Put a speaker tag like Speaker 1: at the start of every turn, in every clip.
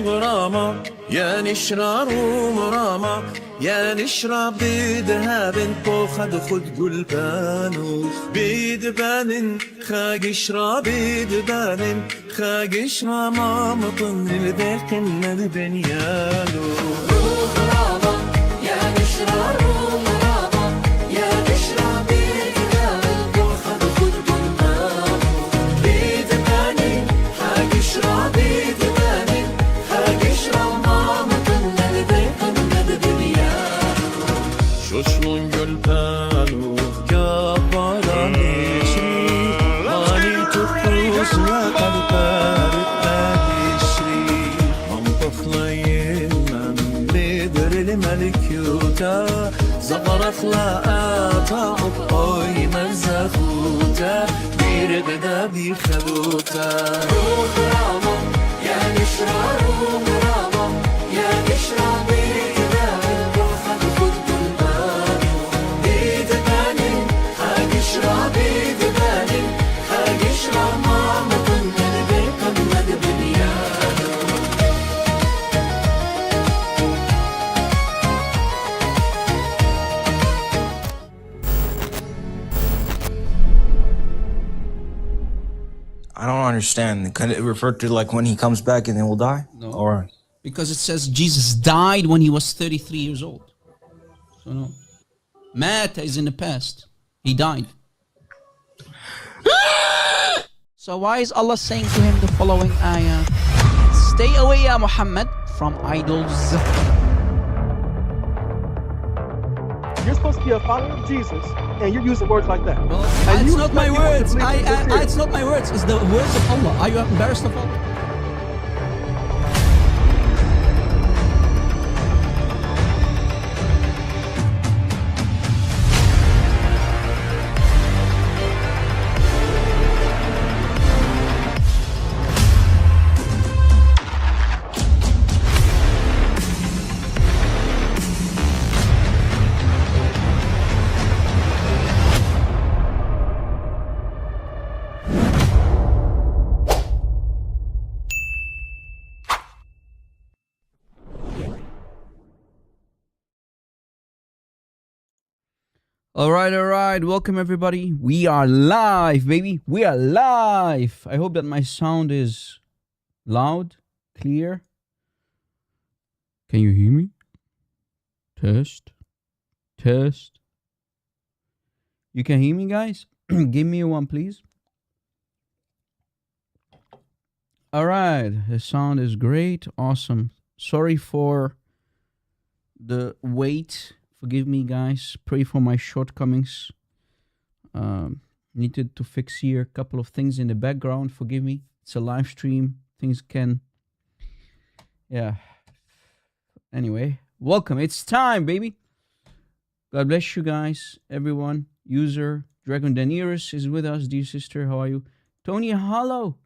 Speaker 1: غراما يا نشرار ومراما يا نشرة بذهب بوخد خد قلبانو بيدبان خاقشرة بيدبان خاقشرة ما مطن البيت البنيانو
Speaker 2: غراما يا نشرار ومراما يا نشرة بذهب بوخد خد قلبانو
Speaker 1: بيدبان خاقشرة بيدبان خاقشرة ما مطن البيت Şoşlun gölpanu kaparan işri Mani tukuz ya kalper işri Mampaflayın men liderli melik yuta Zafarakla ata'up oy merzahuta Bir gıda bir haluta
Speaker 2: غراما يا نشرار ومراما يا نشرة بذهب بوخد خد قلبانو
Speaker 1: بيدبان خاقشرة بيدبان خاقشرة ما مطن البيت البنيانو
Speaker 3: I don't understand. Can it refer to like when he comes back and then will die?
Speaker 4: No.
Speaker 3: Or
Speaker 4: Because it says Jesus died when he was 33 years old. So no. Matt is in the past. He died. So why is Allah saying to him the following ayah? Stay away, Ya Muhammad, from idols.
Speaker 5: You're supposed to be a follower of Jesus, and you're using words like that.
Speaker 4: Well,
Speaker 5: And
Speaker 4: it's
Speaker 5: you
Speaker 4: not my
Speaker 5: expect people to
Speaker 4: words.
Speaker 5: believe in this
Speaker 4: It's not my words. It's the words of Allah. Are you embarrassed of Allah? All right. Welcome everybody. We are live, baby. We are live. I hope that my sound is loud, clear. Can you hear me? Test. You can hear me, guys? Give me one, please. All right. The sound is great. Awesome. Sorry for the wait. Forgive me, guys. Pray for my shortcomings. Needed to fix here a couple of things in the background. Forgive me. It's a live stream. Things can... Yeah. Anyway, welcome. It's time, baby. God bless you guys. Everyone. User Dragon Daenerys is with us. Dear sister, how are you? Tony, hello.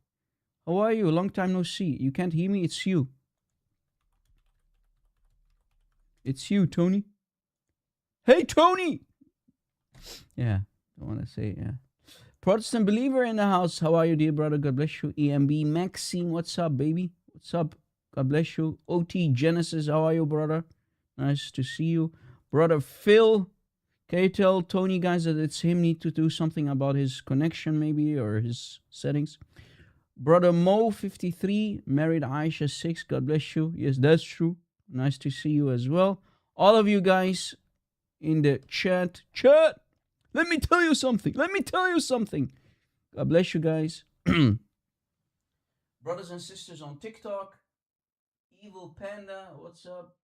Speaker 4: How are you? Long time no see. You can't hear me? It's you. It's you, Tony. Hey, Tony! Yeah, I want to say, yeah. Protestant believer in the house. How are you, dear brother? God bless you. EMB Maxime, what's up, baby? What's up? God bless you. OT Genesis, how are you, brother? Nice to see you. Brother Phil, can you tell Tony, guys, that it's him need to do something about his connection, maybe, or his settings? Brother Mo, 53, married Aisha, 6. God bless you. Yes, that's true. Nice to see you as well. All of you guys in the chat. Let me tell you something. God bless you guys. Brothers and sisters on TikTok. Evil Panda, what's up?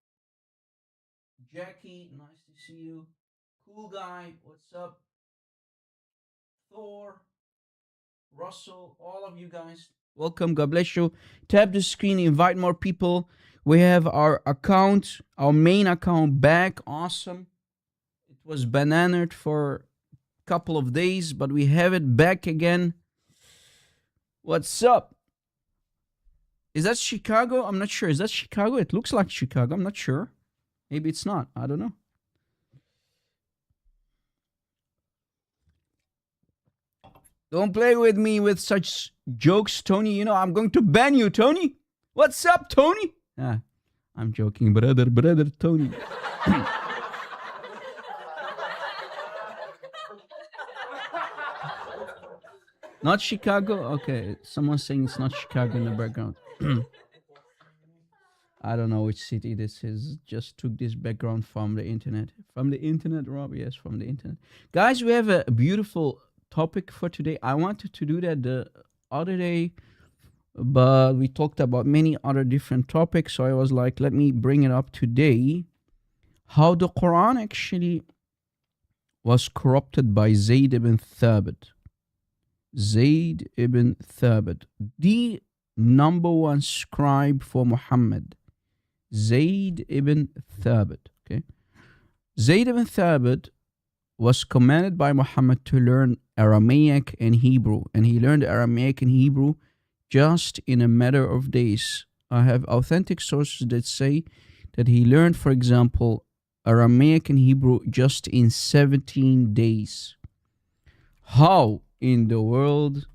Speaker 4: Jackie, nice to see you. Cool Guy, what's up? Thor, Russell, all of you guys. Welcome, God bless you. Tap the screen, invite more people. We have our account, our main account back. Awesome. It was bananaed for a couple of days, but we have it back again. What's up? Is that Chicago? I'm not sure. Is that Chicago? It looks like Chicago. I'm not sure. Maybe it's not. I don't know. Don't play with me with such jokes, Tony. You know, I'm going to ban you, Tony. What's up, Tony? Ah, I'm joking, brother Tony. Not Chicago? Okay, someone's saying it's not Chicago in the background. I don't know which city this is. Just took this background from the internet. From the internet, Rob? Yes, from the internet. Guys, we have a beautiful topic for today. I wanted to do that the other day, but we talked about many other different topics. So I was like, let me bring it up today. How the Quran actually was corrupted by Zaid ibn Thabit. Zaid ibn Thabit, the number one scribe for Muhammad. Zaid ibn Thabit. Okay. Zaid ibn Thabit was commanded by Muhammad to learn Aramaic and Hebrew, and he learned Aramaic and Hebrew just in a matter of days. I have authentic sources that say that he learned, for example, Aramaic and Hebrew just in 17 days. How in the world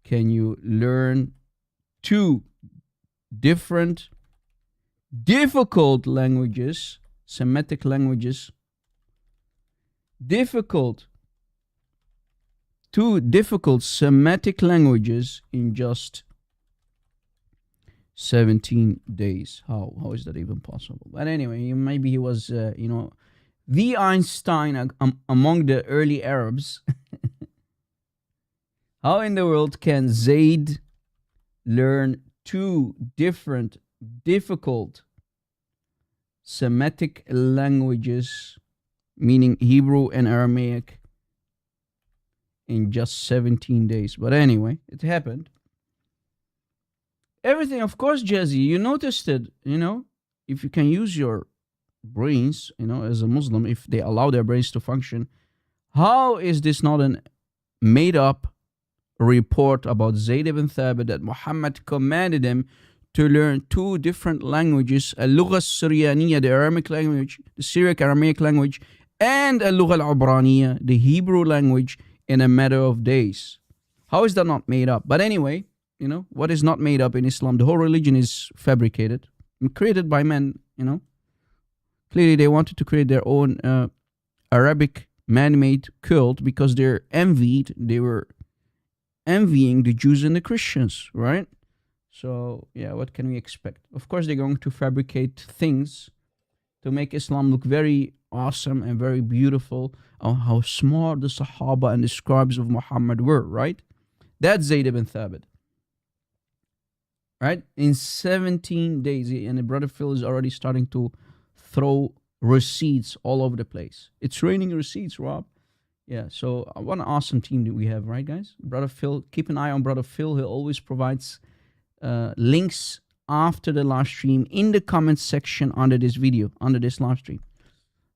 Speaker 4: can you learn two different difficult languages, Semitic languages, two difficult Semitic languages in just 17 days? How is that even possible? But anyway, maybe he was, the Einstein among the early Arabs. How in the world can Zaid learn two different difficult Semitic languages, meaning Hebrew and Aramaic, in just 17 days? But anyway, it happened. Everything, of course, Jazzy, you noticed it, if you can use your brains, as a Muslim, if they allow their brains to function, how is this not a made up report about Zayd ibn Thabit that Muhammad commanded him to learn two different languages, al-Lugha al-Syrianiyya, the Aramaic language, the Syriac Aramaic language, and al-Lugha al-Abraniyya, the Hebrew language, in a matter of days? How is that not made up? But anyway, what is not made up in Islam? The whole religion is fabricated and created by men, Clearly they wanted to create their own Arabic man-made cult because they were envying the Jews and the Christians, right? So, yeah, what can we expect? Of course, they're going to fabricate things to make Islam look very awesome and very beautiful. Oh, how smart the Sahaba and the scribes of Muhammad were, right? That's Zayd ibn Thabit. Right? In 17 days, and the brother Phil is already starting to throw receipts all over the place. It's raining receipts, Rob. Yeah, so what an awesome team that we have, right, guys? Brother Phil, keep an eye on Brother Phil. He always provides links after the live stream in the comments section under this video, under this live stream.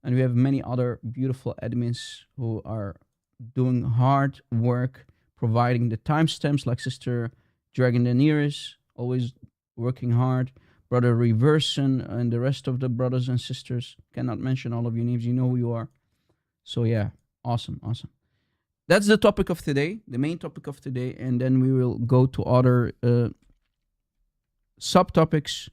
Speaker 4: And we have many other beautiful admins who are doing hard work, providing the timestamps, like Sister Dragon Daenerys, always working hard. Brother Reverson and the rest of the brothers and sisters. Cannot mention all of your names. You know who you are. So yeah, awesome. That's the topic of today, the main topic of today. And then we will go to other subtopics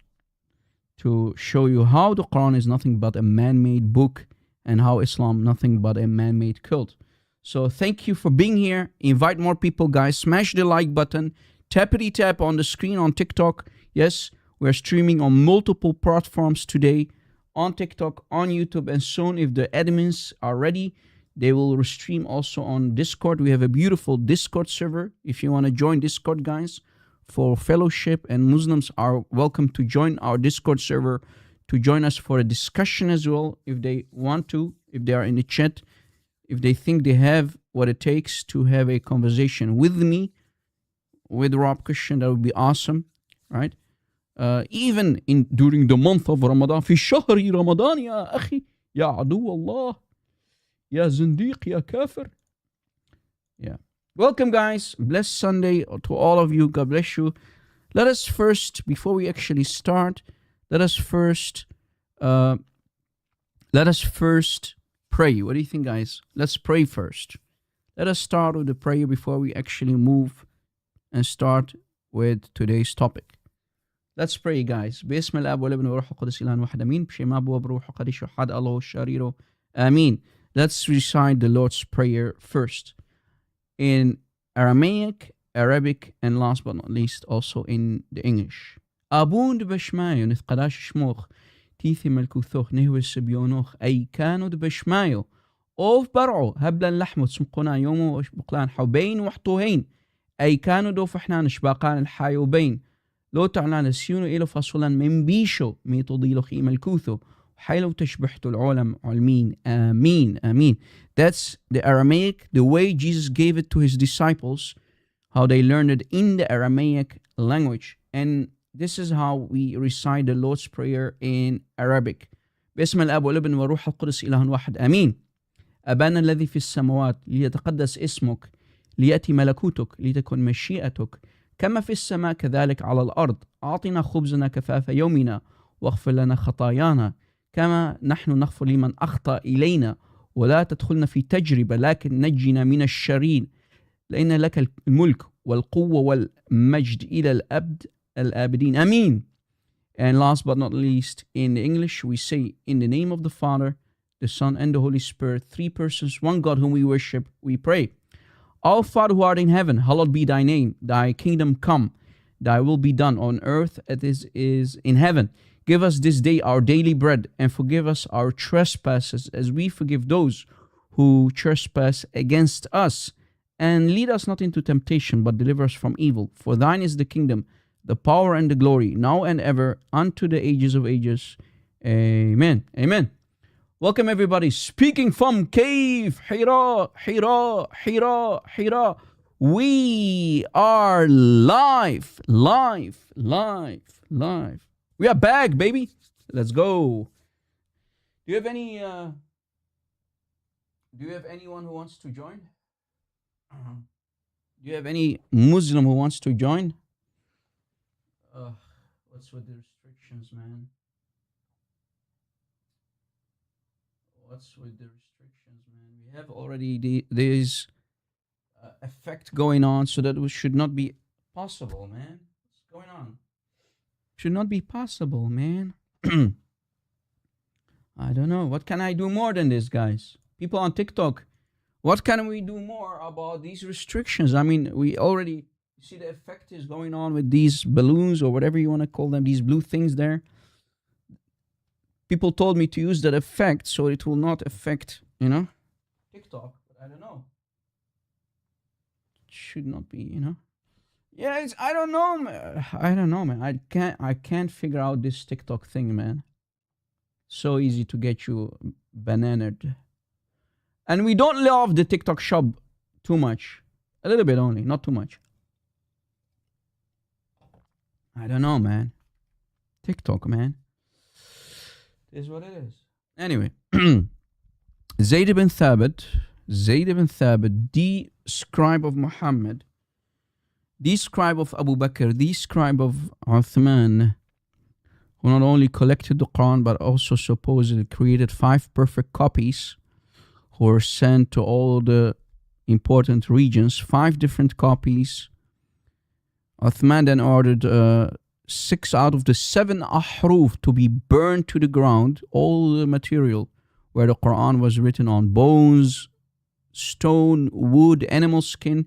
Speaker 4: to show you how the Quran is nothing but a man-made book and how Islam nothing but a man-made cult. So thank you for being here. Invite more people, guys. Smash the like button. Tappity-tap on the screen on TikTok. Yes, we're streaming on multiple platforms today, on TikTok, on YouTube, and soon, if the admins are ready, they will stream also on Discord. We have a beautiful Discord server. If you want to join Discord, guys, for fellowship, and Muslims are welcome to join our Discord server to join us for a discussion as well, if they want to, if they are in the chat, if they think they have what it takes to have a conversation with me, with Rob Christian, that would be awesome, right? Even during the month of Ramadan, في شهر رمضان يا أخي يا عدو الله يا زنديق يا كافر. Yeah. Welcome, guys. Blessed Sunday to all of you. God bless you. Let us first, before we actually start, let us first pray. What do you think, guys? Let's pray first. Let us start with the prayer before we actually move and start with today's topic. Let's pray, guys. باسم الاب والابن والروح القدس الان واحد امين. بشيم اب وبروح القدس وحد الله الشرير امين. Let's recite the Lord's Prayer first in Aramaic, Arabic, and last but not least also in the English. أبون بشمايو نثقلاش شموخ تيثي ملكوثوخ نهو السبيونوخ أي كانوا بشمايو أوف برعو هبلا لحمو تسمقنا يومو بقلان حوبين وحطوهين أي كانوا دو فحنان شباقان الحايوبين لو تعلان السيونو إلو فصولا من بيشو ميتو ضيلو خي ملكوثو حيلو تشبحتو العالم علمين آمين آمين. That's the Aramaic, the way Jesus gave it to his disciples, how they learned it in the Aramaic language. And this is how we recite the Lord's Prayer in Arabic. باسم الاب والابن والروح القدس إله واحد آمين. أبانا الذي في السماوات ليتقدس اسمك ليأتي ملكوتك لتكن مشيئتك كما في السماء كذلك على الأرض. أعطنا خبزنا كفاف يومنا واغفر لنا خطايانا كما نحن نغفر لمن أخطأ إلينا ولا تدخلنا في تجربة لكن نجنا من الشرير لأن لك الملك والقوة والمجد إلى الأبد الآبدين آمين. And last but not least, in English we say, in the name of the Father, the Son, and the Holy Spirit, three persons, one God whom we worship, we pray. Our Father who art in heaven, hallowed be thy name. Thy kingdom come, thy will be done on earth as it is in heaven. Give us this day our daily bread, and forgive us our trespasses as we forgive those who trespass against us. And lead us not into temptation, but deliver us from evil. For thine is the kingdom, the power and the glory, now and ever, unto the ages of ages. Amen. Amen. Welcome everybody. Speaking from Cave, Hira, Hira, Hira, Hira. We are live. We are back, baby. Let's go. Do you have any? Do you have anyone who wants to join? Do you have any Muslim who wants to join? What's with the restrictions, man? What's with the restrictions, man? We have already this effect going on, so that it should not be possible, man. What's going on? Should not be possible, man. I don't know. What can I do more than this, guys? People on TikTok, what can we do more about these restrictions? I mean, we already see the effect is going on with these balloons or whatever you want to call them, these blue things there. People told me to use that effect so it will not affect, TikTok. But I don't know. It should not be, Yeah, I don't know, man. I can't figure out this TikTok thing, man. So easy to get you bananaed. And we don't love the TikTok shop too much. A little bit only, not too much. I don't know, man. TikTok, man. It is what it is. Anyway. Zaid ibn Thabit, the scribe of Muhammad, the scribe of Abu Bakr, the scribe of Uthman, who not only collected the Quran but also supposedly created 5 perfect copies, who were sent to all the important regions, 5 different copies. Uthman then ordered 6 out of the 7 ahruf to be burned to the ground, all the material where the Quran was written on, bones, stone, wood, animal skin.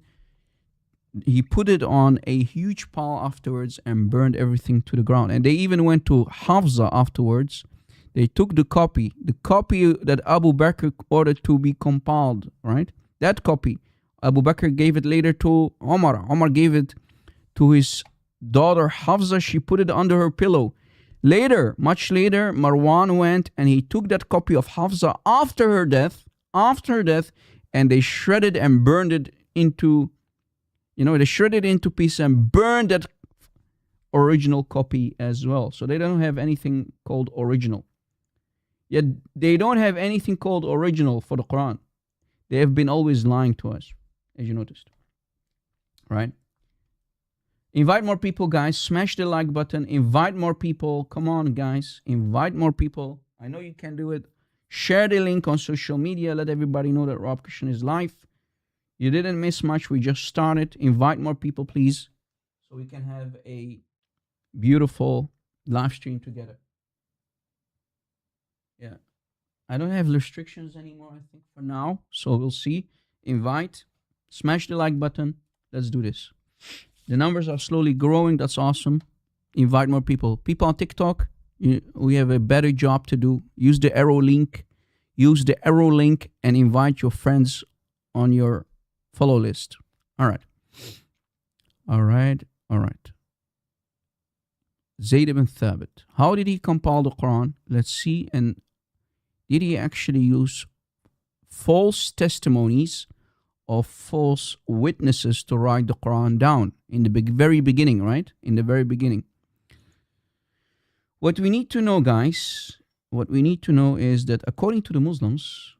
Speaker 4: He put it on a huge pile afterwards and burned everything to the ground. And they even went to Hafsa afterwards. They took the copy that Abu Bakr ordered to be compiled, right? That copy, Abu Bakr gave it later to Omar. Omar gave it to his daughter Hafsa. She put it under her pillow. Later, much later, Marwan went and he took that copy of Hafsa after her death, and they shredded and burned it into, they shredded it into pieces and burned that original copy as well. So they don't have anything called original. Yet they don't have anything called original for the Quran. They have been always lying to us, as you noticed. Right? Invite more people, guys. Smash the like button. Invite more people. Come on, guys. Invite more people. I know you can do it. Share the link on social media. Let everybody know that Rob Christian is live. You didn't miss much. We just started. Invite more people, please, so we can have a beautiful live stream together. Yeah. I don't have restrictions anymore, I think, for now. So we'll see. Invite. Smash the like button. Let's do this. The numbers are slowly growing. That's awesome. Invite more people. People on TikTok, we have a better job to do. Use the arrow link. Use the arrow link and invite your friends on your follow list. All right. All right. All right. Zaid ibn Thabit. How did he compile the Quran? Let's see. And did he actually use false testimonies of false witnesses to write the Quran down in the very beginning, right? In the very beginning. What we need to know, guys, what we need to know is that according to the Muslims,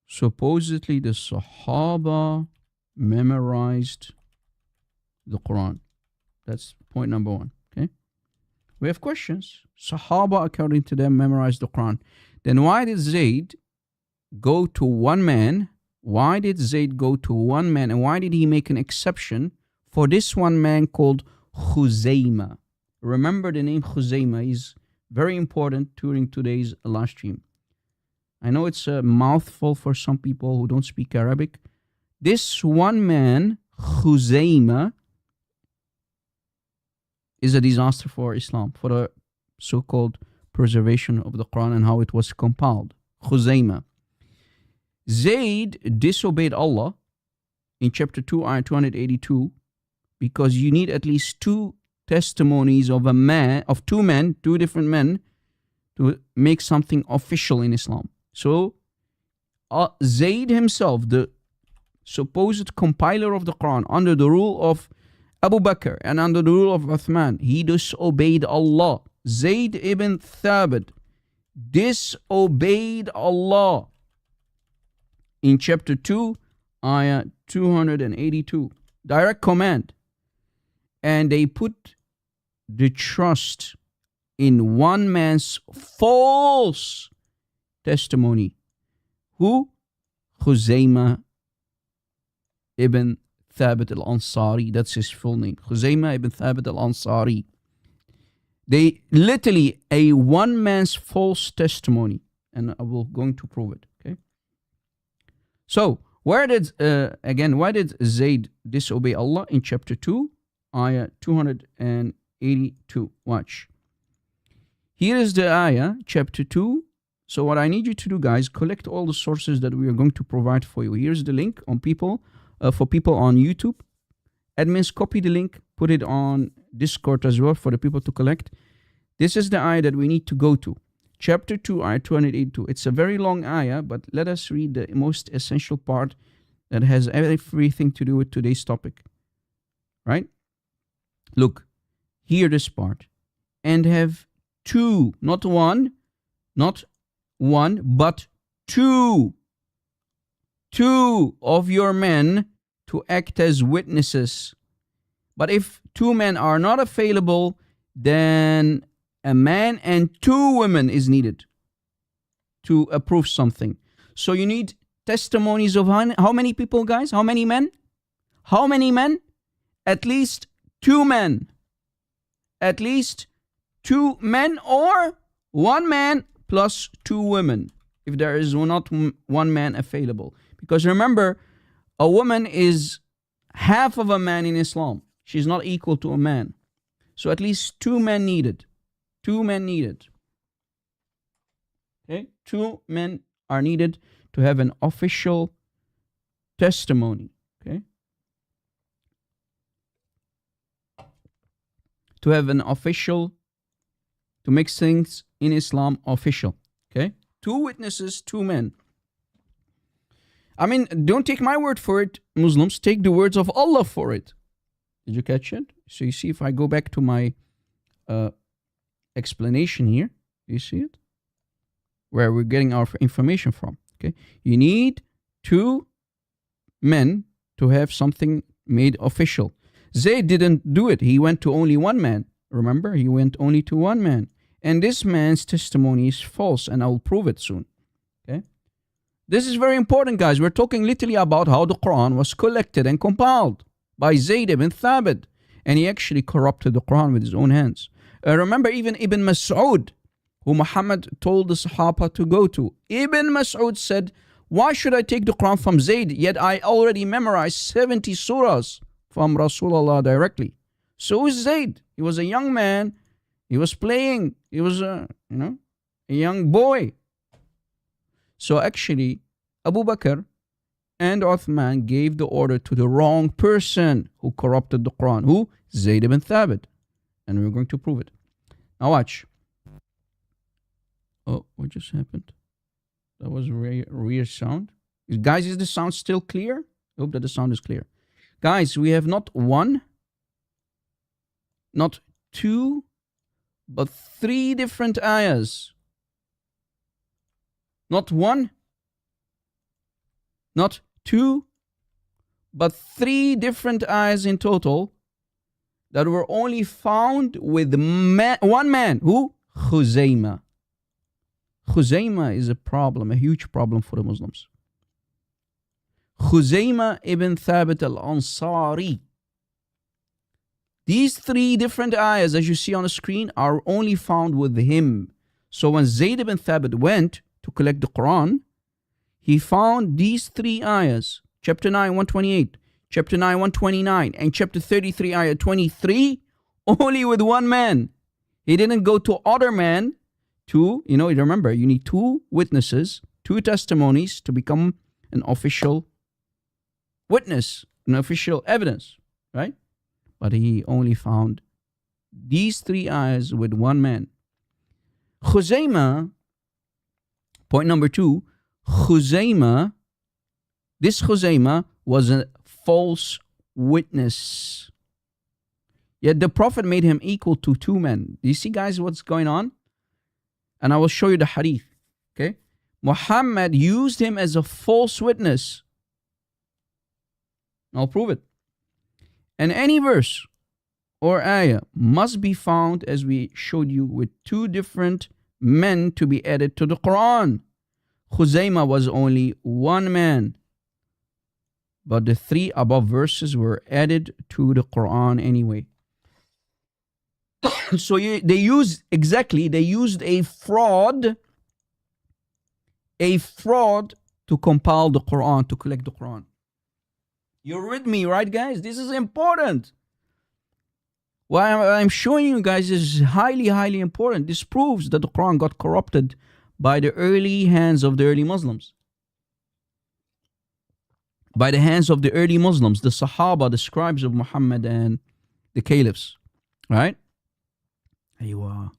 Speaker 4: supposedly the Sahaba memorized the Quran. That's point number one, okay? We have questions. Sahaba, according to them, memorized the Quran. Then why did Zaid go to one man? Why did Zaid go to one man? And why did he make an exception for this one man called Khuzaymah? Remember the name Khuzaymah is very important during today's live stream. I know it's a mouthful for some people who don't speak Arabic. This one man, Khuzaymah, is a disaster for Islam, for the so-called preservation of the Quran and how it was compiled. Khuzaymah. Zaid disobeyed Allah in chapter 2, ayah 282, because you need at least two testimonies of two different men to make something official in Islam. So Zaid himself, the supposed compiler of the Quran under the rule of Abu Bakr and under the rule of Uthman, he disobeyed Allah. Zaid ibn Thabit disobeyed Allah in chapter 2, ayah 282. Direct command. And they put the trust in one man's false testimony. Who? Khuzaymah ibn Thabit al-Ansari. That's his full name. Khuzaymah ibn Thabit al-Ansari. They literally a one man's false testimony. And I will going to prove it. Okay. So, why did Zaid disobey Allah in chapter 2, ayah 282? Watch. Here is the ayah, chapter 2. So what I need you to do, guys, collect all the sources that we are going to provide for you. Here's the link on for people on YouTube. Admins, copy the link, put it on Discord as well for the people to collect. This is the ayah that we need to go to. Chapter 2, ayah 282. It's a very long ayah, but let us read the most essential part that has everything to do with today's topic. Right? Look, hear this part. And have two, not one, but two of your men to act as witnesses. But if two men are not available, then a man and two women is needed to approve something. So you need testimonies of how many people, guys? How many men? How many men? At least two men. At least two men or one man plus two women if there is not one man available. Because remember, a woman is half of a man in Islam. She's not equal to a man. So at least two men needed. Two men needed. Okay? Two men are needed to have an official testimony. Okay? To have an official, to make things in Islam official. Okay? Two witnesses, two men. I mean, don't take my word for it, Muslims. Take the words of Allah for it. Did you catch it? So you see, if I go back to my explanation here, you see it? Where we're getting our information from. Okay? You need two men to have something made official. Zayd didn't do it. He went to only one man. Remember? He went only to one man. And this man's testimony is false, and I will prove it soon. Okay? This is very important, guys. We're talking literally about how the Quran was collected and compiled by Zayd ibn Thabit. And he actually corrupted the Quran with his own hands. Remember even Ibn Mas'ud, who Muhammad told the Sahaba to go to. Ibn Mas'ud said, why should I take the Quran from Zayd, yet I already memorized 70 surahs from Rasulullah directly. So is Zayd. He was a young man. He was playing. He was a young boy. So actually, Abu Bakr and Uthman gave the order to the wrong person who corrupted the Quran. Who? Zayd ibn Thabit. And we're going to prove it. Now watch. Oh, what just happened? That was a weird sound. Guys, is the sound still clear? I hope that the sound is clear. Guys, we have not one, not two, but three different ayahs. Not one, not two, but three different ayahs in total that were only found with one man. Who? Khuzaymah. Khuzaymah is a problem, a huge problem for the Muslims. Khuzaymah ibn Thabit al-Ansari. These three different ayahs, as you see on the screen, are only found with him. So when Zayd ibn Thabit went to collect the Quran, he found these three ayahs, chapter 9, 128, chapter 9, 129, and chapter 33, ayah 23, only with one man. He didn't go to other men to, remember, you need two witnesses, two testimonies to become an official witness, an official evidence, right? But he only found these three ayahs with one man. Khuzaymah, point number two, this Khuzaymah was a false witness. Yet the Prophet made him equal to two men. Do you see, guys, what's going on? And I will show you the hadith. Okay? Muhammad used him as a false witness. I'll prove it. And any verse or ayah must be found, as we showed you, with two different men to be added to the Quran. Khuzaymah was only one man, but the three above verses were added to the Quran anyway. So they used a fraud to compile the Quran, to collect the Quran. You're with me, right, guys? This is important. What I'm showing you guys is highly, highly important. This proves that the Quran got corrupted by the early hands of the early Muslims. By the hands of the early Muslims, the Sahaba, the scribes of Muhammad, and the caliphs. Right? Now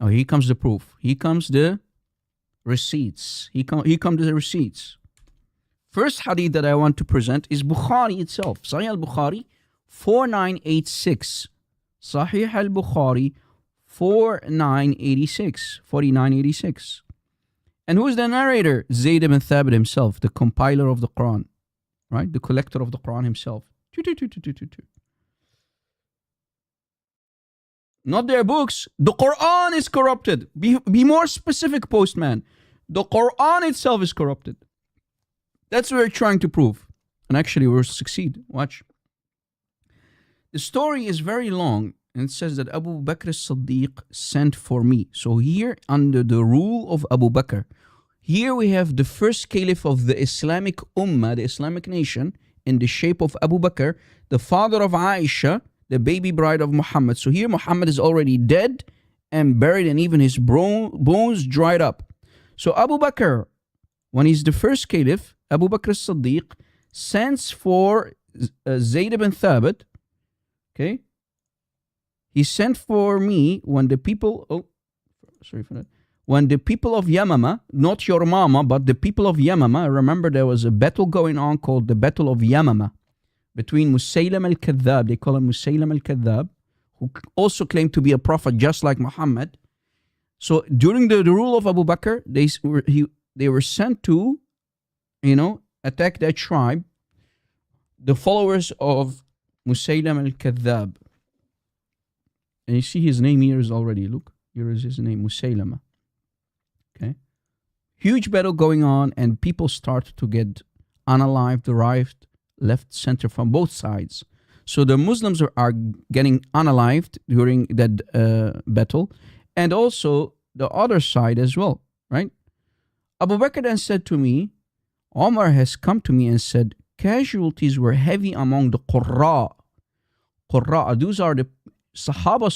Speaker 4: here comes the proof. Here comes the receipts. Here come the receipts. First hadith that I want to present is Bukhari itself. Sahih al-Bukhari 4986. Sahih al-Bukhari 4986. And who's the narrator? Zayd ibn Thabit himself, the compiler of the Quran. Right? The collector of the Quran himself. Not their books. The Quran is corrupted. Be more specific, postman. The Quran itself is corrupted. That's what we're trying to prove. And actually we'll succeed. Watch. The story is very long. And it says that Abu Bakr as-Siddiq sent for me. So here, under the rule of Abu Bakr, here we have the first caliph of the Islamic Ummah, the Islamic nation, in the shape of Abu Bakr, the father of Aisha, the baby bride of Muhammad. So here Muhammad is already dead and buried, and even his bones dried up. So Abu Bakr, when he's the first caliph, Abu Bakr as-Siddiq sends for Zayd ibn Thabit. Okay? He sent for me when the people, when the people of Yamama, not your mama, but the people of Yamama, remember there was a battle going on called the Battle of Yamama between Musaylam al-Kadhab, they call him Musaylam al-Kadhab, who also claimed to be a prophet just like Muhammad. So during the rule of Abu Bakr, they were sent to, attack that tribe, the followers of Musaylam al-Kadhab. And you see his name here is already, look, here is his name, Musaylama. Okay. Huge battle going on, and people start to get unalived, derived, left, center, from both sides. So the Muslims are getting unalived during that battle, and also the other side as well, right? Abu Bakr then said to me, Omar has come to me and said, casualties were heavy among the Qurra. Qurra, those are the Sahaba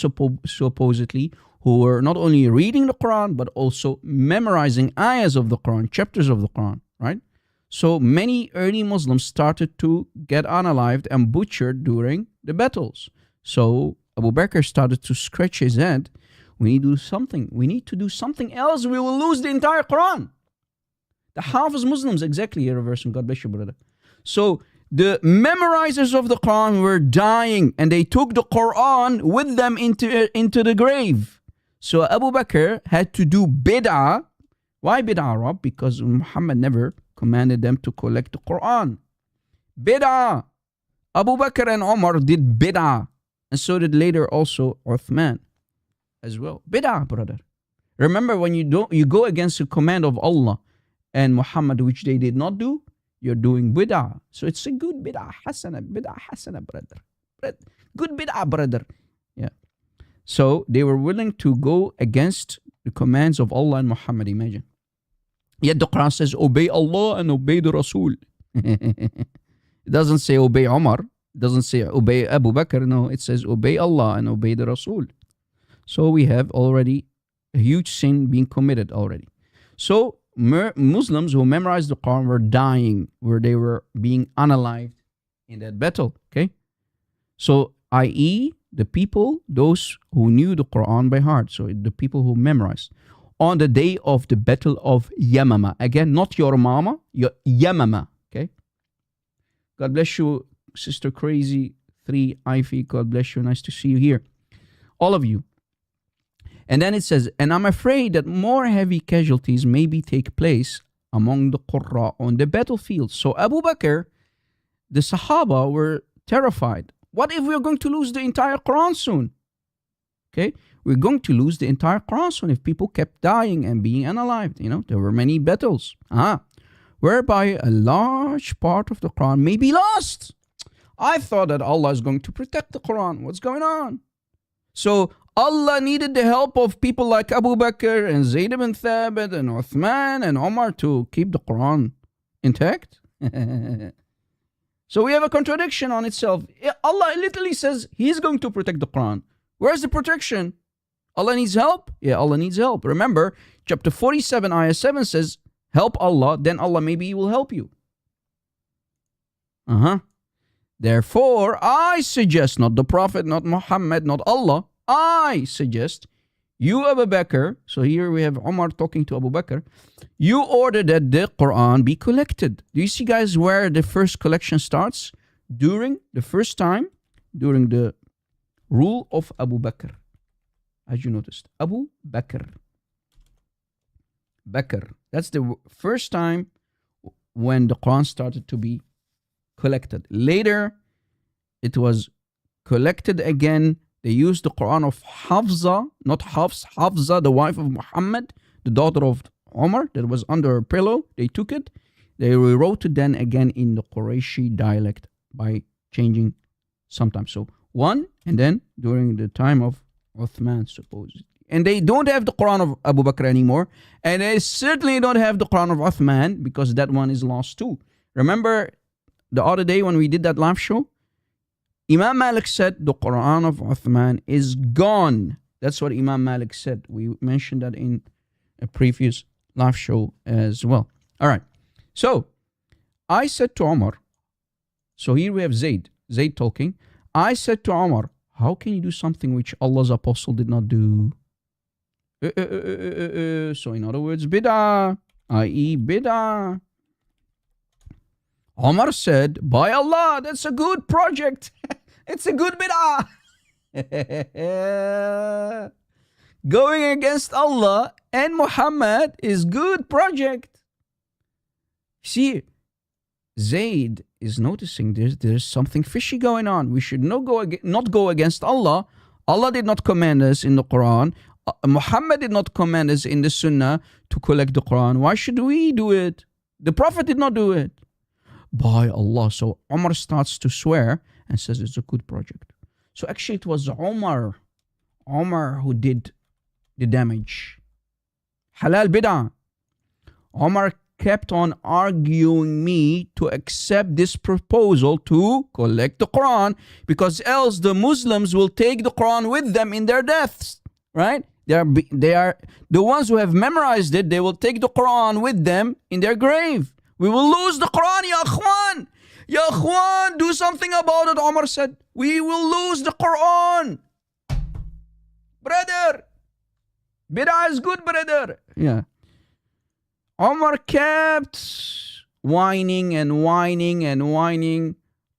Speaker 4: supposedly who were not only reading the Quran but also memorizing ayahs of the Quran, chapters of the Quran, right? So many early Muslims started to get unalived and butchered during the battles. So Abu Bakr started to scratch his head. We need to do something. We need to do something else. We will lose the entire Quran. The Hafiz Muslims, exactly, reverse, and God bless you, brother. So the memorizers of the Quran were dying and they took the Quran with them into the grave. So Abu Bakr had to do bid'ah. Why bid'ah, Rob? Because Muhammad never commanded them to collect the Quran. Bid'ah. Abu Bakr and Omar did bid'ah. And so did later also Uthman as well. Bid'ah, brother. Remember, when you go against the command of Allah and Muhammad, which they did not do, you're doing bid'ah. So it's a good bid'ah hasana, brother. Good bid'ah, brother. Yeah. So they were willing to go against the commands of Allah and Muhammad, imagine. Yet the Quran says, obey Allah and obey the Rasul. It doesn't say obey Umar. It doesn't say obey Abu Bakr. No, it says obey Allah and obey the Rasul. So we have already a huge sin being committed already. So Muslims who memorized the Quran were dying, where they were being unalived in that battle. Okay. So, i.e., the people, those who knew the Quran by heart. So the people who memorized. On the day of the battle of Yamama. Again, not your mama, your Yamama. Okay. God bless you, Sister Crazy 3 Ivy. God bless you. Nice to see you here. All of you. And then it says, and I'm afraid that more heavy casualties maybe take place among the Qurra on the battlefield. So Abu Bakr, the Sahaba were terrified. What if we're going to lose the entire Quran soon? Okay, we're going to lose the entire Quran soon if people kept dying and being unalived. You know, there were many battles, whereby a large part of the Quran may be lost. I thought that Allah is going to protect the Quran. What's going on? So Allah needed the help of people like Abu Bakr and Zaid ibn Thabit and Uthman and Omar to keep the Quran intact. So we have a contradiction on itself. Allah literally says He's going to protect the Quran. Where's the protection? Allah needs help? Yeah, Allah needs help. Remember, chapter 47, ayah 7 says, help Allah, then Allah maybe He will help you. Therefore, I suggest, not the Prophet, not Muhammad, not Allah, I suggest you, Abu Bakr, so here we have Umar talking to Abu Bakr, you order that the Quran be collected. Do you see, guys, where the first collection starts? During the first time, during the rule of Abu Bakr. As you noticed, Abu Bakr. Bakr. That's the first time when the Quran started to be collected. Later, it was collected again. They used the Quran of Hafsa, not Hafs, Hafsa, the wife of Muhammad, the daughter of Omar, that was under her pillow. They took it. They rewrote it then again in the Qurayshi dialect by changing sometimes. So one, and then during the time of Uthman, supposedly. And they don't have the Quran of Abu Bakr anymore. And they certainly don't have the Quran of Uthman because that one is lost too. Remember the other day when we did that live show? Imam Malik said the Quran of Uthman is gone. That's what Imam Malik said. We mentioned that in a previous live show as well. All right. So I said to Omar, so here we have Zaid talking. I said to Omar, how can you do something which Allah's apostle did not do? So in other words, bid'ah, i.e. bid'ah. Omar said, by Allah, that's a good project. It's a good bid'ah. Going against Allah and Muhammad is good project. See, Zaid is noticing there's something fishy going on. We should not go against Allah. Allah did not command us in the Quran. Muhammad did not command us in the Sunnah to collect the Quran. Why should we do it? The Prophet did not do it. By Allah. So Umar starts to swear and says it's a good project. So actually it was Omar who did the damage. Halal bid'ah. Omar kept on arguing me to accept this proposal to collect the Quran, because else the Muslims will take the Quran with them in their deaths, right? They are the ones who have memorized it. They will take the Quran with them in their grave. We will lose the Quran, ya akhwan. Ya akhwan, do something about it. Omar said, we will lose the Quran. Brother, bid'ah is good, brother. Yeah. Omar kept whining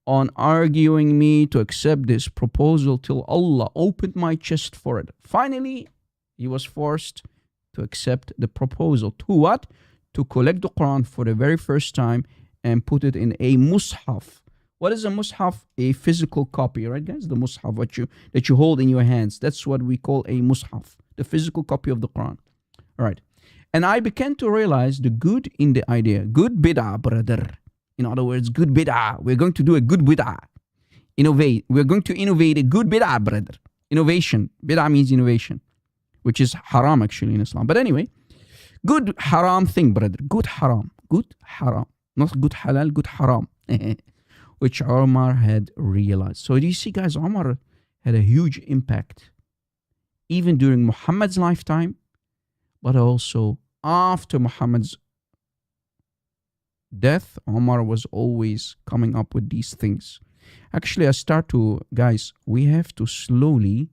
Speaker 4: on arguing me to accept this proposal till Allah opened my chest for it. Finally, he was forced to accept the proposal. To what? To collect the Quran for the very first time and put it in a mushaf. What is a mushaf? A physical copy, right guys? The mushaf that you hold in your hands. That's what we call a mushaf, the physical copy of the Quran. All right. And I began to realize the good in the idea. Good bid'ah, brother. In other words, good bid'ah. We're going to do a good bid'ah. Innovate. We're going to innovate a good bid'ah, brother. Innovation. Bid'ah means innovation, which is haram actually in Islam. But anyway, good haram thing, brother. Good haram. Good haram. Not good halal, good haram. Which Omar had realized. So do you see, guys, Omar had a huge impact. Even during Muhammad's lifetime, but also after Muhammad's death, Omar was always coming up with these things. Actually, guys, we have to slowly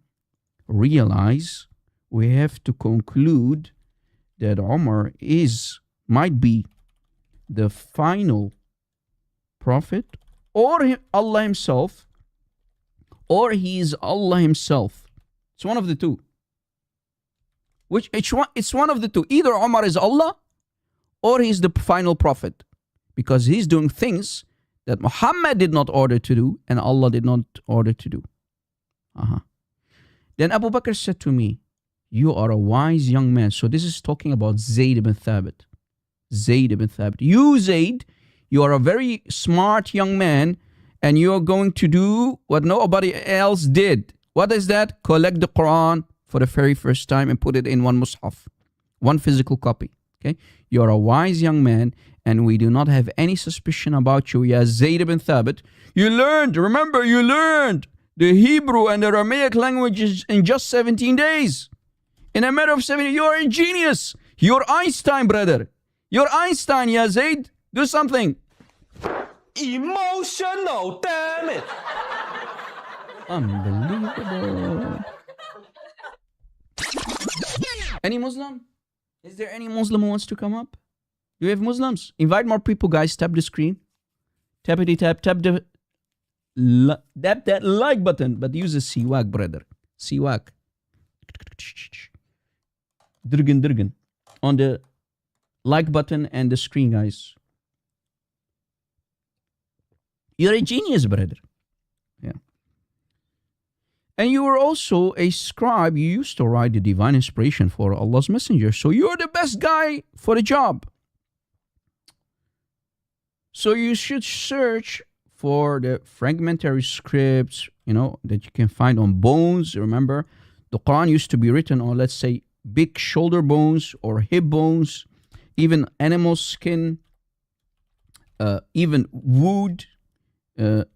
Speaker 4: realize, we have to conclude that Omar might be the final prophet, or Allah himself, or he is Allah himself. It's one of the two. It's one of the two. Either Omar is Allah or he's the final prophet, because he's doing things that Muhammad did not order to do and Allah did not order to do. Then Abu Bakr said to me, you are a wise young man. So this is talking about Zaid ibn Thabit. Zaid ibn Thabit. You, Zaid, you are a very smart young man and you are going to do what nobody else did. What is that? Collect the Quran for the very first time and put it in one mushaf, one physical copy. Okay, you're a wise young man, and we do not have any suspicion about you. Ya Zaid ibn Thabit, you learned the Hebrew and the Aramaic languages in just 17 days. In a matter of 17, you're a genius. You're Einstein, brother. You're Einstein, Ya Zaid. Do something.
Speaker 1: Emotional, damn it.
Speaker 4: Unbelievable. Any Muslim? Is there any Muslim who wants to come up? Do we have Muslims? Invite more people, guys. Tap the screen. Tappity tap. Tap that like button. But use a siwak, brother. Siwak. Durgan. On the like button and the screen, guys. You're a genius, brother. Yeah. And you were also a scribe. You used to write the divine inspiration for Allah's messenger. So you're the best guy for the job. So you should search for the fragmentary scripts, that you can find on bones. Remember, the Quran used to be written on, let's say, big shoulder bones or hip bones, even animal skin, even wood,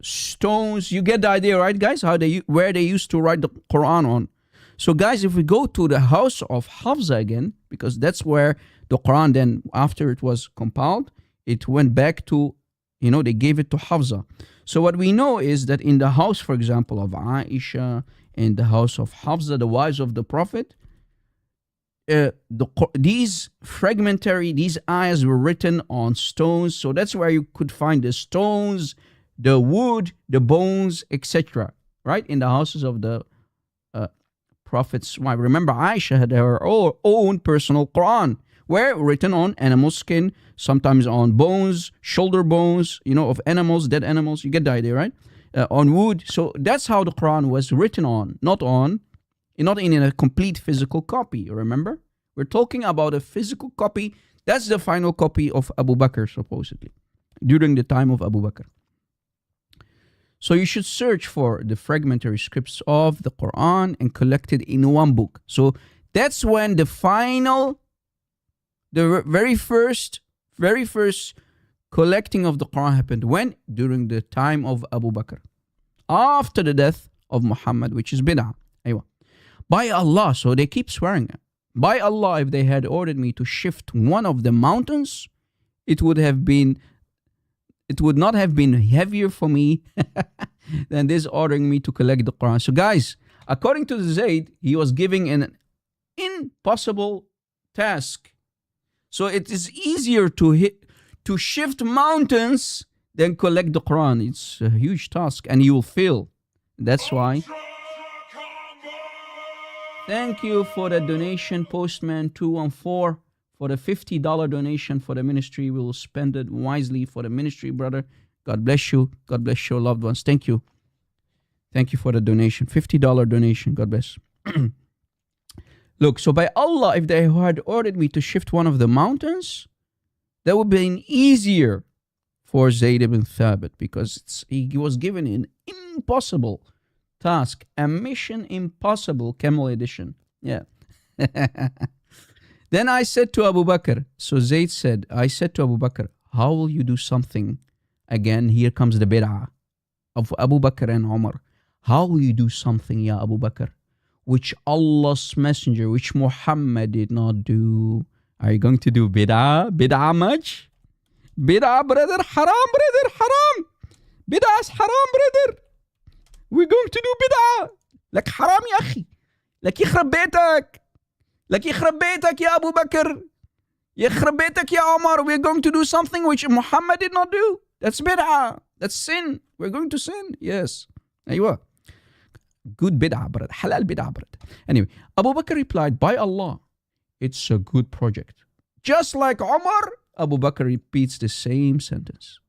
Speaker 4: stones. You get the idea, right, guys? Where they used to write the Quran on. So, guys, if we go to the house of Hafsa again, because that's where the Quran then, after it was compiled, it went back to, they gave it to Hafsa. So what we know is that in the house, for example, of Aisha, in the house of Hafsa, the wives of the Prophet, these ayahs were written on stones. So that's where you could find the stones, the wood, the bones, etc. Right? In the houses of the Prophet's wife. Remember, Aisha had her own personal Quran, where written on animal skin, sometimes on bones, shoulder bones, of animals, dead animals. You get the idea, right? On wood. So that's how the Quran was written on, not in a complete physical copy. Remember? We're talking about a physical copy. That's the final copy of Abu Bakr, supposedly, during the time of Abu Bakr. So you should search for the fragmentary scripts of the Quran and collect it in one book. So that's when the very first collecting of the Quran happened. When? During the time of Abu Bakr. After the death of Muhammad, which is bid'ah. Aywa. By Allah, so they keep swearing. By Allah, if they had ordered me to shift one of the mountains, it would not have been heavier for me than this ordering me to collect the Quran. So guys, according to Zaid, he was giving an impossible task. So it is easier to shift mountains than collect the Quran. It's a huge task and you will fail. That's why. Thank you for the donation, Postman 214. For the $50 donation for the ministry. We will spend it wisely for the ministry, brother. God bless you. God bless your loved ones. Thank you. Thank you for the donation. $50 donation. God bless. Look, so by Allah, if they had ordered me to shift one of the mountains, that would have been easier for Zaid ibn Thabit because he was given an impossible task, a mission impossible, Camel edition. Yeah. Then I said to Abu Bakr, so Zayd said, I said to Abu Bakr, how will you do something? Again, here comes the bid'ah of Abu Bakr and Umar. How will you do something, Ya Abu Bakr, which Allah's messenger, which Muhammad did not do? Are you going to do bid'ah? Bid'ah much? Bid'ah, brother, haram, brother, haram. Bid'ah is haram, brother. We're going to do bid'ah. Like haram, ya akhi. Like يخرب بيتك. Like يخرب بيتك يا أبو بكر. يخرب بيتك يا عمر. We're going to do something which Muhammad did not do. That's bid'ah. That's sin. We're going to sin. Yes. أيوة. Good bid'ah, brother. Halal bid'ah, brother. Anyway, Abu Bakr replied, by Allah, it's a good project. Just like Umar, Abu Bakr repeats the same sentence.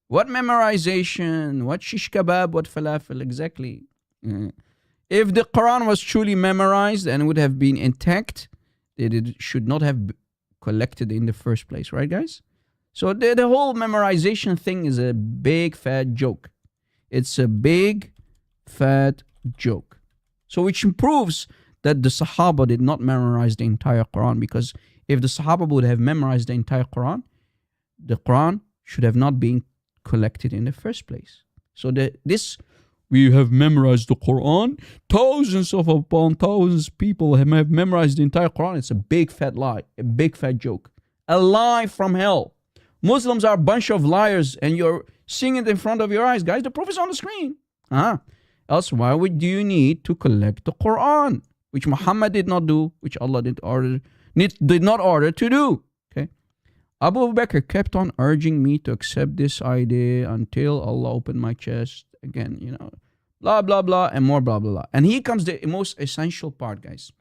Speaker 4: What memorization? What shish kebab? What falafel? Exactly. If the Quran was truly memorized and would have been intact, it should not have collected in the first place, right, guys? So the whole memorization thing is a big fat joke. It's a big fat joke. So which proves that the Sahaba did not memorize the entire Quran, because if the Sahaba would have memorized the entire Quran, the Quran should have not been collected in the first place. So we have memorized the Quran. Thousands upon thousands of people have memorized the entire Quran. It's a big fat lie, a big fat joke, a lie from hell. Muslims are a bunch of liars, and you're seeing it in front of your eyes, guys. The proof is on the screen. Else, why would you need to collect the Quran, which Muhammad did not do, which Allah did not order to do? Okay. Abu Bakr kept on urging me to accept this idea until Allah opened my chest. Again, blah, blah, blah, and more blah, blah, blah. And here comes the most essential part, guys.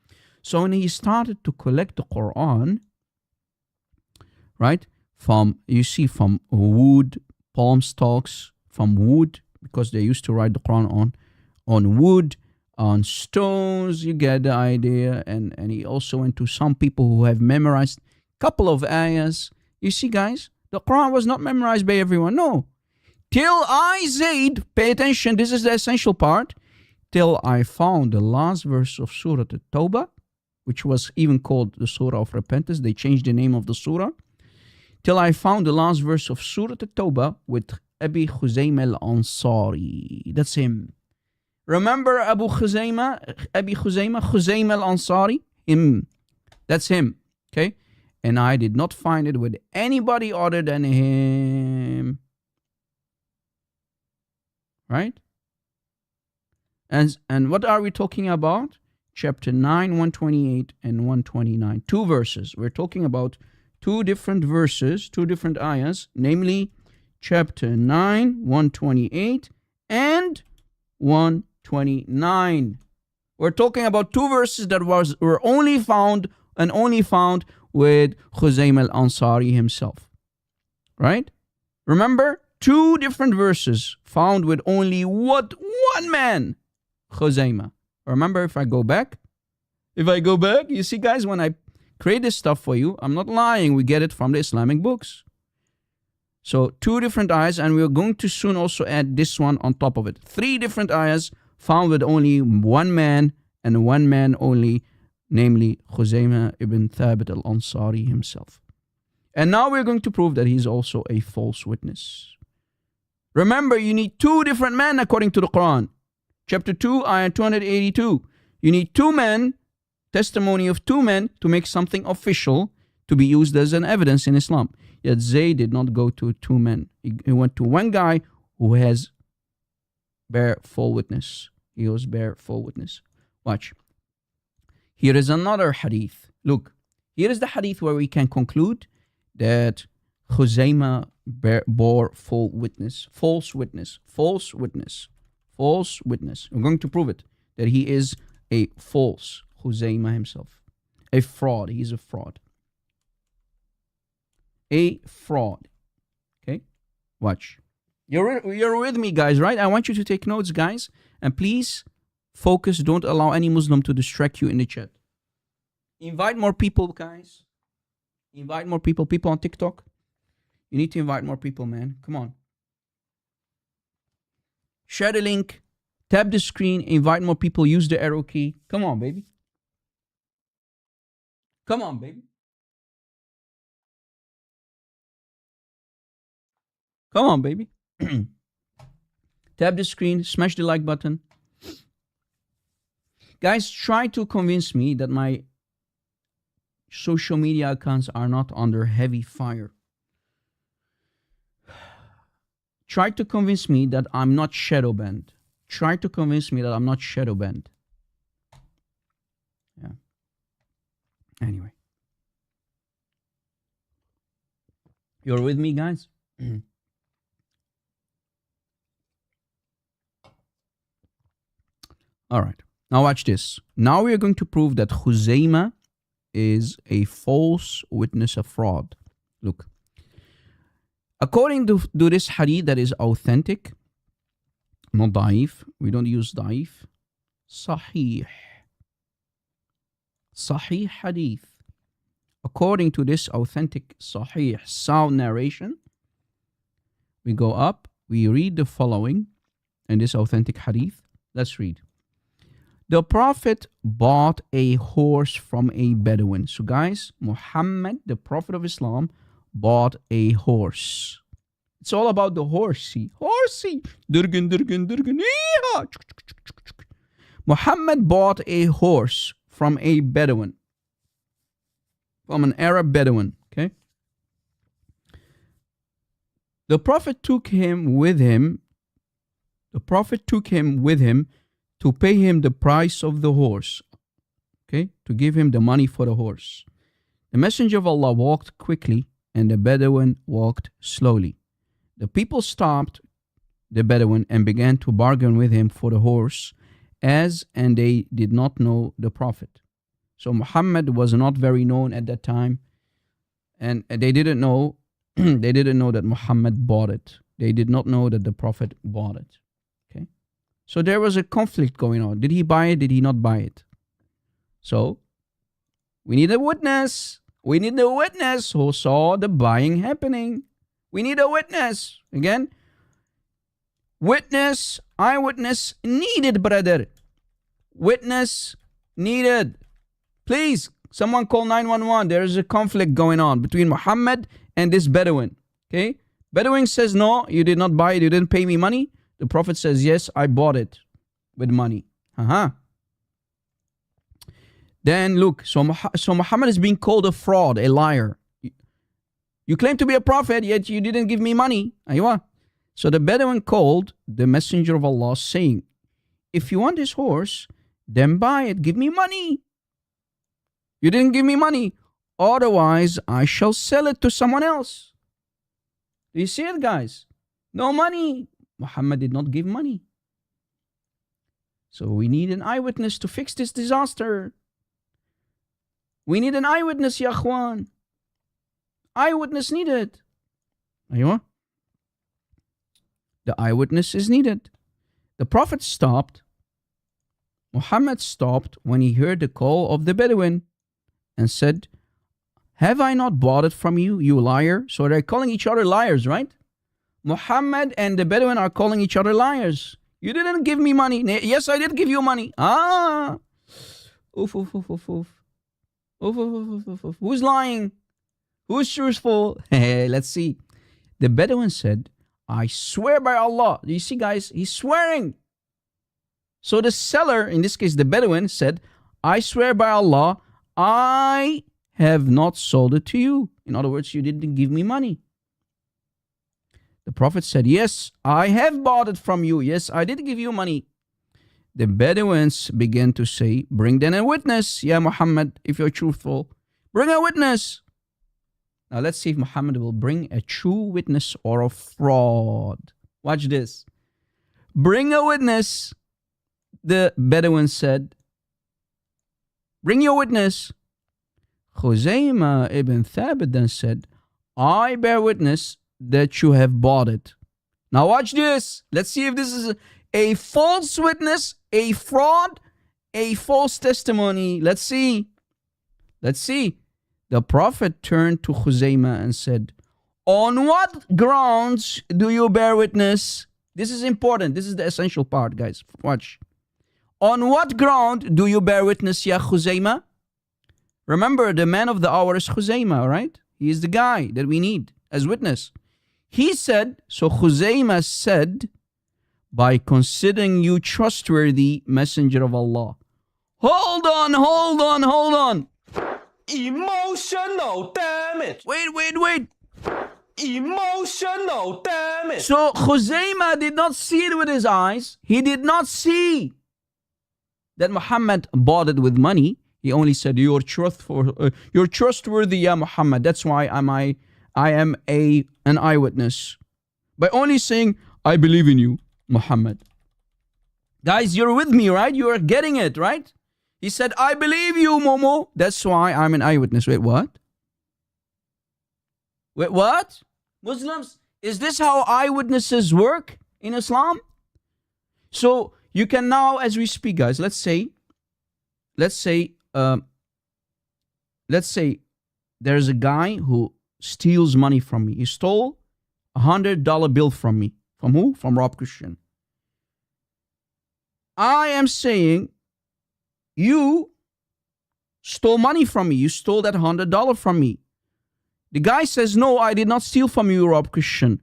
Speaker 4: So when he started to collect the Quran, right, from wood, palm stalks, from wood, because they used to write the Quran on wood, on stones, you get the idea. And he also went to some people who have memorized a couple of ayahs. You see, guys, the Quran was not memorized by everyone, no. Till I, Zaid, pay attention, this is the essential part, till I found the last verse of Surah At-Tawbah, which was even called the Surah of Repentance. They changed the name of the Surah. Till I found the last verse of Surah At-Tawbah with Abi Khuzaymah al-Ansari. That's him. Remember Abi Khuzaymah al-Ansari? Him. That's him. Okay? And I did not find it with anybody other than him. Right? And what are we talking about? Chapter 9, 128 and 129. Two verses. We're talking about two different verses, two different ayahs, namely chapter 9, 128 and 129. We're talking about two verses that were only found with Khuzaym al-Ansari himself. Right? Remember? Two different verses found with only one man, Khuzaymah. Remember, if I go back, you see, guys, when I create this stuff for you, I'm not lying. We get it from the Islamic books. So 2 different ayahs, and we're going to soon also add this one on top of it. 3 different ayahs found with only one man and one man only, namely Zaid ibn Thabit al-Ansari himself. And now we're going to prove that he's also a false witness. Remember, you need 2 different men according to the Quran. Chapter 2, ayah 282. You need 2 men, testimony of 2 men to make something official to be used as an evidence in Islam. Yet Zayd did not go to 2 men. He went to one guy who has bear full witness. He was bear full witness. Watch. Here is another hadith. Look, here is the hadith where we can conclude that Khuzaymah bore full witness, false witness, false witness, false witness. We're going to prove it, that he is a false Khuzaymah himself. A fraud. He's a fraud. A fraud. Okay? Watch. You're with me, guys, right? I want you to take notes, guys. And please focus. Don't allow any Muslim to distract you in the chat. Invite more people, guys. Invite more people. People on TikTok. You need to invite more people, man. Come on. Share the link. Tap the screen. Invite more people. Use the arrow key. Come on, baby. Come on, baby. Come on, baby. Tap the screen. Smash the like button. Guys, try to convince me that my social media accounts are not under heavy fire. Try to convince me that I'm not shadow banned. Try to convince me that I'm not shadow banned. Yeah. Anyway. You're with me, guys? All right. Now watch this. Now we are going to prove that Khuzaymah is a false witness, a fraud. Look. According to this hadith that is authentic, not da'if, we don't use da'if, sahih. Sahih hadith. According to this authentic, sahih, sound narration, we go up, we read the following in this authentic hadith. Let's read. The Prophet bought a horse from a Bedouin. So guys, Muhammad, the Prophet of Islam, bought a horse. It's all about the horsey. Horsey. Durgan, durgan, durgan. Yeehaw. Muhammad bought a horse from a Bedouin. From an Arab Bedouin. Okay. The Prophet took him with him. The Prophet took him with him to pay him the price of the horse. Okay. To give him the money for the horse. The Messenger of Allah walked quickly and the Bedouin walked slowly. The people stopped the Bedouin and began to bargain with him for the horse, and they did not know the Prophet. So Muhammad was not very known at that time, and they didn't know that Muhammad bought it. They did not know that the Prophet bought it. Okay, so there was a conflict going on. Did he buy it? Did he not buy it? So we need a witness. We need a witness who saw the buying happening. We need a witness. Again, witness, eyewitness needed, brother. Witness needed. Please, someone call 911. There is a conflict going on between Muhammad and this Bedouin. Okay? Bedouin says, no, you did not buy it. You didn't pay me money. The Prophet says, yes, I bought it with money. Then look, so Muhammad is being called a fraud, a liar. You claim to be a prophet, yet you didn't give me money. Aywa. So the Bedouin called the Messenger of Allah saying, if you want this horse, then buy it. Give me money. You didn't give me money. Otherwise, I shall sell it to someone else. Do you see it, guys? No money. Muhammad did not give money. So we need an eyewitness to fix this disaster. We need an eyewitness, ya akhwan. Eyewitness needed. Aywa. The eyewitness is needed. The Prophet stopped. Muhammad stopped when he heard the call of the Bedouin and said, have I not bought it from you, you liar? So they're calling each other liars, right? Muhammad and the Bedouin are calling each other liars. You didn't give me money. Yes, I did give you money. Ah. Oof, oof, oof, oof, oof. Oof, oof, oof, oof, oof. Who's lying? Who's truthful? Let's see. The Bedouin said, I swear by Allah. You see, guys, he's swearing. So the seller, in this case, the Bedouin, said, I swear by Allah, I have not sold it to you. In other words, you didn't give me money. The Prophet said, yes, I have bought it from you. Yes, I did give you money. The Bedouins began to say, bring then a witness, Ya Muhammad, if you're truthful. Bring a witness. Now let's see if Muhammad will bring a true witness or a fraud. Watch this. Bring a witness, the Bedouin said. Bring your witness. Zaid ibn Thabit then said, I bear witness that you have bought it. Now watch this. Let's see if this is a false witness, a fraud, a false testimony. Let's see. Let's see. The Prophet turned to Khuzaymah and said, on what grounds do you bear witness? This is important. This is the essential part, guys. Watch. On what ground do you bear witness, Ya Khuzaymah? Remember, the man of the hour is Khuzaymah, right? He is the guy that we need as witness. He said, so Khuzaymah said, by considering you trustworthy, messenger of Allah. Hold on.
Speaker 1: Emotional damage.
Speaker 4: Wait.
Speaker 1: Emotional damage.
Speaker 4: So Khuzaymah did not see it with his eyes. He did not see that Muhammad bought it with money. He only said, you're trustworthy, Ya Muhammad. That's why I am an eyewitness. By only saying, I believe in you, Muhammad. Guys, you're with me, right? You are getting it, right? He said, I believe you, Momo. That's why I'm an eyewitness. Wait, what? Muslims, is this how eyewitnesses work in Islam? So you can now, as we speak, guys, let's say there's a guy who steals money from me. He stole $100 bill from me. From who? From Rob Christian. I am saying, you stole money from me. You stole that $100 from me. The guy says, no, I did not steal from you, Rob Christian.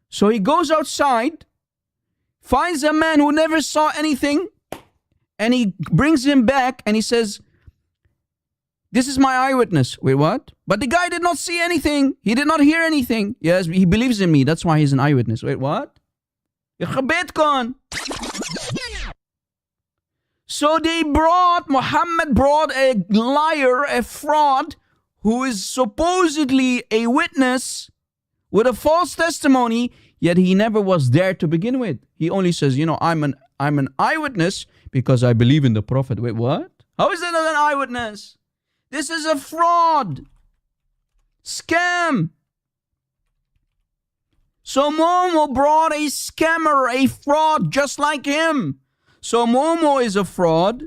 Speaker 4: So he goes outside, finds a man who never saw anything, and he brings him back and he says, this is my eyewitness. Wait, what? But the guy did not see anything. He did not hear anything. Yes, he believes in me. That's why he's an eyewitness. Wait, what? So Muhammad brought a liar, a fraud, who is supposedly a witness with a false testimony, yet he never was there to begin with. He only says, I'm an eyewitness because I believe in the Prophet. Wait, what? How is that not an eyewitness? This is a fraud. Scam. So Momo brought a scammer, a fraud just like him. So Momo is a fraud,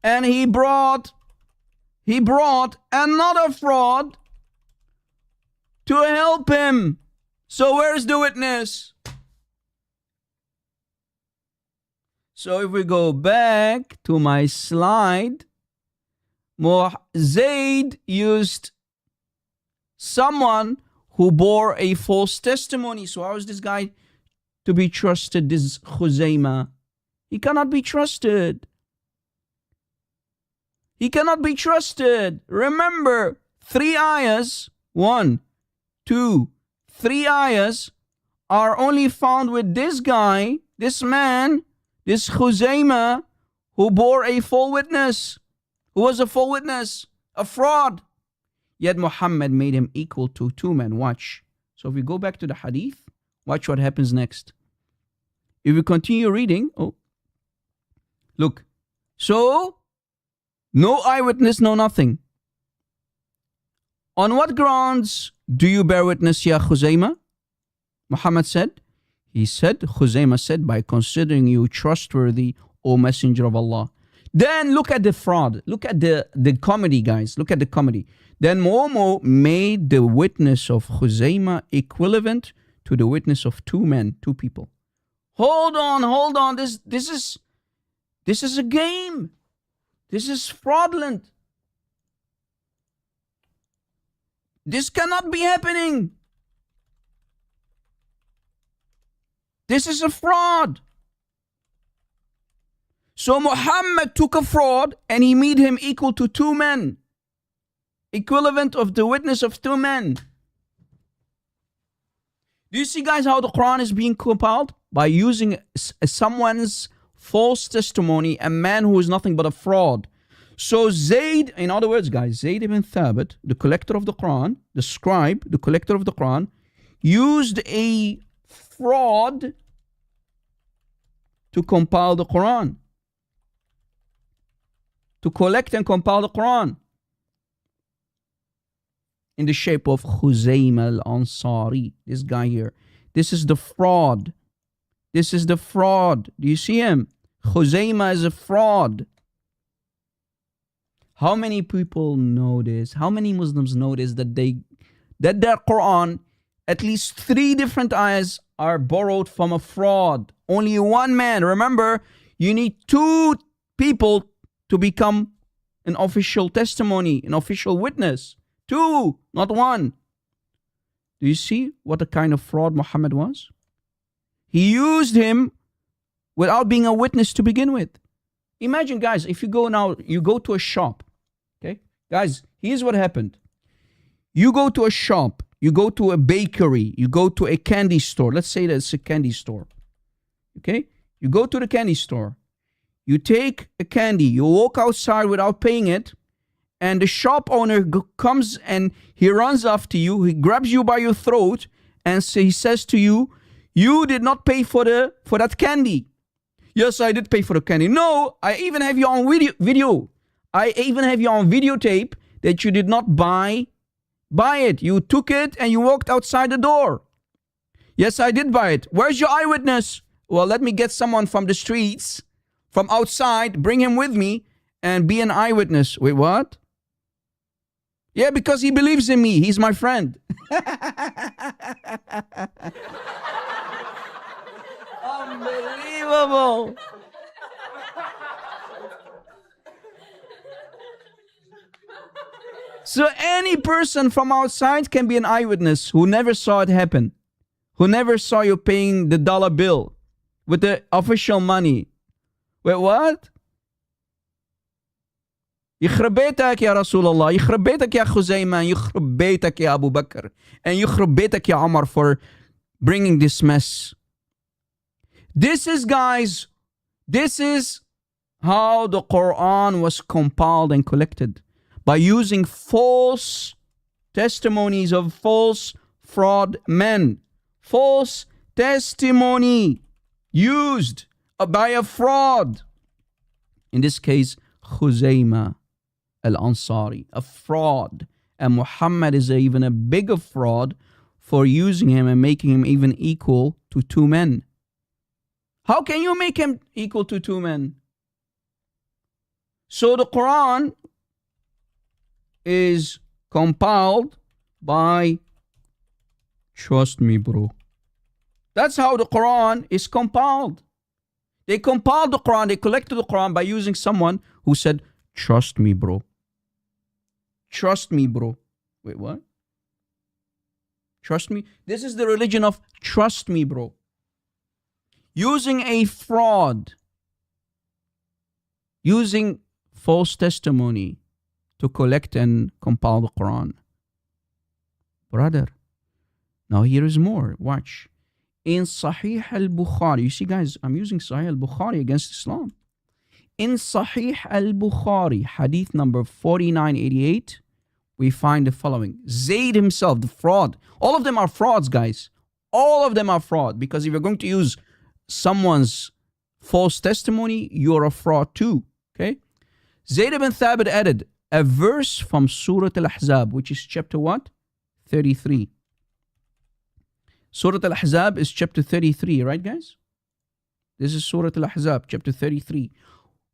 Speaker 4: and he brought another fraud to help him. So where's the witness? So if we go back to my slide, Zaid used someone who bore a false testimony. So how is this guy to be trusted, this Khuzaymah? He cannot be trusted. He cannot be trusted. Remember, 3 ayahs, 1, 2, 3 ayahs are only found with this guy, this man, this Khuzaymah, who bore a full witness, who was a full witness, a fraud. Yet Muhammad made him equal to 2 men. Watch. So if we go back to the hadith, watch what happens next. If we continue reading, look. So, no eyewitness, no nothing. On what grounds do you bear witness, Ya Khuzaymah? Muhammad said. He said, Khuzaymah said, by considering you trustworthy, O Messenger of Allah. Then look at the fraud. Look at the comedy, guys. Look at the comedy. Then Momo made the witness of Khuzaymah equivalent to the witness of two men, two people. Hold on. This is a game. This is fraudulent. This cannot be happening. This is a fraud. So Muhammad took a fraud and he made him equal to two men. Equivalent of the witness of two men. Do you see, guys, how the Quran is being compiled? By using someone's false testimony, a man who is nothing but a fraud. So Zaid, in other words, guys, Zaid ibn Thabit, the collector of the Quran, the scribe, the collector of the Quran, used a fraud to compile the Quran. To collect and compile the Quran. In the shape of Khuzaymah al-Ansari. This guy here. This is the fraud. This is the fraud. Do you see him? Khuzaymah is a fraud. How many people know this? How many Muslims know this? That their Quran, at least 3 different ayahs are borrowed from a fraud. Only one man. Remember, you need 2 people to become an official testimony, an official witness. 2, not 1. Do you see what a kind of fraud Muhammad was? He used him without being a witness to begin with. Imagine, guys, if you go to a shop. Okay? Guys, here's what happened. You go to a shop, you go to a bakery, you go to a candy store. Let's say that it's a candy store. Okay? You go to the candy store. You take a candy, you walk outside without paying it, and the shop owner comes and he runs after you, he grabs you by your throat, and he says to you, you did not pay for that candy. Yes, I did pay for the candy. No, I even have you on video. I even have you on videotape that you did not buy it. You took it and you walked outside the door. Yes, I did buy it. Where's your eyewitness? Well, let me get someone from the streets, from outside, bring him with me and be an eyewitness. Wait, what? Yeah, because he believes in me. He's my friend. Unbelievable. So any person from outside can be an eyewitness who never saw it happen, who never saw you paying the dollar bill with the official money. Wait, what? يخرب بيتك يا رسول الله, يخرب بيتك يا خزيمة, يخرب بيتك يا أبو بكر, and يخرب بيتك يا Umar for bringing this mess. This is, guys, this is how the Quran was compiled and collected. By using false testimonies of false fraud men. False testimony used by a fraud. In this case, Khuzaymah al-Ansari, a fraud. And Muhammad is even a bigger fraud for using him and making him even equal to 2 men. How can you make him equal to 2 men? So the Quran is compiled by, trust me, bro. That's how the Quran is compiled. They compiled the Quran, they collected the Quran by using someone who said, trust me, bro. Trust me, bro. Wait, what? Trust me? This is the religion of trust me, bro. Using a fraud, using false testimony to collect and compile the Quran. Brother, now here is more. Watch. In Sahih al-Bukhari, you see, guys, I'm using Sahih al-Bukhari against Islam. In Sahih al-Bukhari, hadith number 4988, we find the following. Zayd himself, the fraud. All of them are frauds, guys. All of them are fraud. Because if you're going to use someone's false testimony, you're a fraud too. Okay? Zayd ibn Thabit added a verse from Surah Al-Ahzab, which is chapter what? 33. Surah Al-Ahzab is chapter 33, right, guys? This is Surah Al-Ahzab, chapter 33.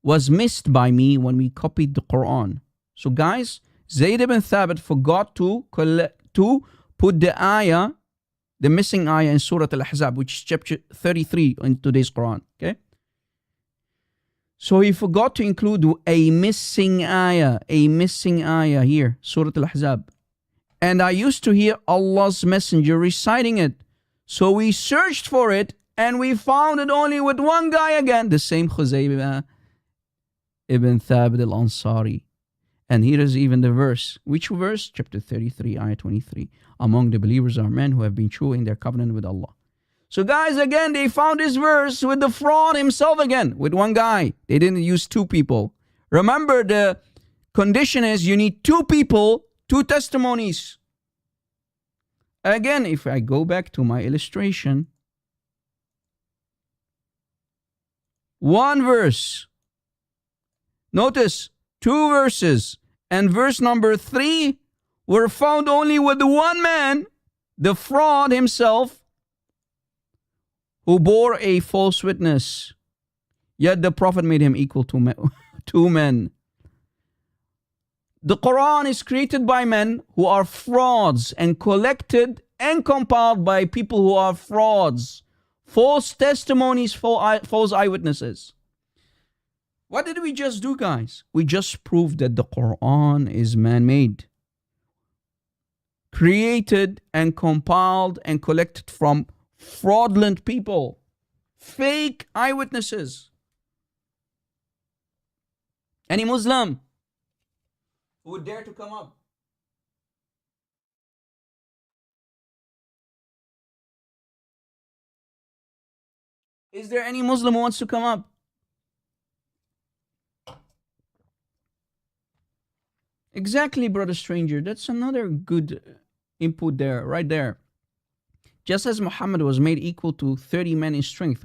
Speaker 4: Was missed by me when we copied the Quran. So, guys, Zayd ibn Thabit forgot to put the ayah the missing ayah in Surah Al-Ahzab, which is chapter 33 in today's Quran. Okay? So he forgot to include a missing ayah here, Surah Al-Ahzab. And I used to hear Allah's Messenger reciting it. So we searched for it and we found it only with one guy again, the same Zaid ibn Thabit al-Ansari. And here is even the verse. Which verse? Chapter 33, ayah 23. Among the believers are men who have been true in their covenant with Allah. So guys, again, they found this verse with the fraud himself again, with one guy. They didn't use two people. Remember, the condition is you need two people, two testimonies. Again, if I go back to my illustration, one verse. Notice, two verses. And verse number 3 were found only with the one man, the fraud himself, who bore a false witness. Yet the Prophet made him equal to two men. The Quran is created by men who are frauds and collected and compiled by people who are frauds. False testimonies, false eyewitnesses. What did we just do, guys? We just proved that the Quran is man-made. Created and compiled and collected from fraudulent people. Fake eyewitnesses. Any Muslim who would dare to come up? Is there any Muslim who wants to come up? Exactly, brother stranger. That's another good input there, right there. Just as Muhammad was made equal to 30 men in strength,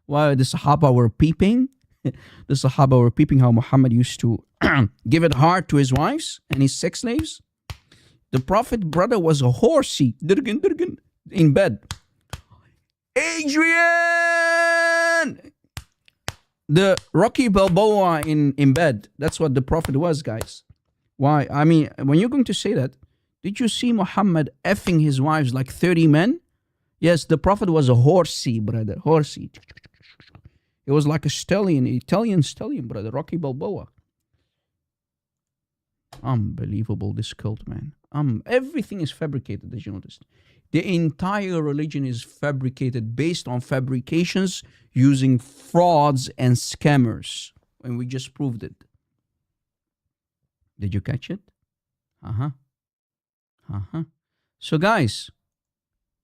Speaker 4: while the Sahaba were peeping, how Muhammad used to give it hard to his wives and his sex slaves. The Prophet, brother, was a horsey, in bed. Adrian! The Rocky Balboa in bed. That's what the Prophet was, guys. Why? I mean, when you're going to say that, did you see Muhammad effing his wives like 30 men? Yes, the Prophet was a horsey, brother. Horsey. It was like a stallion, Italian stallion, brother. Rocky Balboa. Unbelievable, this cult, man. Everything is fabricated, as you noticed. The entire religion is fabricated based on fabrications using frauds and scammers. And we just proved it. Did you catch it? So guys,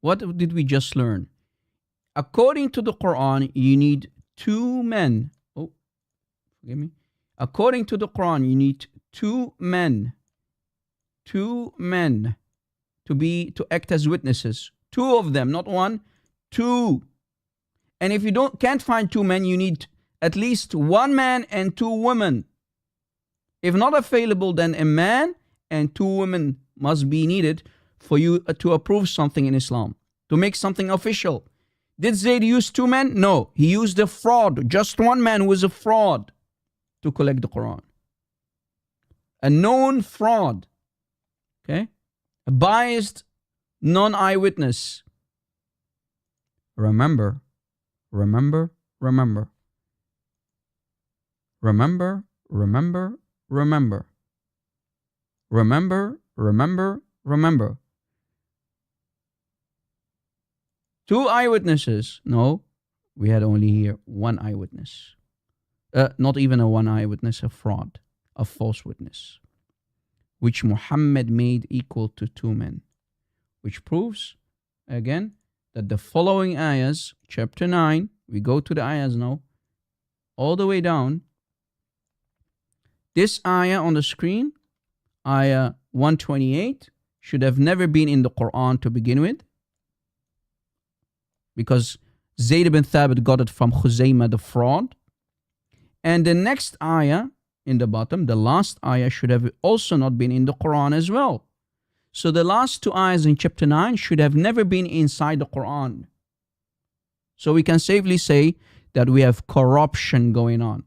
Speaker 4: what did we just learn? According to the Quran, you need two men. Oh, forgive me. According to the Quran, you need two men. Two men to act as witnesses. Two of them, not one, two. And if you can't find two men, you need at least one man and two women. If not available, then a man and two women must be needed for you to approve something in Islam, to make something official. Did Zayd use two men? No, he used a fraud. Just one man who was a fraud to collect the Quran. A known fraud. Okay? A biased non-eyewitness. Remember. Remember. Remember. Remember. Remember. Remember. Remember. Remember. Remember. Two eyewitnesses. No, we had only here one eyewitness. Not even a one eyewitness, a fraud, a false witness, which Muhammad made equal to two men, which proves, again, that the following ayahs, chapter 9, we go to the ayahs now, all the way down. This ayah on the screen, ayah 128, should have never been in the Quran to begin with, because Zayd ibn Thabit got it from Khuzaymah the fraud. And the next ayah in the bottom, the last ayah, should have also not been in the Quran as well. So the last two ayahs in chapter 9 should have never been inside the Quran. So we can safely say that we have corruption going on.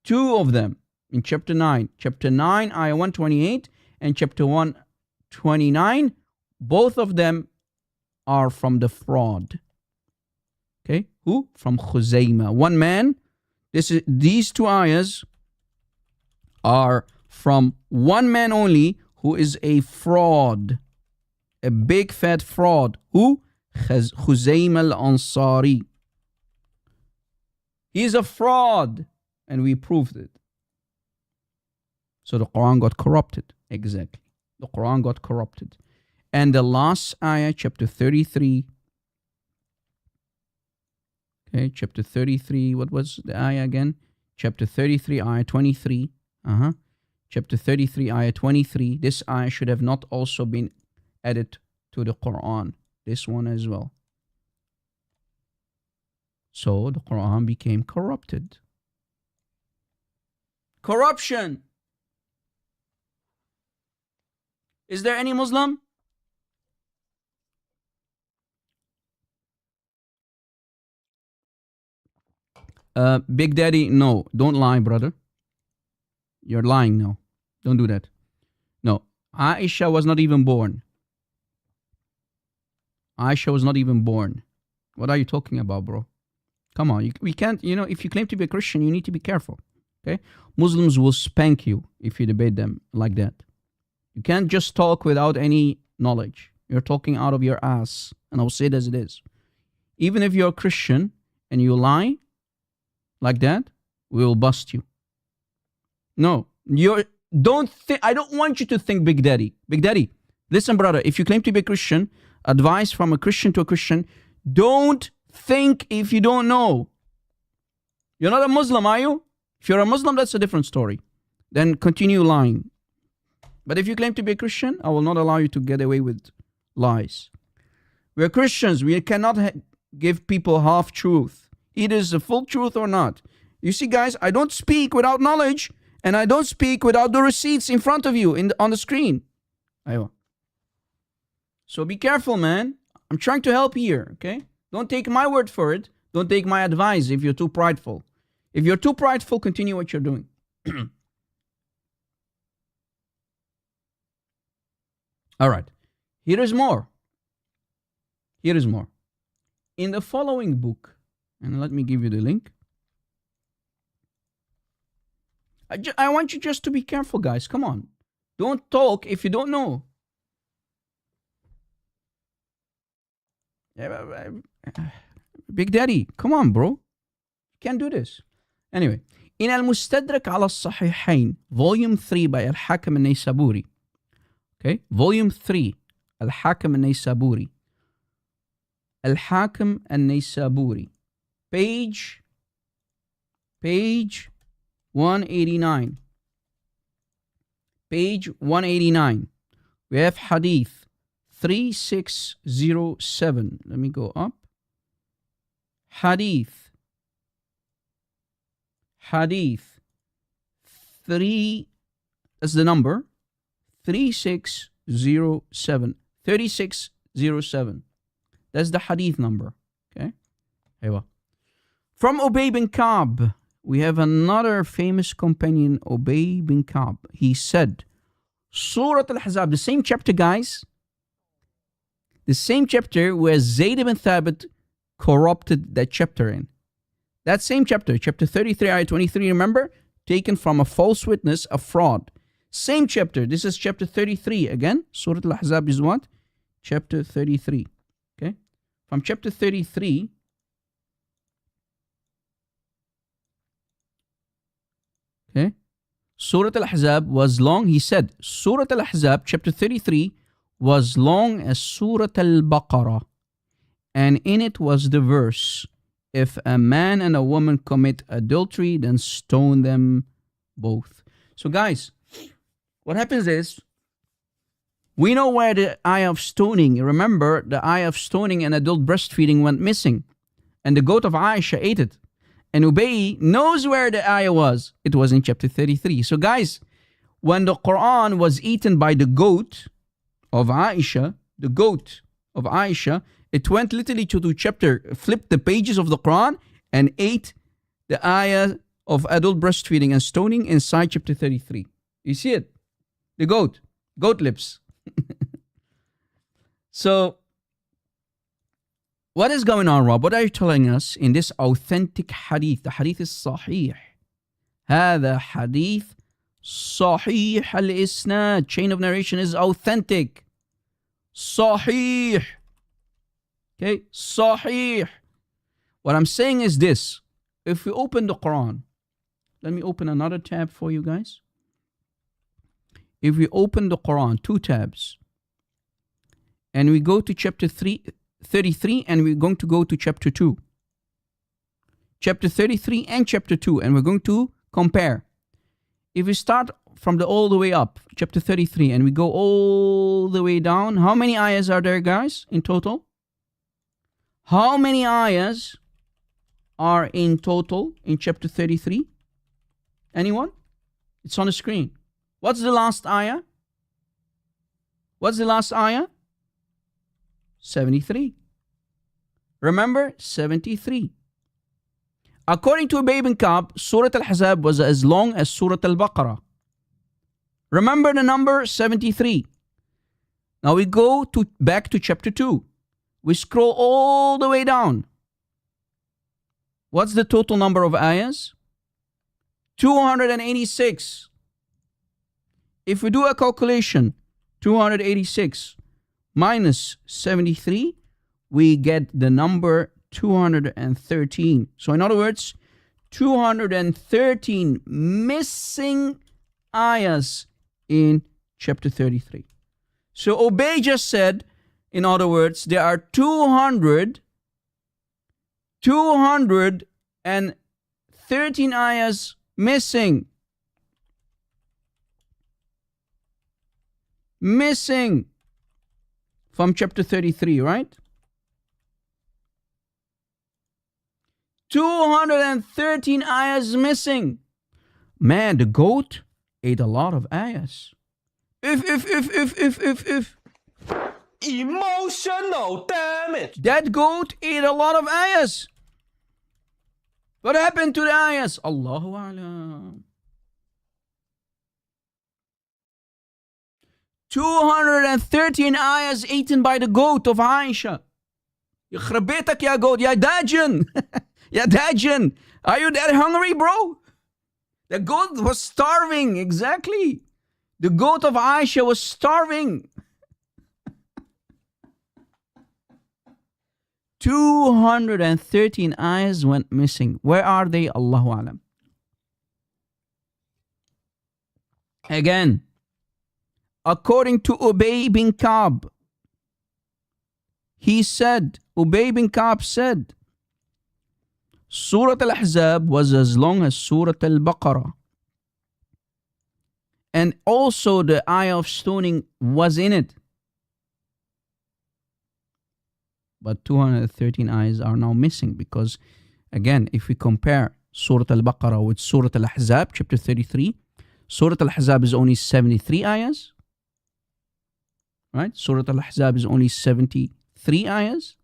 Speaker 4: Two of them in chapter 9. Chapter 9, ayah 128 and chapter 129 Both of them are from the fraud. Okay, who? From Khuzaymah. One man. These two ayahs are from one man only, who is a fraud, a big fat fraud. Who? Khuzaymah al-Ansari. He's a fraud, and we proved it. So the Quran got corrupted. Exactly. The Quran got corrupted. And the last ayah, chapter 33. Okay, chapter 33. What was the ayah again? Chapter 33, ayah 23. Chapter 33, ayah 23. This ayah should have not also been added to the Quran. This one as well. So the Quran became corrupted. Corruption. Is there any Muslim? Big Daddy, no. Don't lie, brother. You're lying now. Don't do that. No. Aisha was not even born. Aisha was not even born. What are you talking about, bro? Come on. We can't, if you claim to be a Christian, you need to be careful. Okay? Muslims will spank you if you debate them like that. You can't just talk without any knowledge. You're talking out of your ass. And I'll say it as it is. Even if you're a Christian and you lie like that, we will bust you. No. I don't want you to think Big Daddy. Big Daddy, listen, brother. If you claim to be a Christian, advice from a Christian to a Christian, don't think if you don't know. You're not a Muslim, are you? If you're a Muslim, that's a different story. Then continue lying. But if you claim to be a Christian, I will not allow you to get away with lies. We're Christians. We cannot give people half truth. Either is the full truth or not. You see, guys, I don't speak without knowledge, and I don't speak without the receipts in front of you on the screen. Aywa. So be careful, man. I'm trying to help here, okay? Don't take my word for it. Don't take my advice if you're too prideful. If you're too prideful, continue what you're doing. All right. Here is more. Here is more. In the following book, and let me give you the link. I want you just to be careful, guys. Come on. Don't talk if you don't know. Big Daddy, come on, bro. You can't do this. Anyway, in Al-Mustadrak ala Sahihain, Volume 3 by Al-Hakim al-Naysaburi. Okay, Volume 3, Al-Hakim al-Naysaburi. Al-Hakim al-Naysaburi. Page 189. Page 189. We have Hadith 3607. Let me go up. Hadith 3, that's the number, 3607. 3607. That's the hadith number. Okay? Aywa. From Ubay bin Ka'b, we have another famous companion, Ubay bin Ka'b. He said, Surah Al-Ahzab, the same chapter, guys. The same chapter where Zaid ibn Thabit corrupted that chapter in. That same chapter, chapter 33, ayah 23, remember? Taken from a false witness, a fraud. Same chapter. This is chapter 33 again. Surah Al-Ahzab is what? Chapter 33. Okay? From chapter 33, okay? Surah Al-Ahzab was long. He said, Surah Al-Ahzab, chapter 33, was long as Surah Al-Baqarah. And in it was the verse, if a man and a woman commit adultery, then stone them both. So guys, what happens is, we know where the ayah of stoning, remember, the ayah of stoning and adult breastfeeding went missing. And the goat of Aisha ate it. And Ubay knows where the ayah was. It was in chapter 33. So guys, when the Quran was eaten by the goat of Aisha, the goat of Aisha, it went literally to the chapter, flipped the pages of the Quran and ate the ayah of adult breastfeeding and stoning inside chapter 33. You see it? The goat lips. So, what is going on, Rob? What are you telling us in this authentic hadith? The hadith is sahih. هذا حديث صحيح الإسناد. Chain of narration is authentic. Sahih. Okay, sahih. What I'm saying is this. If we open the Quran, let me open another tab for you guys. If we open the Quran, 2 tabs, and we go to chapter 33, and we're going to go to chapter 2. Chapter 33 and chapter 2, and we're going to compare. If we start from the all the way up, chapter 33, and we go all the way down, how many ayahs are there, guys, in total? How many ayahs are in total in chapter 33? Anyone? It's on the screen. What's the last ayah? What's the last ayah? 73. Remember? 73. According to Ubay ibn Ka'b, Surah Al-Ahzab was as long as Surah Al-Baqarah. Remember the number 73. Now we go back to chapter 2. We scroll all the way down. What's the total number of ayahs? 286. If we do a calculation, 286 minus 73, we get the number 213. So in other words, 213 missing ayahs in chapter 33. So Ubay just said, in other words, there are 213 ayahs missing. Missing from chapter 33, right? 213 ayahs missing. Man, the goat ate a lot of ayahs. If.
Speaker 1: Emotional damage.
Speaker 4: That goat ate a lot of ayahs. What happened to the ayahs? Allahu Alam. 213 ayahs eaten by the goat of Aisha. يخرب بيتك يا goat, يا داجن. يا داجن. Are you that hungry, bro? The goat was starving, exactly. The goat of Aisha was starving. 213 ayahs went missing. Where are they? Allahu Alam. Again, according to Ubay bin Ka'b, Ubay bin Ka'b said, Surah Al-Ahzab was as long as Surah Al-Baqarah. And also the ayah of stoning was in it. But 213 ayahs are now missing because, again, if we compare Surah Al-Baqarah with Surah Al-Ahzab, chapter 33, Surah Al-Ahzab is only 73 ayahs. Right? Surah Al-Ahzab is only 73 ayahs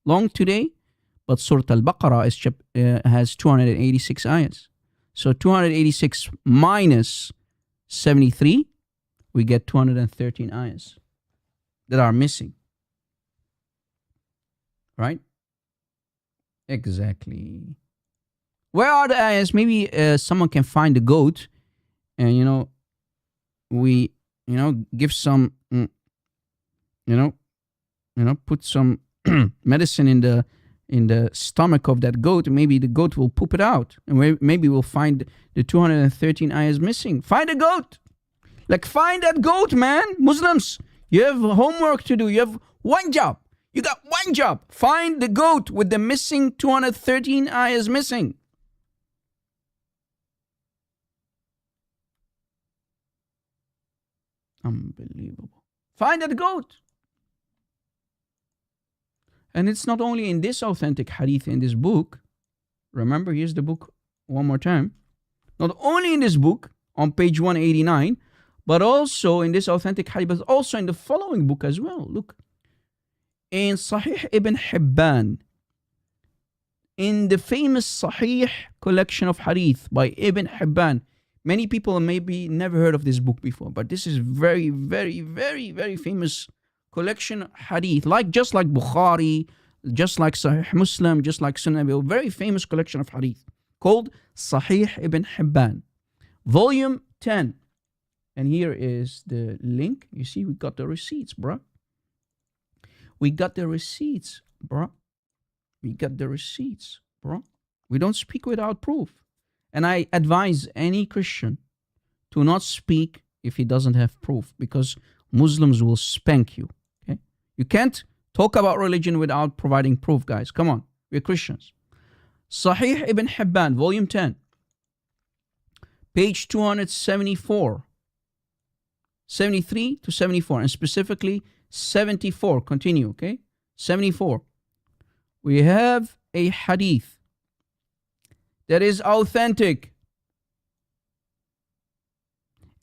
Speaker 4: long today, but Surah Al-Baqarah has 286 ayahs. So 286 minus 73, we get 213 ayahs that are missing. Right? Exactly. Where are the ayahs? Maybe someone can find the goat and, we, give some, put some medicine in the stomach of that goat. Maybe the goat will poop it out. And maybe we'll find the 213 ayahs missing. Find a goat. Like, find that goat, man. Muslims, you have homework to do. You have one job. You got one job. Find the goat with the missing 213 ayahs missing. Unbelievable. Find that goat. And it's not only in this authentic hadith in this book. Remember, here's the book one more time. Not only in this book on page 189, but also in this authentic hadith, but also in the following book as well. Look. In Sahih ibn Hibban, in the famous Sahih collection of hadith by Ibn Hibban. Many people maybe never heard of this book before, but this is very, very, very, very famous collection hadith, just like Bukhari, just like Sahih Muslim, just like Sunan, a very famous collection of hadith called Sahih ibn Hibban, volume 10. And here is the link. You see, we got the receipts, bruh. We got the receipts, bruh. We got the receipts, bruh. We don't speak without proof. And I advise any Christian to not speak if he doesn't have proof, because Muslims will spank you. Okay? You can't talk about religion without providing proof, guys. Come on, we're Christians. Sahih ibn Hibban, volume 10, page 274, 73 to 74, and specifically 74. Continue, okay? 74. We have a hadith that is authentic.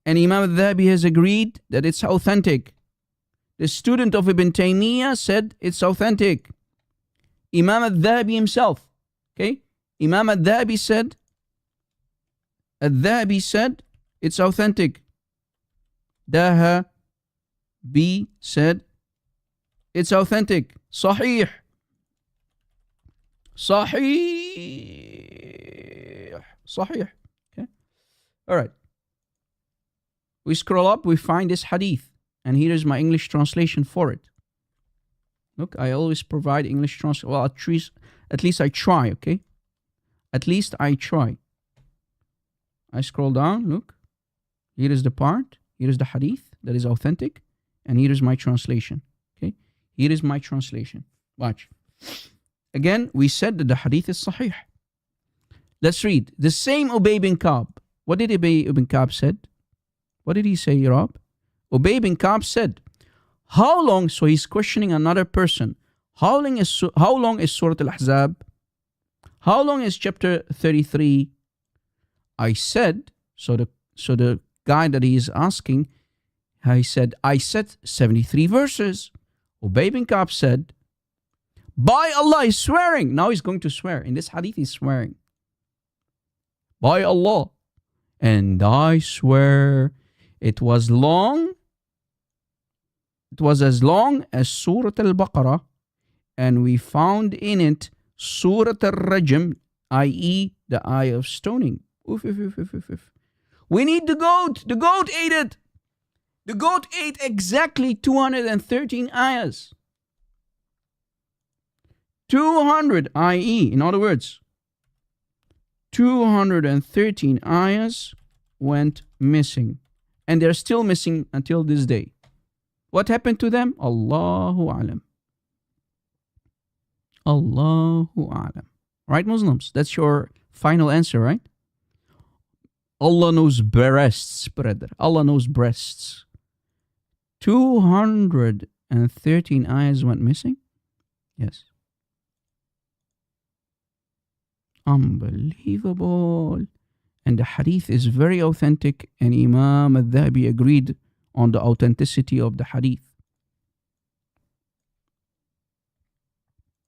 Speaker 4: And Imam al-Dhahabi has agreed that it's authentic. The student of Ibn Taymiyyah said it's authentic. Imam al-Dhahabi himself, okay? Imam al-Dhahabi said it's authentic. Dhahabi said it's authentic. Sahih. Okay? All right. We scroll up, we find this hadith. And here is my English translation for it. Look, I always provide English translation. Well, at least I try, okay? At least I try. I scroll down, look. Here is the part. Here is the hadith that is authentic. And here is my translation, okay? Here is my translation. Watch. Again, we said that the hadith is sahih. Let's read. The same Ubay bin Ka'b. What did Ubay bin Ka'b said? What did he say, Rob? Ubay bin Ka'b said, how long, so he's questioning another person, how long is Surah Al-Ahzab? How long is chapter 33? I said, so the guy that he is asking, I said 73 verses. Ubay bin Ka'b said, by Allah, he's swearing. Now he's going to swear. In this hadith, he's swearing. By Allah. And I swear it was long. It was as long as Surah Al-Baqarah. And we found in it Surah Al-Rajm, i.e. the eye of stoning. Oof, oof, oof, oof, oof, oof. We need the goat. The goat ate it. The goat ate exactly 213 ayahs. 200, i.e., in other words, 213 ayahs went missing. And they're still missing until this day. What happened to them? Allahu A'lam. Allahu A'lam. Right, Muslims? That's your final answer, right? Allah knows breasts, brother. Allah knows breasts. 213 ayahs went missing? Yes. Unbelievable. And the hadith is very authentic, and Imam al-Dhahabi agreed on the authenticity of the hadith.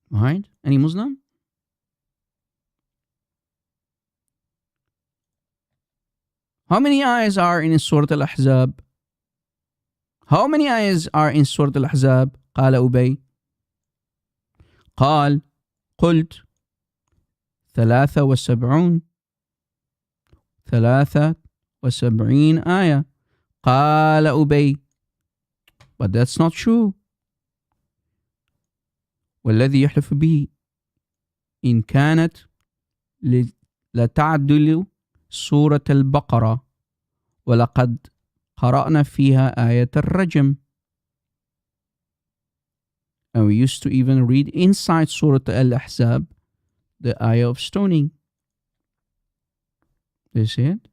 Speaker 4: Right? Any Muslim? How many ayahs are in Surah Al-Ahzab? How many ayahs are in Surah Al-Ahzab? قال أبي قال قلت 73 آية. قال أبي. But that's not true. والذي يحلف به إن كانت لتعدل سورة البقرة ولقد قرأنا فيها آية الرجم. And we used to even read inside Surah Al-Ahzab the ayah of stoning. You see it?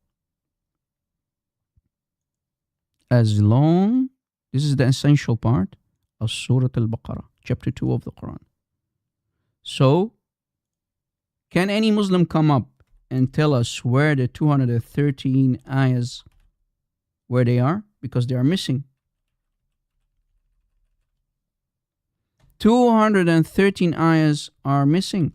Speaker 4: As long, this is the essential part of Surah Al-Baqarah, chapter 2 of the Quran. So, can any Muslim come up and tell us where the 213 ayahs, where they are? Because they are missing. 213 ayahs are missing.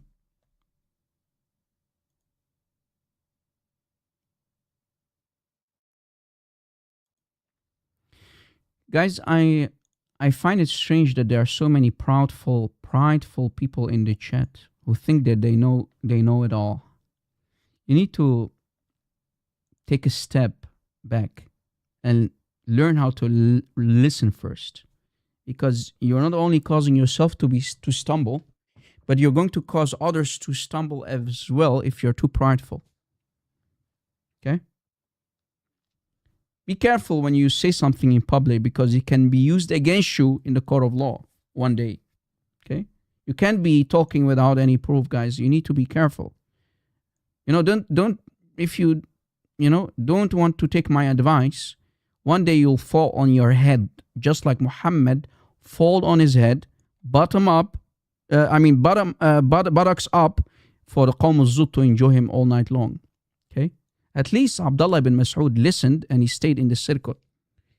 Speaker 4: Guys, I I find it strange that there are so many prideful people in the chat who think that they know it all. You need to take a step back and learn how to listen first, because you're not only causing yourself to stumble, but you're going to cause others to stumble as well if you're too prideful. Okay? Be careful when you say something in public, because it can be used against you in the court of law one day. Okay? You can't be talking without any proof, guys. You need to be careful. Don't if you don't want to take my advice, one day you'll fall on your head, just like Muhammad fall on his head, buttocks up, for the Qawm al-Zut to enjoy him all night long. Okay? At least Abdullah ibn Mas'ud listened and he stayed in the circle.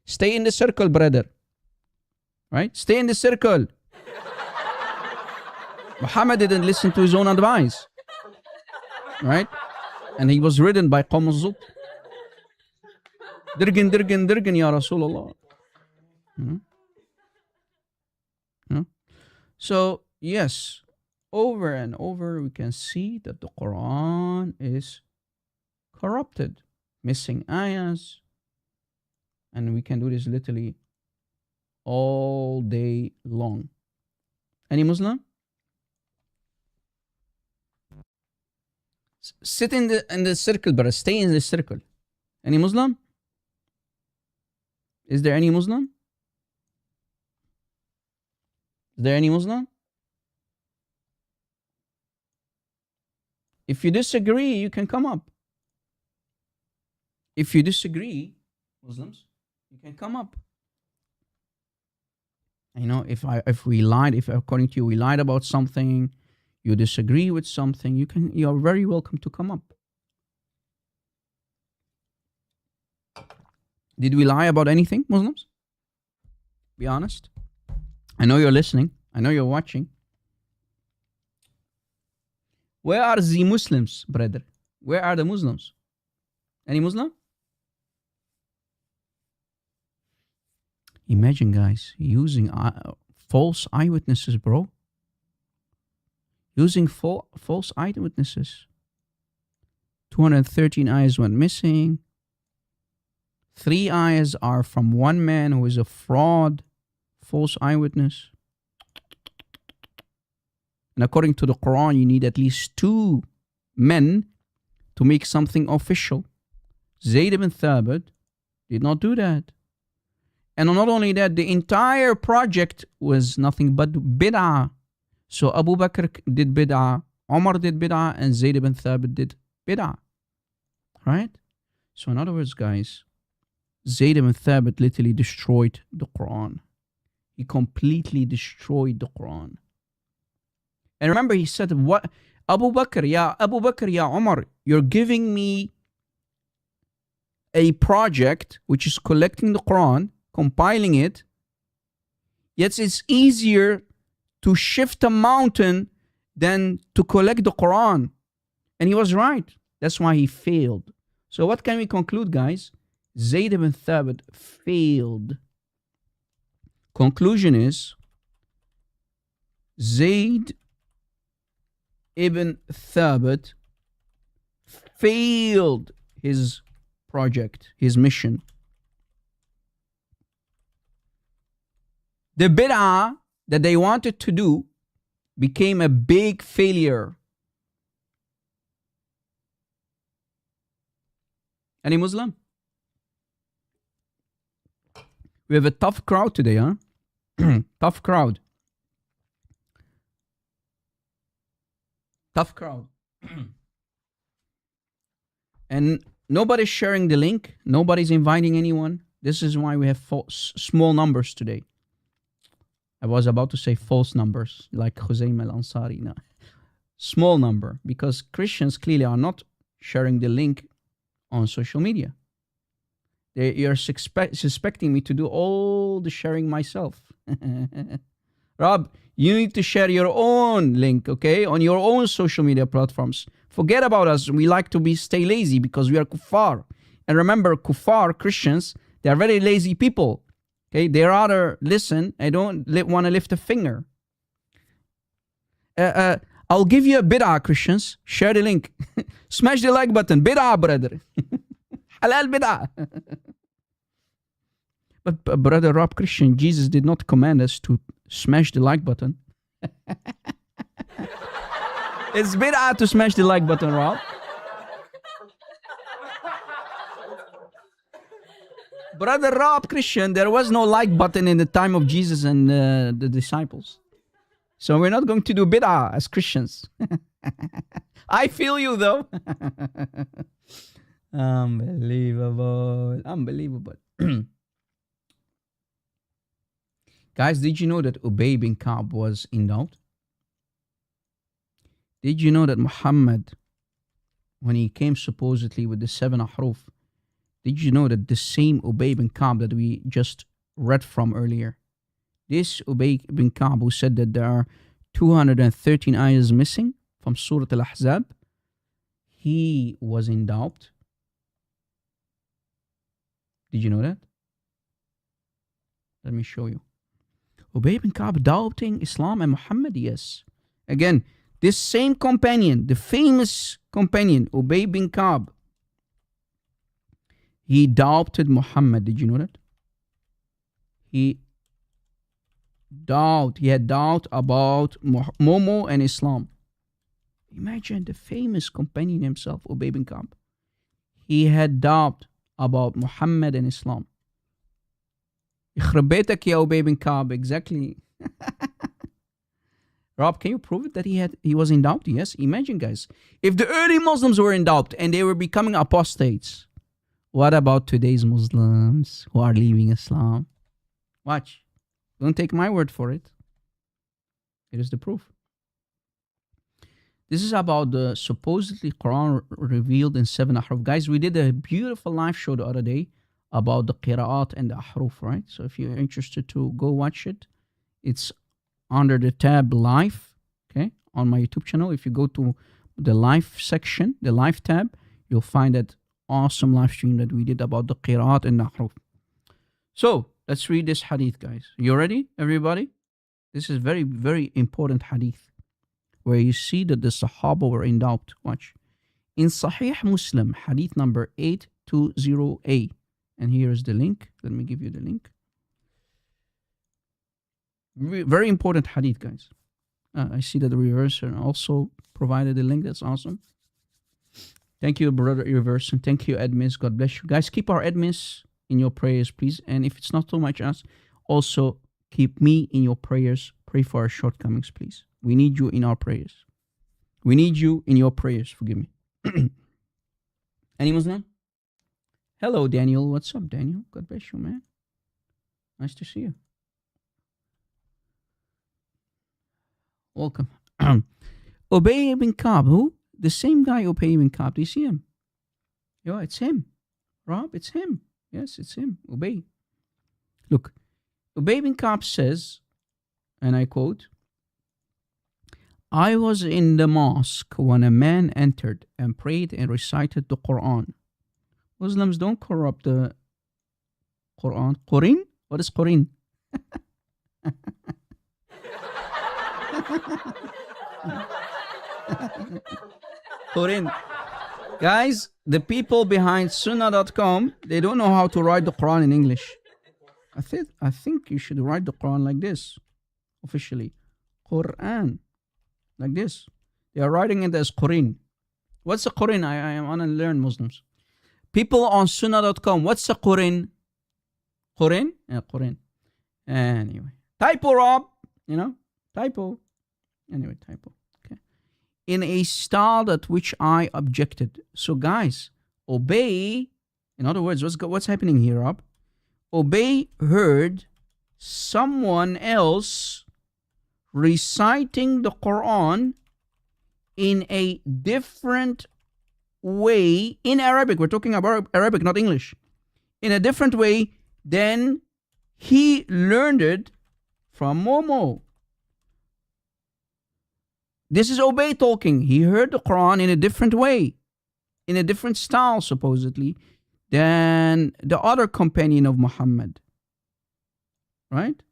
Speaker 4: Stay in the circle, brother. Right? Stay in the circle. Muhammad didn't listen to his own advice. Right? And he was ridden by Qawm al-Zut. Dirgan, ya Rasulullah. So, yes, over and over we can see that the Quran is corrupted, missing ayahs, and we can do this literally all day long. Any Muslim? Sit in the circle, brother. Stay in the circle. Any Muslim? Is there any Muslim? Is there any Muslim? If you disagree, you can come up. If you disagree, Muslims, you can come up. If according to you we lied about something, you disagree with something, you are very welcome to come up. Did we lie about anything, Muslims? Be honest. I know you're listening. I know you're watching. Where are the Muslims, brother? Where are the Muslims? Any Muslim? Imagine, guys, using false eyewitnesses, bro. Using false eyewitnesses. 213 eyes went missing. 3 eyes are from one man who is a fraud, false eyewitness. And according to the Quran, you need at least 2 men to make something official. Zaid ibn Thabit did not do that. And not only that, the entire project was nothing but bid'ah. So Abu Bakr did bid'ah, Umar did bid'ah, and Zaid ibn Thabit did bid'ah. Right? So in other words, guys, Zaid ibn Thabit literally destroyed the Quran. He completely destroyed the Quran. And remember, he said, "What, Abu Bakr, ya Umar, you're giving me a project which is collecting the Quran, compiling it, yet it's easier to shift a mountain than to collect the Quran." And he was right. That's why he failed. So what can we conclude, guys? Zaid ibn Thabit failed. Conclusion is, Zaid ibn Thabit failed his project, his mission. The bid'ah that they wanted to do became a big failure. Any Muslim? We have a tough crowd today, huh? Tough crowd. Tough crowd. And nobody's sharing the link. Nobody's inviting anyone. This is why we have small numbers today. I was about to say false numbers, like Khuzaym al-Ansari. No. Small number, because Christians clearly are not sharing the link on social media. You're suspecting me to do all the sharing myself. Rob, you need to share your own link, okay? On your own social media platforms. Forget about us. We like to stay lazy because we are kuffar. And remember, kuffar, Christians, they are very lazy people. Okay, they rather listen. I don't want to lift a finger. I'll give you a bid'ah, Christians. Share the link. Smash the like button. Bid'ah, brother. Halal bid'ah. But Brother Rob Christian, Jesus did not command us to smash the like button. It's bid'ah to smash the like button, Rob. Brother Rob Christian, there was no like button in the time of Jesus and the disciples. So we're not going to do bid'ah as Christians. I feel you though. Unbelievable. Unbelievable. Guys, did you know that Ubay bin Ka'b was in doubt? Did you know that Muhammad, when he came supposedly with the 7 ahruf, did you know that the same Ubay bin Ka'b that we just read from earlier, this Ubay bin Ka'b who said that there are 213 ayahs missing from Surah Al-Ahzab, he was in doubt. Did you know that? Let me show you. Ubay bin Ka'b doubting Islam and Muhammad, yes. Again, this same companion, the famous companion, Ubay bin Ka'b, he doubted Muhammad. Did you know that? He had doubt about Momo and Islam. Imagine the famous companion himself, Ubay bin Ka'b. He had doubt about Muhammad and Islam. يخرب بيتك يا Ubay bin Ka'b. Exactly. Rob, can you prove it that he was in doubt? Yes. Imagine, guys, if the early Muslims were in doubt and they were becoming apostates, what about today's Muslims who are leaving Islam? Watch. Don't take my word for it. It is the proof. This is about the supposedly Quran revealed in 7 ahruf. Guys, we did a beautiful live show the other day about the qira'at and the ahruf, right? So if you're interested to go watch it, it's under the tab live, okay, on my YouTube channel. If you go to the live section, the live tab, you'll find that awesome live stream that we did about the qira'at and the ahruf. So let's read this hadith, guys. You ready, everybody? This is very, very important hadith where you see that the Sahaba were in doubt. Watch. In Sahih Muslim, hadith number 820a. And here is the link. Let me give you the link. Very important hadith, guys. I see that the reverser also provided the link. That's awesome. Thank you, brother reverse, and thank you, admins. God bless you. Guys, keep our admins in your prayers, please. And if it's not too much us, also keep me in your prayers. Pray for our shortcomings, please. We need you in our prayers. We need you in your prayers. Forgive me. Any Muslim? Hello, Daniel. What's up, Daniel? God bless you, man. Nice to see you. Welcome. Ubay bin Ka'b, who? The same guy, Ubay bin Ka'b. Do you see him? Yeah, it's him. Rob, it's him. Yes, it's him. Ubay. Look, Ubay bin Ka'b says, and I quote, I was in the mosque when a man entered and prayed and recited the Quran. Muslims don't corrupt the Quran. Qurin? What is Qurin? Qurin. Guys, the people behind Sunnah.com, they don't know how to write the Quran in English. I think you should write the Quran like this, officially. Quran. Like this. They are writing it as Qurin. What's a Qurin? I want to learn, Muslims. People on Sunnah.com, what's a Qurin? Qurin? Yeah, Qurin. Anyway. Typo, Rob. You know? Typo. Anyway, typo. Okay. In a style at which I objected. So, guys, Ubay. In other words, what's happening here, Rob? Ubay heard someone else reciting the Quran in a different way in Arabic. We're talking about Arabic, not English. In a different way than he learned it from Momo. This is Ubay talking. He heard the Quran in a different way, in a different style, supposedly, than the other companion of Muhammad. right?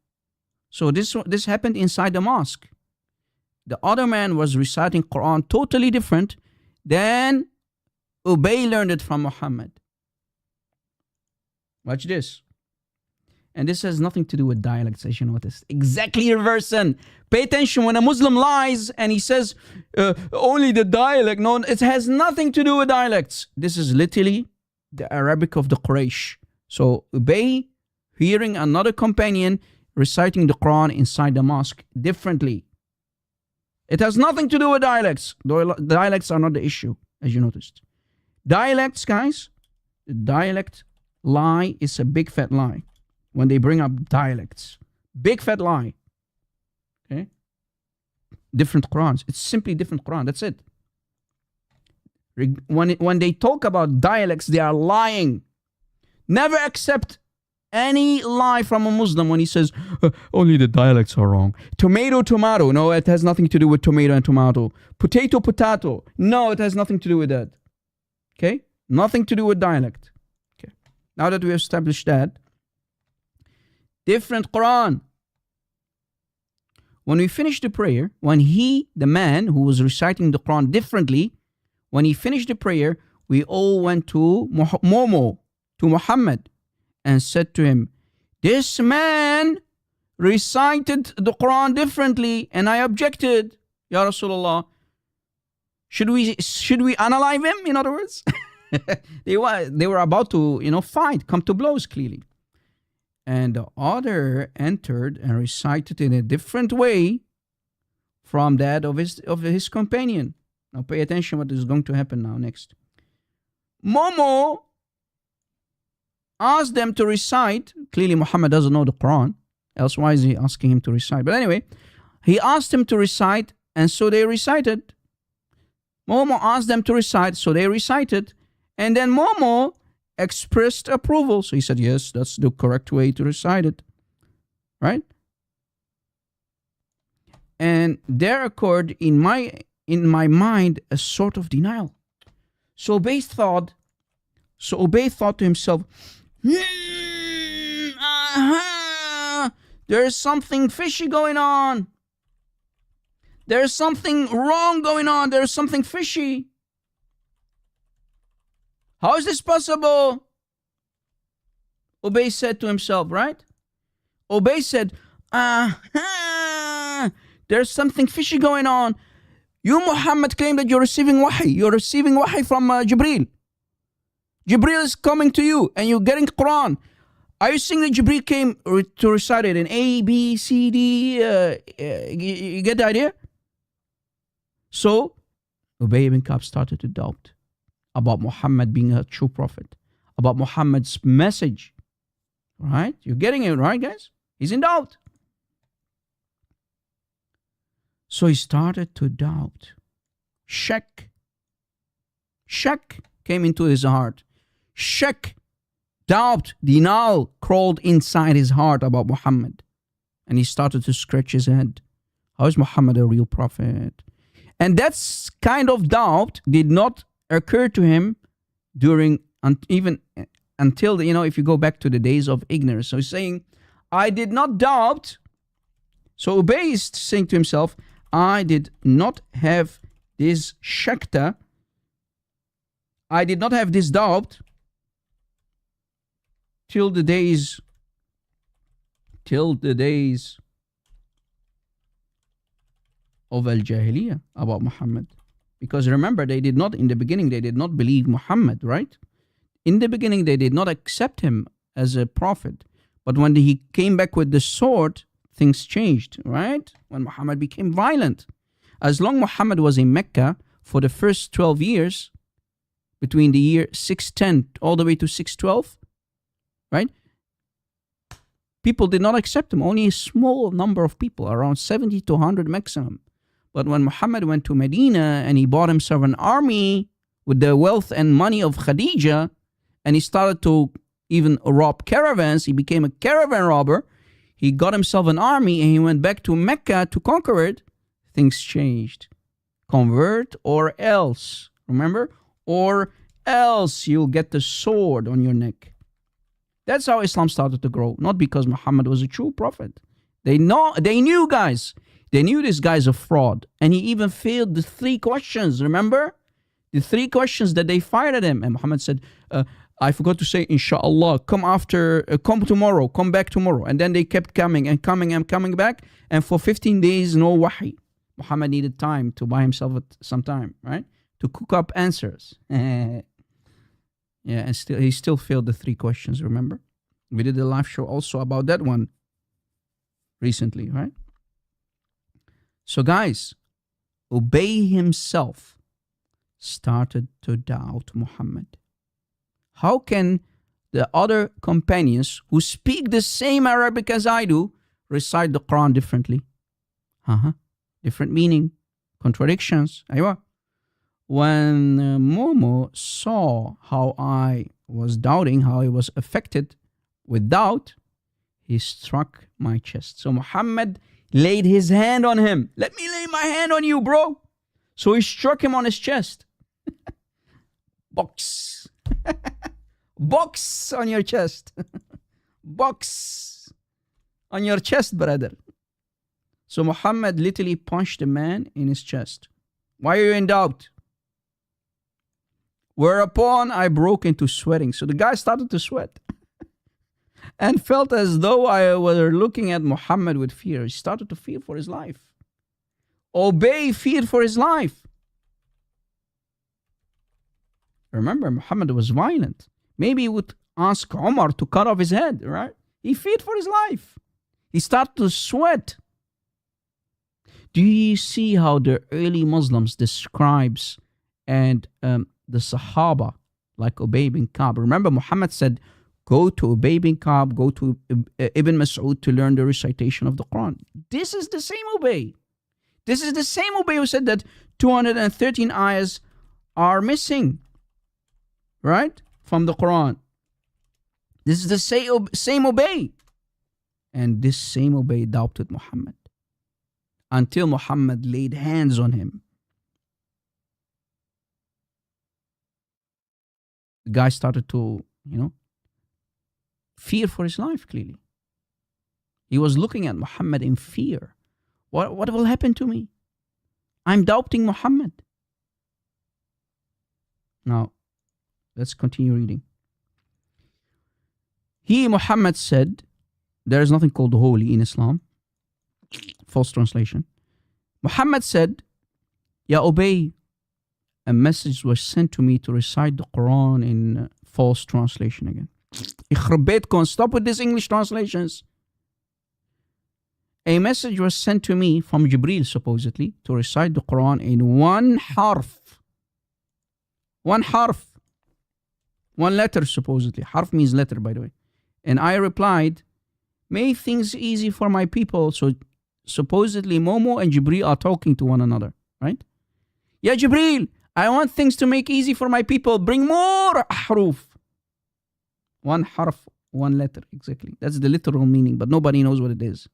Speaker 4: So this happened inside the mosque. The other man was reciting Quran totally different. Then Ubay learned it from Muhammad. Watch this. And this has nothing to do with dialects, as you notice. Exactly reversing. Pay attention when a Muslim lies and he says, only the dialect. No, it has nothing to do with dialects. This is literally the Arabic of the Quraysh. So Ubay, hearing another companion reciting the Quran inside the mosque differently. It has nothing to do with dialects. Dialects are not the issue, as you noticed. Dialects, guys, the dialect lie is a big fat lie. When they bring up dialects, big fat lie. Okay? Different Qurans. It's simply different Quran. That's it. When they talk about dialects, they are lying. Never accept any lie from a Muslim when he says, only the dialects are wrong. Tomato, tomato. No, it has nothing to do with tomato and tomato. Potato, potato. No, it has nothing to do with that. Okay? Nothing to do with dialect. Okay. Now that we established that, different Quran. When we finished the prayer, when the man who was reciting the Quran differently, when he finished the prayer, we all went to Muhammad, and said to him, this man recited the Quran differently, and I objected. Ya Rasulullah, should we unalive him? In other words, they were about to fight, come to blows clearly. And the other entered and recited in a different way from that of his companion. Now pay attention what is going to happen now next. Momo asked them to recite. Clearly Muhammad doesn't know the Quran, else why is he asking him to recite? But anyway, he asked him to recite, and so they recited. Momo asked them to recite, so they recited. And then Momo expressed approval. So he said, yes, that's the correct way to recite it. Right? And there occurred in my mind a sort of denial. So Ubay thought to himself, there's something fishy going on. There's something wrong going on. There's something fishy. How is this possible? Ubay said to himself, right? Ubay said, there's something fishy going on. You, Muhammad, claim that you're receiving wahi. You're receiving wahi from Jibreel. Jibreel is coming to you and you're getting Quran. Are you saying that Jibreel came to recite it in A, B, C, D? You get the idea? So, Ubay ibn Ka'b started to doubt about Muhammad being a true prophet, about Muhammad's message. Right? You're getting it, right, guys? He's in doubt. So he started to doubt. Shak came into his heart. Shak, doubt, denial crawled inside his heart about Muhammad. And he started to scratch his head. How is Muhammad a real prophet? And that kind of doubt did not occur to him even until, if you go back to the days of ignorance. So he's saying, I did not doubt. So Ubay is saying to himself, I did not have this shakta. I did not have this doubt till the days of Al-Jahiliyyah about Muhammad. Because remember, in the beginning, they did not believe Muhammad, right? In the beginning, they did not accept him as a prophet. But when he came back with the sword, things changed, right? When Muhammad became violent. As long Muhammad was in Mecca for the first 12 years, between the year 610 all the way to 612, right? People did not accept him. Only a small number of people, around 70 to 100 maximum. But when Muhammad went to Medina and he bought himself an army with the wealth and money of Khadija, and he started to even rob caravans, he became a caravan robber, he got himself an army and he went back to Mecca to conquer it, things changed. Convert or else. Remember? Or else you'll get the sword on your neck. That's how Islam started to grow, not because Muhammad was a true prophet. They knew, guys. They knew this guy's a fraud. And he even failed the 3 questions, remember? The 3 questions that they fired at him. And Muhammad said, I forgot to say, inshallah, come tomorrow, come back tomorrow. And then they kept coming and coming and coming back. And for 15 days, no wahi. Muhammad needed time to buy himself some time, right? To cook up answers. Yeah, and he still failed the 3 questions, remember? We did a live show also about that one recently, right? So guys, Ubay himself started to doubt Muhammad. How can the other companions who speak the same Arabic as I do recite the Quran differently? Different meaning, contradictions. Aywa. When Momo saw how I was doubting, how I was affected with doubt, he struck my chest. So Muhammad laid his hand on him. Let me lay my hand on you, bro. So he struck him on his chest. Box. Box on your chest. Box on your chest, brother. So Muhammad literally punched the man in his chest. Why are you in doubt? Whereupon I broke into sweating. So the guy started to sweat and felt as though I were looking at Muhammad with fear. He started to fear for his life. Ubay feared for his life. Remember, Muhammad was violent. Maybe he would ask Umar to cut off his head, right? He feared for his life. He started to sweat. Do you see how the early Muslims describes and the Sahaba, like Ubay bin Ka'b? Remember, Muhammad said, go to Ubay bin Ka'b, go to Ibn Mas'ud to learn the recitation of the Quran. This is the same Ubay. This is the same Ubay who said that 213 ayahs are missing, right, from the Quran. This is the same Ubay. And this same Ubay doubted Muhammad until Muhammad laid hands on him. The guy started to, fear for his life, clearly. He was looking at Muhammad in fear. What will happen to me? I'm doubting Muhammad. Now, let's continue reading. He, Muhammad, said, there is nothing called holy in Islam. False translation. Muhammad said, Ya Ubay, a message was sent to me to recite the Quran in false translation again. Stop with these English translations. A message was sent to me from Jibreel, supposedly, to recite the Quran in one harf. One harf. One letter, supposedly. Harf means letter, by the way. And I replied, make things easy for my people. So supposedly Momo and Jibreel are talking to one another, right? Ya Jibreel, I want things to make easy for my people. Bring more ahruf. One harf, one letter, exactly. That's the literal meaning, but nobody knows what it is.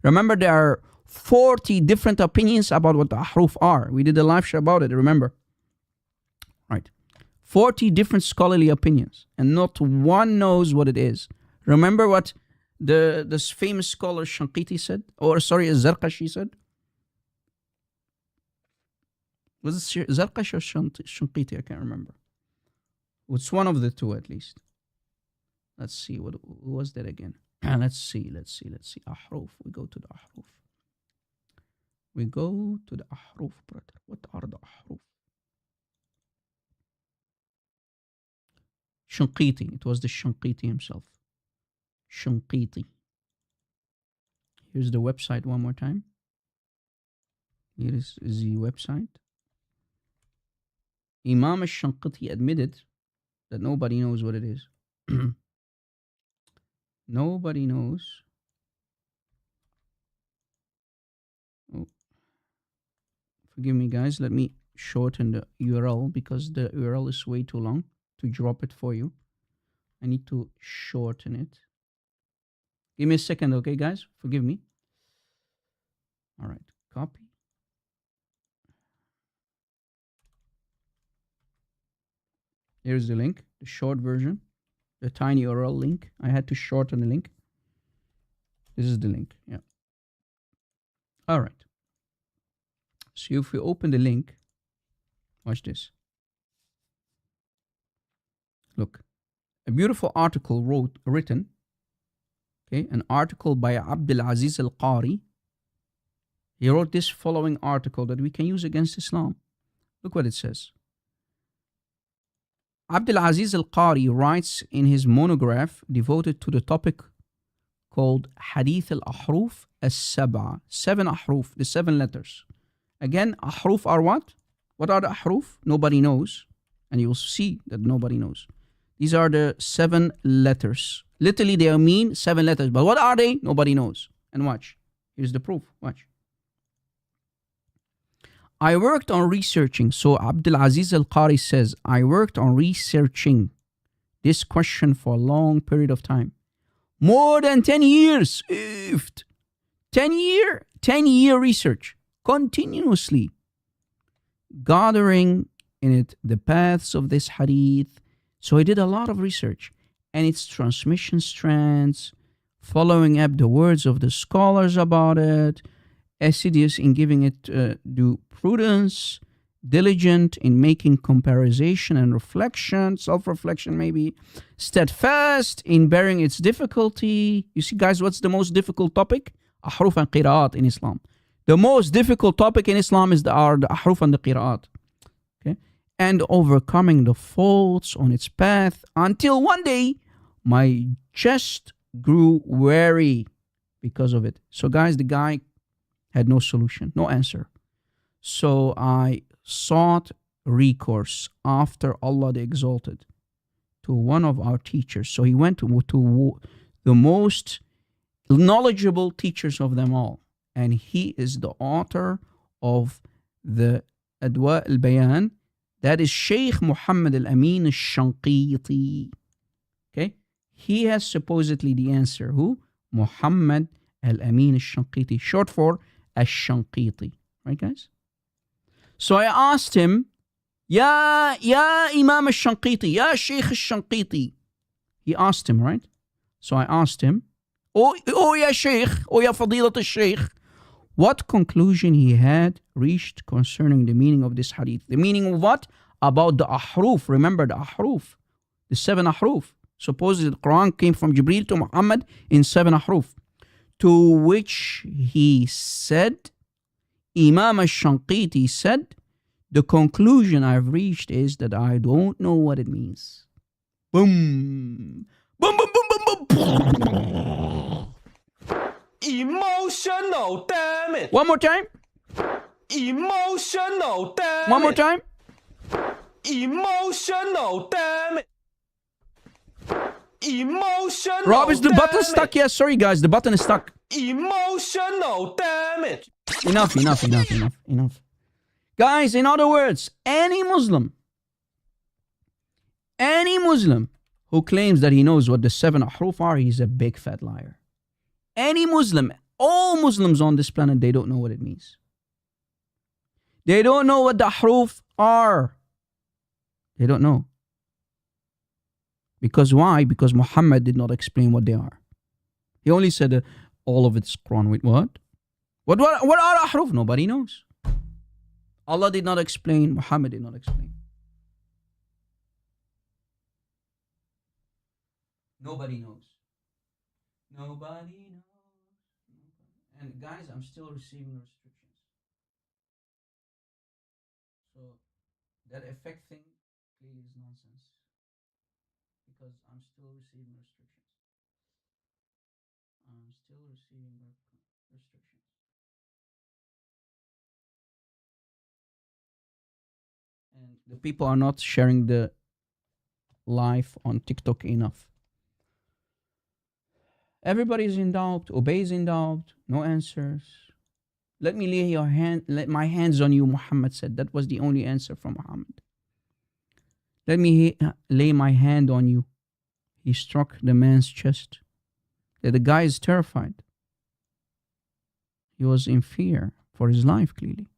Speaker 4: Remember, there are 40 different opinions about what the ahruf are. We did a live show about it, remember? Right. 40 different scholarly opinions, and not one knows what it is. Remember what this famous scholar Shanqiti said? Zarqashi said? Was it Zarqashi or Shanqiti? I can't remember. It's one of the two, at least. Let's see, who was that again? Let's see. Ahruf. We go to the ahruf. Brother. What are the ahruf? Shanqiti. It was the Shanqiti himself. Shanqiti. Here's the website one more time. Here is the website. Imam al-Shanqiti admitted that nobody knows what it is. Nobody knows. Oh. Forgive me, guys. Let me shorten the URL because the URL is way too long to drop it for you. I need to shorten it. Give me a second, okay, guys? Forgive me. All right. Copy. Here's the link, the short version. the tiny URL link. I had to shorten the link. This is the link. Yeah. All right. So if we open the link, watch this. Look, a beautiful article written. Okay, an article by Abdul Aziz Al-Qari. He wrote this following article that we can use against Islam. Look what it says. Abdul Aziz Al-Qari writes in his monograph devoted to the topic called Hadith al-Ahruf al-Sab'a. 7 ahruf, the 7 letters. Again, ahruf are what? What are the ahruf? Nobody knows. And you will see that nobody knows. These are the 7 letters. Literally, they mean 7 letters. But what are they? Nobody knows. And watch. Here's the proof. Watch. I worked on researching. So Abdul Aziz Al-Qari says, I worked on researching this question for a long period of time. More than 10 years. 10 year research. Continuously gathering in it the paths of this hadith. So I did a lot of research and its transmission strands, following up the words of the scholars about it, assiduous in giving it due prudence, diligent in making comparison and reflection, self-reflection maybe, steadfast in bearing its difficulty. You see, guys, what's the most difficult topic? Ahruf and qira'at in Islam. The most difficult topic in Islam is the ahruf and the qira'at. Okay? And overcoming the faults on its path until one day my chest grew weary because of it. So guys, the guy had no solution, no answer. So I sought recourse after Allah the Exalted to one of our teachers. So he went to the most knowledgeable teachers of them all. And he is the author of the Adwa al-Bayan. That is Shaykh Muhammad al-Amin al-Shanqiti. Okay? He has supposedly the answer. Who? Muhammad al-Amin al-Shanqiti. Short for al-Shanqiti. Right, guys? So I asked him, Ya Imam al-Shanqiti, Ya Shaykh al-Shanqiti. He asked him, right? So I asked him, Oh Ya Shaykh, Oh Ya Fadilat al-Shaykh, what conclusion he had reached concerning the meaning of this hadith. The meaning of what? About the ahruf. Remember the ahruf, the 7 ahruf. Supposedly the Quran came from Jibreel to Muhammad in 7 ahruf. To which he said, Imam al-Shanqiti said, the conclusion I've reached is that I don't know what it means. Boom. Boom, boom, boom, boom, boom.
Speaker 1: Emotional, damn it.
Speaker 4: One more time.
Speaker 1: Emotional, damn it.
Speaker 4: One more time.
Speaker 1: Emotional, damn it. Emotional.
Speaker 4: Rob, is the button stuck? Yes, sorry guys, the button is stuck.
Speaker 1: Emotional, damn it.
Speaker 4: Enough. Guys, in other words, any Muslim who claims that he knows what the 7 ahruf are, he's a big fat liar. Any Muslim, all Muslims on this planet, they don't know what it means. They don't know what the ahruf are. They don't know. Because why? Because Muhammad did not explain what they are. He only said all of it's Quran. Wait, what? What are ahruf? Nobody knows. Allah did not explain. Muhammad did not explain. Nobody knows. Nobody knows. And guys, I'm still receiving restrictions. So that effect thing clearly is nonsense. Because I'm still receiving restrictions. I'm still receiving restrictions. And the people are not sharing the live on TikTok enough. Everybody is in doubt. Ubay is in doubt. No answers. Let me lay my hands on you, Muhammad said. That was the only answer from Muhammad. Let me lay my hand on you. He struck the man's chest. The guy is terrified. He was in fear for his life, clearly.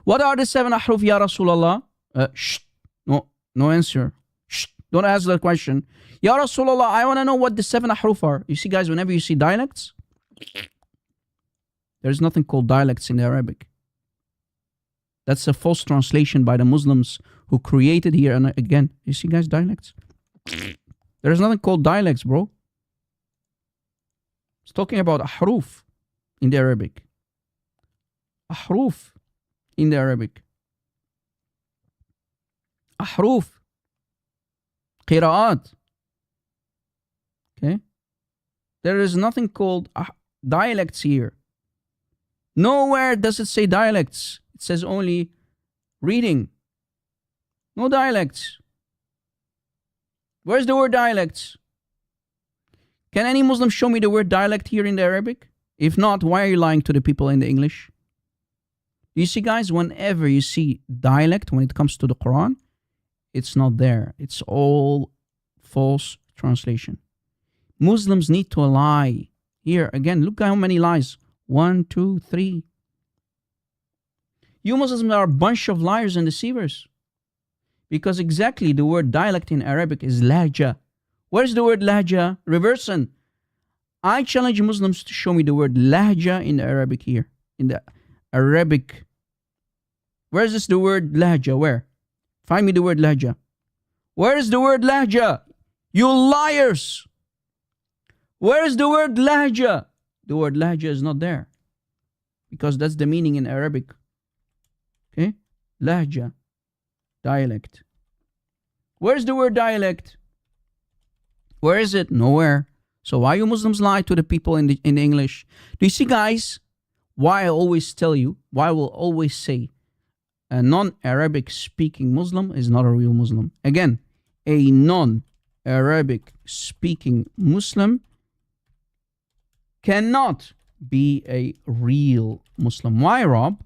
Speaker 4: What are the 7 ahruf, Ya Rasulallah? Shh. No answer. Shh, don't ask that question. Ya Rasulullah, I want to know what the 7 ahruf are. You see, guys, whenever you see dialects, there's nothing called dialects in Arabic. That's a false translation by the Muslims who created here. And again, you see, guys, dialects. There's nothing called dialects, bro. It's talking about ahruf in the Arabic. Ahruf in the Arabic. Ahruf. Qira'at. Okay? There is nothing called dialects here. Nowhere does it say dialects. It says only reading. No dialects. Where's the word dialects? Can any Muslim show me the word dialect here in the Arabic? If not, why are you lying to the people in the English? You see, guys, whenever you see dialect, when it comes to the Quran, it's not there. It's all false translation. Muslims need to lie. Here, again, look how many lies. 1, 2, 3. You Muslims are a bunch of liars and deceivers. Because exactly the word dialect in Arabic is lahja. Where's the word lahja? Reversing. I challenge Muslims to show me the word lahja in Arabic here. In the Arabic. Where is this the word lahja? Where? Find me the word lahja. Where is the word lahja? You liars! Where is the word lahja? The word lahja is not there. Because that's the meaning in Arabic. Okay? Lahja. Dialect. Where's the word dialect? Where is it? Nowhere. So why you Muslims lie to the people in English? Do you see, guys, why I always tell you, why I will always say a non-Arabic speaking Muslim is not a real Muslim. Again, a non-Arabic speaking Muslim cannot be a real Muslim. Why, Rob?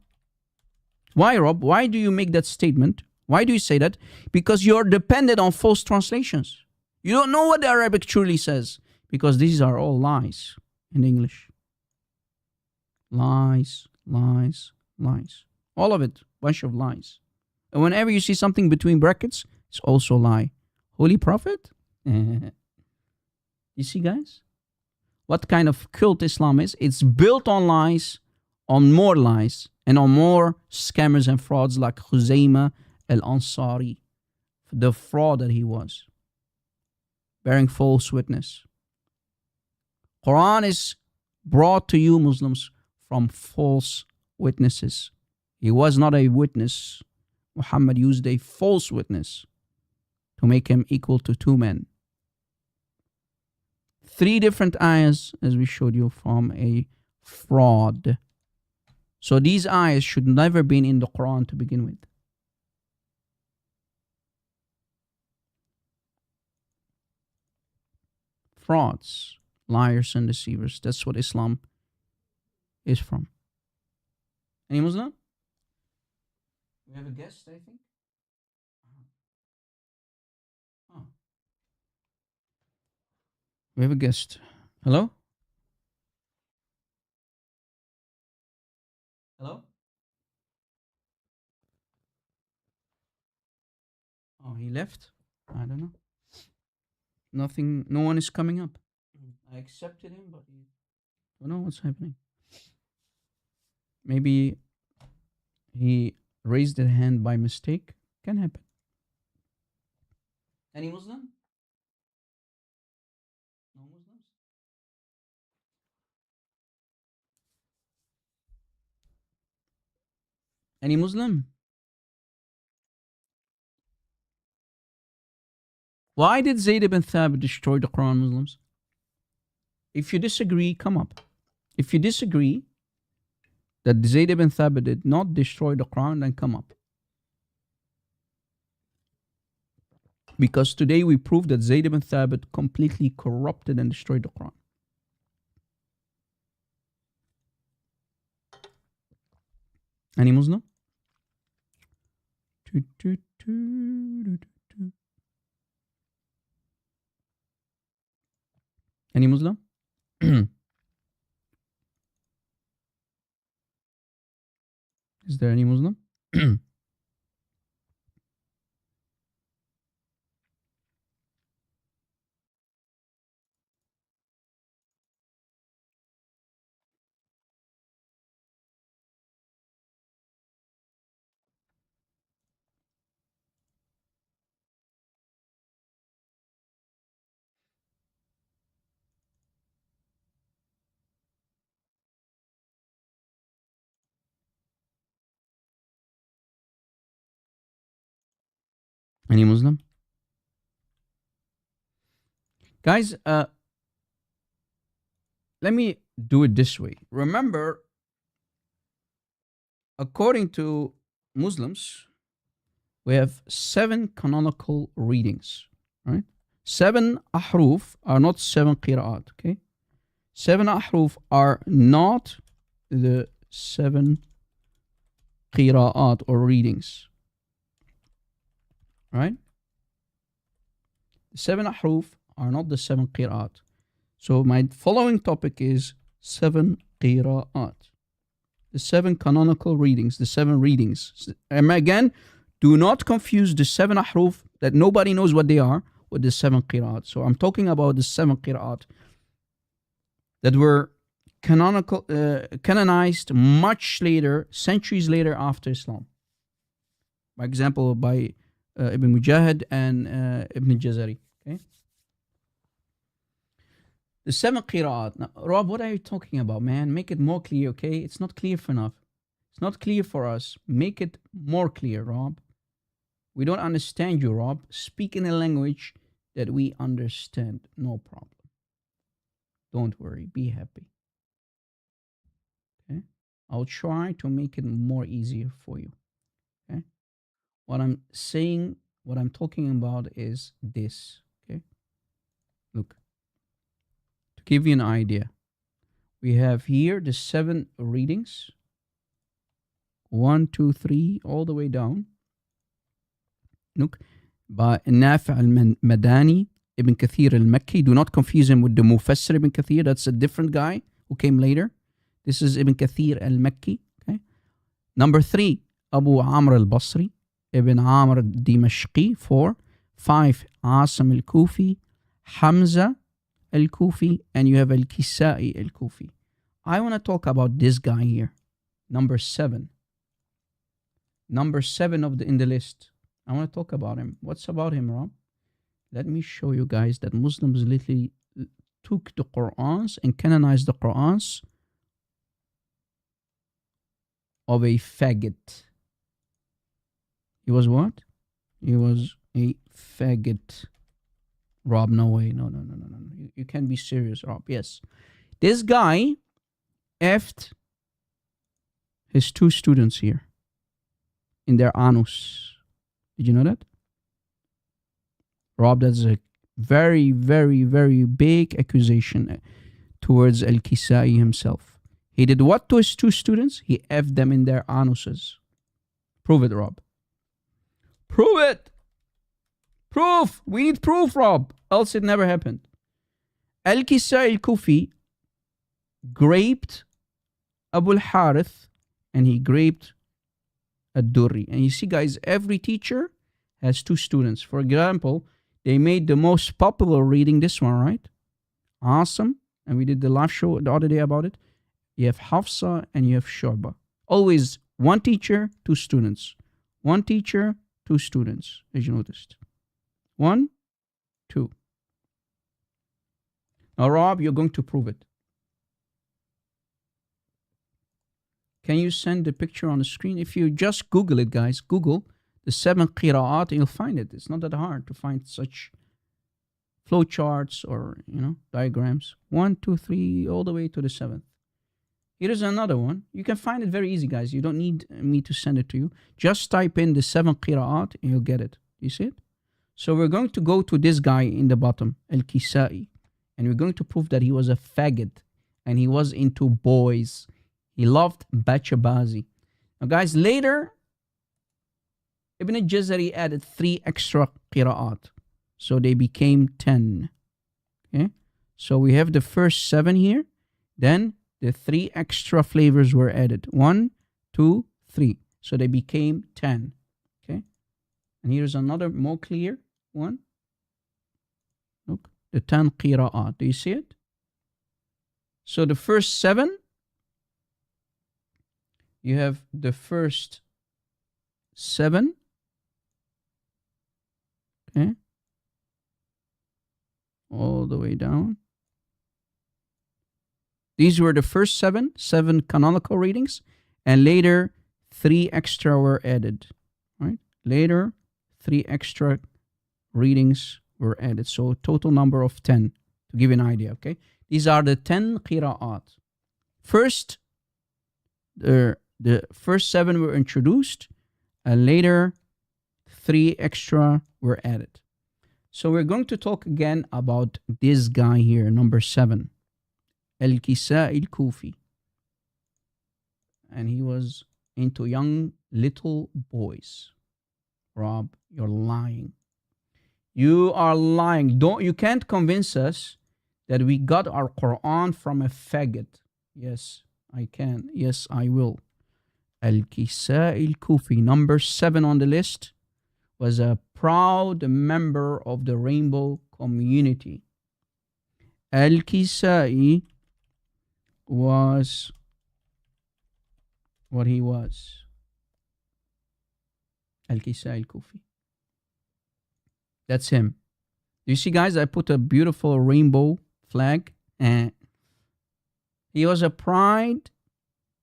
Speaker 4: Why, Rob? Why do you make that statement? Why do you say that? Because you're dependent on false translations. You don't know what the Arabic truly says. Because these are all lies in English. Lies, lies, lies. All of it, bunch of lies. And whenever you see something between brackets, it's also a lie. Holy Prophet? You see, guys? What kind of cult Islam is? It's built on lies, on more lies, and on more scammers and frauds like Khuzaymah al-Ansari. The fraud that he was. Bearing false witness. Quran is brought to you, Muslims, from false witnesses. He was not a witness. Muhammad used a false witness to make him equal to 2 men. 3 different ayahs, as we showed you, from a fraud. So these ayahs should never been in the Quran to begin with. Frauds. Liars and deceivers. That's what Islam is from. Any Muslim? We have a guest, I think. Oh. We have a guest. Hello? Hello? Oh, he left? I don't know. Nothing, no one is coming up. I accepted him, but I don't know what's happening. Maybe he raised his hand by mistake. Can happen. Any Muslim? No Muslims? Any Muslim? Why did Zaid ibn Thabit destroy the Quran, Muslims? If you disagree, come up. If you disagree that Zaid ibn Thabit did not destroy the Quran, then come up. Because today we prove that Zaid ibn Thabit completely corrupted and destroyed the Quran. Any Muslim? Any Muslim? Is there any Muslim? Any Muslim? Guys, let me do it this way. Remember, according to Muslims, we have 7 canonical readings, right? 7 ahruf are not 7 qira'at, okay? 7 ahruf are not the 7 qira'at or readings, right? The 7 ahruf are not the 7 qira'at. So my following topic is 7 qira'at. The 7 canonical readings, the 7 readings. And again, do not confuse the 7 ahruf that nobody knows what they are with the 7 qira'at. So I'm talking about the 7 qira'at that were canonized much later, centuries later after Islam. For example, by Ibn Mujahid and Ibn Jazari. Okay? The 7 qira'at. Now, Rob, what are you talking about, man? Make it more clear, okay? It's not clear enough. It's not clear for us. Make it more clear, Rob. We don't understand you, Rob. Speak in a language that we understand. No problem. Don't worry. Be happy. Okay? I'll try to make it more easier for you. Okay? What I'm saying, what I'm talking about is this. Okay? Look. To give you an idea, we have here the 7 readings. 1, 2, 3, all the way down. Look, by Nafi' al-Madani, Ibn Kathir al-Makki. Do not confuse him with the Mufassir Ibn Kathir. That's a different guy who came later. This is Ibn Kathir al-Makki. Okay. Number 3, Abu Amr al-Basri, Ibn Amr al-Dimashqi. 4. 5, Asim al-Kufi, Hamza al-Kufi, and you have al-Kisai al-Kufi. I want to talk about this guy here. Number 7. Number 7 in the list. I want to talk about him. What's about him, Rob? Let me show you guys that Muslims literally took the Qur'ans and canonized the Qur'ans of a faggot. He was what? He was a faggot. Rob, no way. No. You can't be serious, Rob. Yes. This guy effed his 2 students here in their anus. Did you know that? Rob, that's a very, very, very big accusation towards Al-Kisai himself. He did what to his 2 students? He effed them in their anuses. Prove it, Rob. Prove it! Proof! We need proof, Rob. Else it never happened. Al-Kisai al-Kufi graped Abu al-Harith and he graped Ad-Durri. And you see, guys, every teacher has 2 students. For example, they made the most popular reading this one, right? Awesome. And we did the live show the other day about it. You have Hafsa and you have Shu'ba. Always 1 teacher, 2 students. 1 teacher, 2 students, as you noticed. 1, 2. Now, Rob, you're going to prove it. Can you send the picture on the screen? If you just Google it, guys, Google the 7 qira'at, you'll find it. It's not that hard to find such flowcharts or, diagrams. 1, 2, 3, all the way to the 7th. Here is another one. You can find it very easy, guys. You don't need me to send it to you. Just type in the 7 qira'at and you'll get it. You see it? So we're going to go to this guy in the bottom, Al-Kisai. And we're going to prove that he was a faggot and he was into boys. He loved bachabazi. Now, guys, later, Ibn Jazari added 3 extra qira'at. So they became 10. Okay? So we have the first 7 here. Then the 3 extra flavors were added. 1, 2, 3. So they became 10. Okay? And here's another more clear one. Look, the 10 qira'at. Do you see it? So the first 7, you have the first 7. Okay? All the way down. These were the first 7 canonical readings, and later 3 extra were added. Right? Later, 3 extra readings were added. So total number of 10, to give you an idea, okay? These are the 10 qira'at. First, the first 7 were introduced, and later 3 extra were added. So we're going to talk again about this guy here, number 7, Al-Kisa'i al-Kufi. And he was into young little boys. Rob, you're lying. You are lying. You can't convince us that we got our Quran from a faggot. Yes, I can. Yes, I will. Al-Kisa'i al-Kufi, number 7 on the list, was a proud member of the rainbow community. Al-Kisa'i was what he was. Al-Kisa'i al-Kufi. That's him. Do you see, guys? I put a beautiful rainbow flag. He was a proud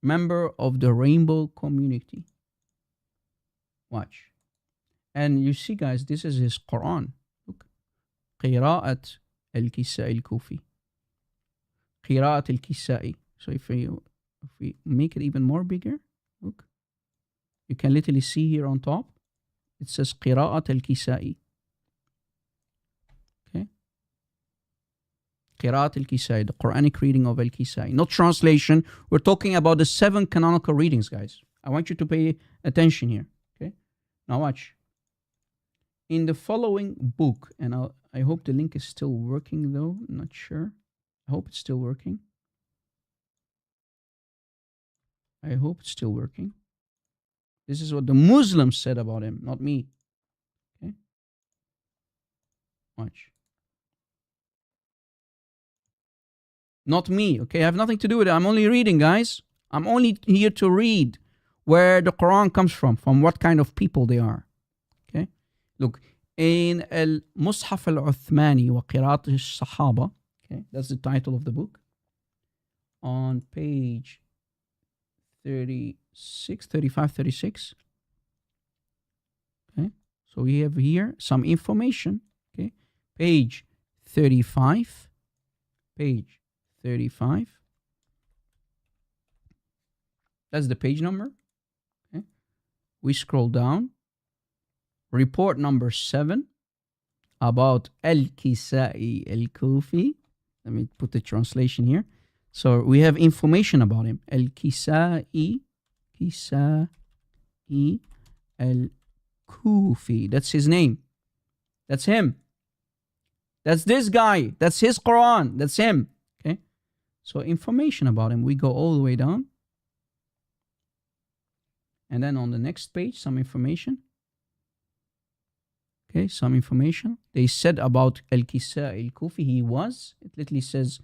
Speaker 4: member of the rainbow community. Watch. And you see, guys, this is his Quran. Look. Qira'at al-Kisa'i al-Kufi. Qira'at al-Kisa'i. So if we make it even more bigger, look. You can literally see here on top. It says Qira'at al-Kisa'i. Okay. Qira'at al-Kisa'i, the Quranic reading of al-Kisa'i. Not translation. We're talking about the 7 canonical readings, guys. I want you to pay attention here. Okay. Now watch. In the following book, and I hope the link is still working though. I'm not sure. I hope it's still working. I hope it's still working. This is what the Muslims said about him, not me. Okay. Watch. Not me, okay? I have nothing to do with it. I'm only reading, guys. I'm only here to read where the Quran comes from what kind of people they are. Okay? Look, in Al-Mushaf al-Uthmani wa Qira'at al-Sahaba, okay? That's the title of the book. On page 36, 35, 36. Okay? So we have here some information, okay? Page 35. Page 35. That's the page number. Okay. We scroll down. Report number 7 about Al-Kisa'i al-Kufi. Let me put the translation here. So we have information about him. Al-Kisa'i al-Kufi. That's his name. That's him. That's this guy. That's his Quran. That's him. Okay. So information about him. We go all the way down. And then on the next page, some information. Okay, some information. They said about Al-Kisa'i al-Kufi, he was. It literally says,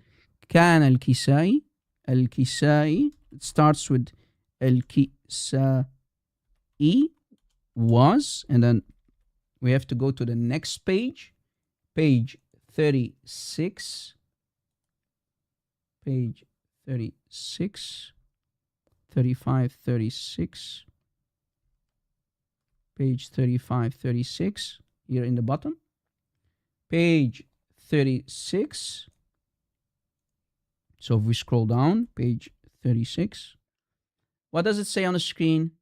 Speaker 4: Kan al-Kisa'i. Al-Kisa'i. It starts with Al-Kisa'i was. And then we have to go to the next page. Page 36. Page 36. 35, 36. Page 35, 36. Here in the bottom. Page 36. So if we scroll down, page 36. What does it say on the screen?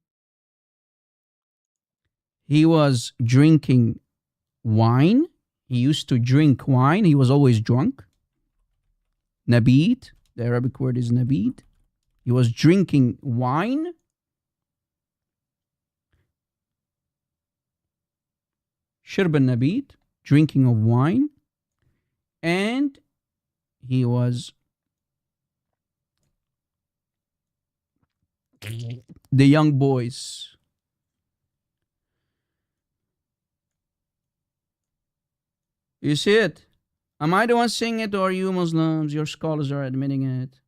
Speaker 4: He was drinking wine. He used to drink wine. He was always drunk. Nabid. The Arabic word is nabid. He was drinking wine. Shirb al-Nabid, drinking of wine. And he was the young boys. You see it? Am I the one saying it, or you Muslims, your scholars are admitting it?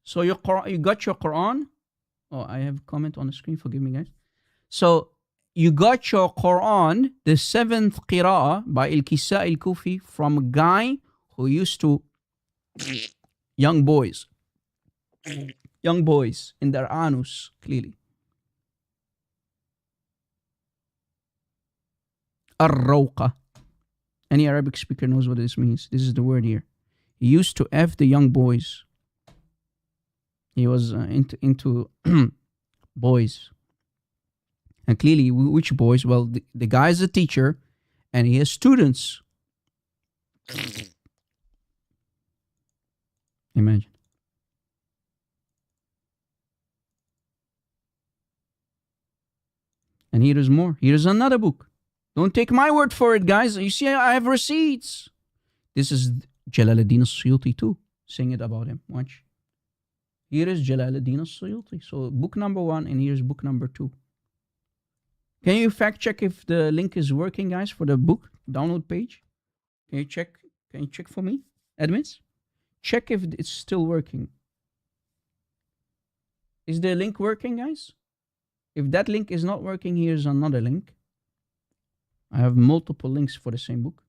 Speaker 4: So you got your Quran? Oh, I have a comment on the screen. Forgive me, guys. So you got your Quran, the 7th qira'ah by Al-Kisa'i al-Kufi, from a guy who used to young boys in their anus, clearly. Ar-rawqa. Any Arabic speaker knows what this means. This is the word here. He used to F the young boys. He was into boys. And clearly, which boys? Well, the guy is a teacher and he has students. Imagine. And here is more. Here is another book. Don't take my word for it, guys. You see, I have receipts. This is Jalaluddin al-Suyuti too, saying it about him. Watch. Here is Jalaluddin al-Suyuti. So book number 1 and here's book number 2. Can you fact check if the link is working, guys, for the book download page? Can you check? Can you check for me, admins? Check if it's still working. Is the link working, guys? If that link is not working, here's another link. I have multiple links for the same book.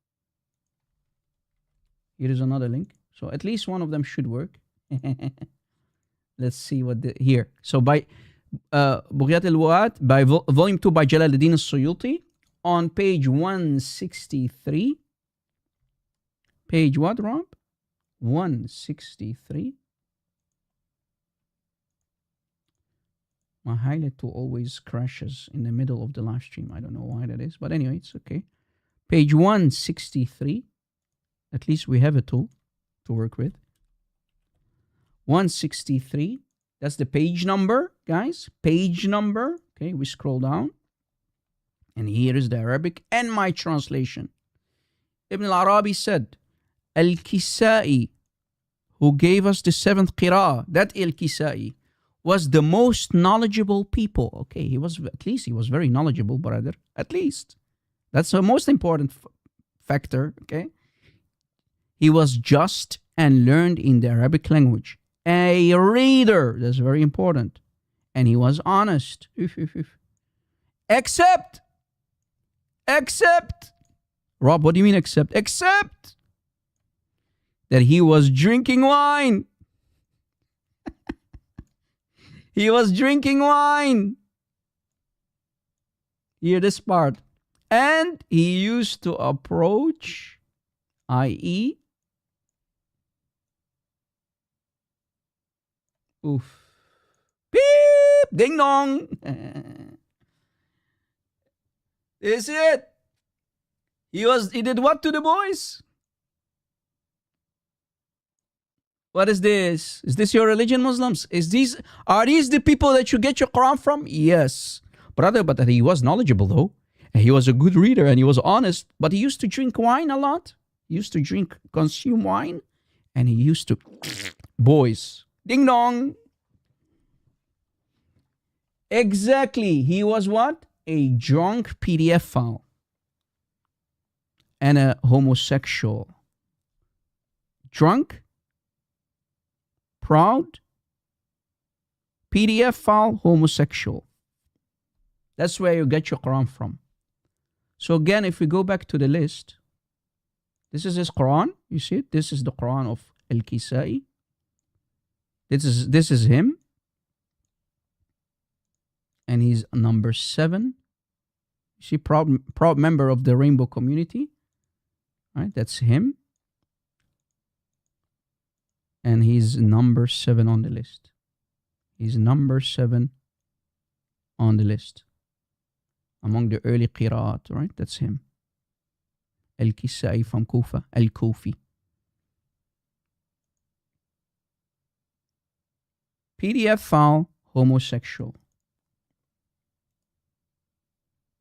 Speaker 4: Here is another link. So at least one of them should work. Let's see what here. So by Bughyat al-Wa'at, by volume 2 by Jalaluddin al-Suyuti, on page 163. Page what, Rob? 163. My highlight tool always crashes in the middle of the live stream. I don't know why that is, but anyway, it's okay. Page 163. At least we have a tool to work with. 163. That's the page number, guys. Page number. Okay, we scroll down. And here is the Arabic and my translation. Ibn al-Arabi said, Al-Kisai, who gave us the 7th qira'ah, that Al-Kisai, was the most knowledgeable people. Okay, at least he was very knowledgeable, brother. At least. That's the most important factor, okay? He was just and learned in the Arabic language. A reader, that's very important. And he was honest. Except. Rob, what do you mean except? Except that he was drinking wine. He was drinking wine. Hear this part. And he used to approach, i.e., oof, beep, ding dong. This is it. He did what to the boys? What is this? Is this your religion, Muslims? Are these the people that you get your Quran from? Yes. Brother, but he was knowledgeable though. And he was a good reader and he was honest. But he used to drink wine a lot. He used to consume wine. And he used to, boys, ding dong. Exactly. He was what? A drunk PDF file. And a homosexual. Drunk, proud, PDF file, homosexual. That's where you get your Quran from. So again, if we go back to the list, this is his Quran. You see it? This is the Quran of Al-Kisai. This is him. And he's number 7. You see, proud member of the Rainbow community. Right? That's him. And he's number 7 on the list. He's number 7 on the list. Among the early qira'at, right? That's him. Al-Kisai from Kufa. Al-Kufi. PDF file, homosexual.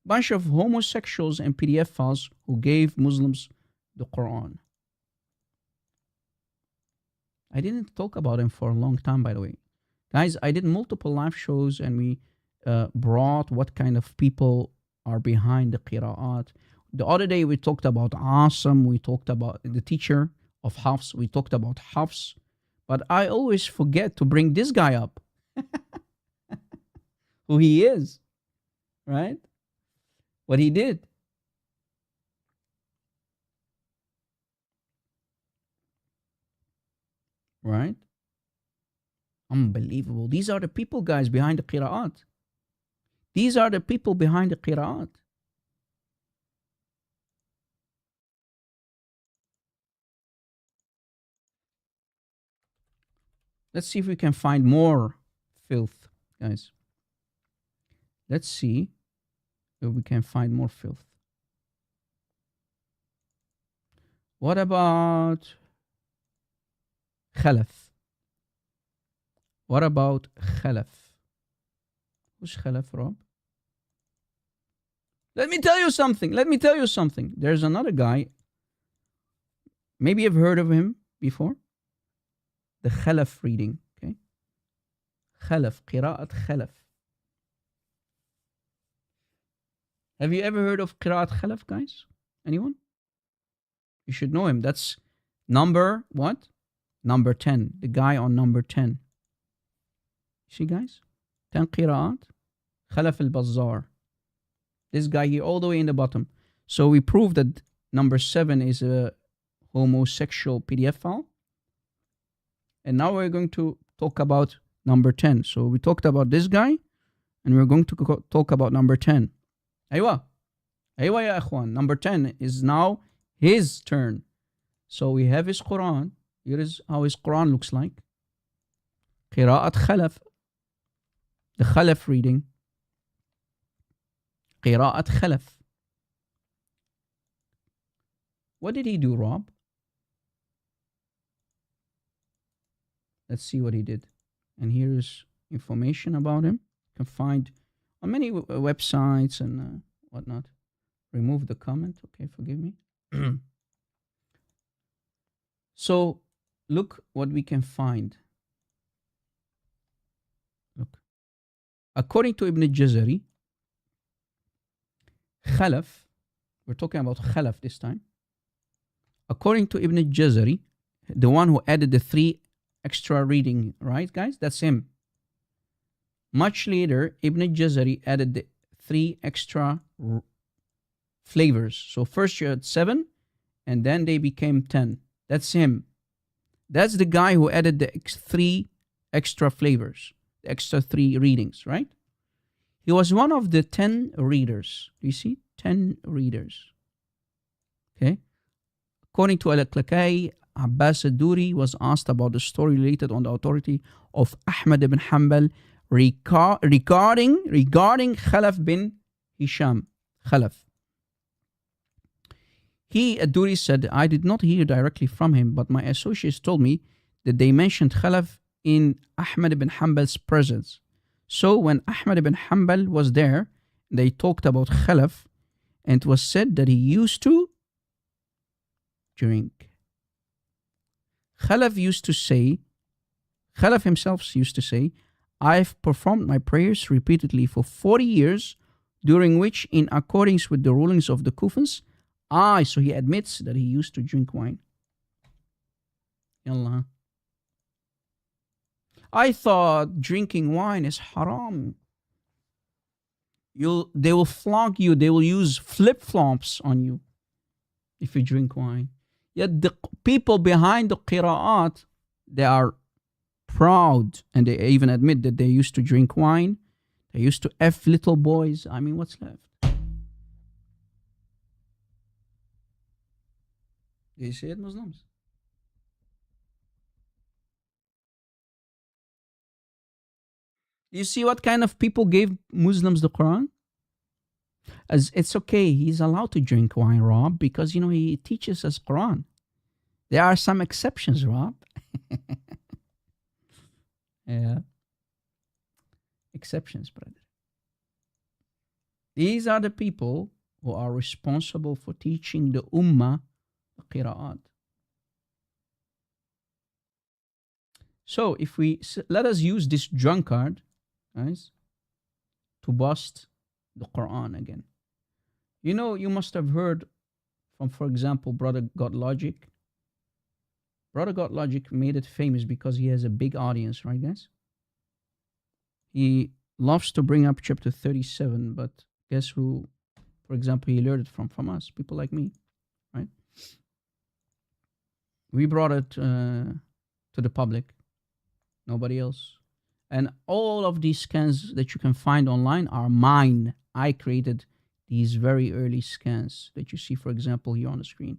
Speaker 4: Bunch of homosexuals and PDF files who gave Muslims the Quran. I didn't talk about him for a long time, by the way. Guys, I did multiple live shows and we brought what kind of people are behind the qira'at. The other day we talked about Asim, we talked about the teacher of Hafs, we talked about Hafs. But I always forget to bring this guy up. Who he is, right? What he did. Right? Unbelievable. These are the people, guys, behind the qira'at. These are the people behind the qira'at. Let's see if we can find more filth, guys. Let's see if we can find more filth. What about khalaf? What about khalaf? Who's khalaf, Rob? Let me tell you something. There's another guy. Maybe you've heard of him before. The khalaf reading, okay? Khalaf, qira'at khalaf. Have you ever heard of qira'at khalaf, guys? Anyone? You should know him. That's number what? Number 10. The guy on number 10. See, guys? 10 qira'at. Khalaf al-Bazzar. This guy here all the way in the bottom. So we proved that number 7 is a homosexual PDF file. And now we're going to talk about number 10. So we talked about this guy, and we're going to talk about number 10. Aywa ya akhwan. Number 10 is now his turn. So we have his Quran. Here is how his Quran looks like. Qira'at khalaf. The khalaf reading. Qira'at khalaf. What did he do, Rob? Let's see what he did. And here's information about him. You can find on many websites and whatnot. Remove the comment. Okay, forgive me. So, look what we can find. Look. According to Ibn Jazari, Khalaf, we're talking about Khalaf this time. According to Ibn Jazari, the one who added the 3 extra reading, right, guys? That's him. Much later, Ibn Jazari added the 3 extra flavors. So first you had 7, and then they became 10. That's him. That's the guy who added the 3 extra flavors, the extra 3 readings, right? He was one of the 10 readers. You see? 10 readers. Okay? According to Al-Aklakai, Abbas al-Duri was asked about the story related on the authority of Ahmad ibn Hanbal regarding Khalaf bin Hisham. Khalaf. He, Ad-Duri, said, I did not hear directly from him, but my associates told me that they mentioned Khalaf in Ahmad ibn Hanbal's presence. So when Ahmad ibn Hanbal was there, they talked about Khalaf, and it was said that he used to drink. Khalaf himself used to say, I've performed my prayers repeatedly for 40 years, during which, in accordance with the rulings of the Kufans, so he admits that he used to drink wine. Yallah. I thought drinking wine is haram. They will flog you, they will use flip-flops on you if you drink wine. Yet the people behind the qira'at, they are proud, and they even admit that they used to drink wine. They used to F little boys. I mean, what's left? Do you see it, Muslims? You see what kind of people gave Muslims the Quran? As it's okay, he's allowed to drink wine, Rob, because, he teaches us Quran. There are some exceptions, Rob. Yeah. Exceptions, brother. These are the people who are responsible for teaching the Ummah the Qira'at. So, let us use this drunkard, guys, to bust the Quran again. You must have heard from, for example, Brother God Logic. Brother God Logic made it famous because he has a big audience, right, guys? He loves to bring up chapter 37, but guess who, for example, he learned it from us, people like me, right? We brought it to the public, nobody else. And all of these scans that you can find online are mine. I created these very early scans that you see, for example, here on the screen.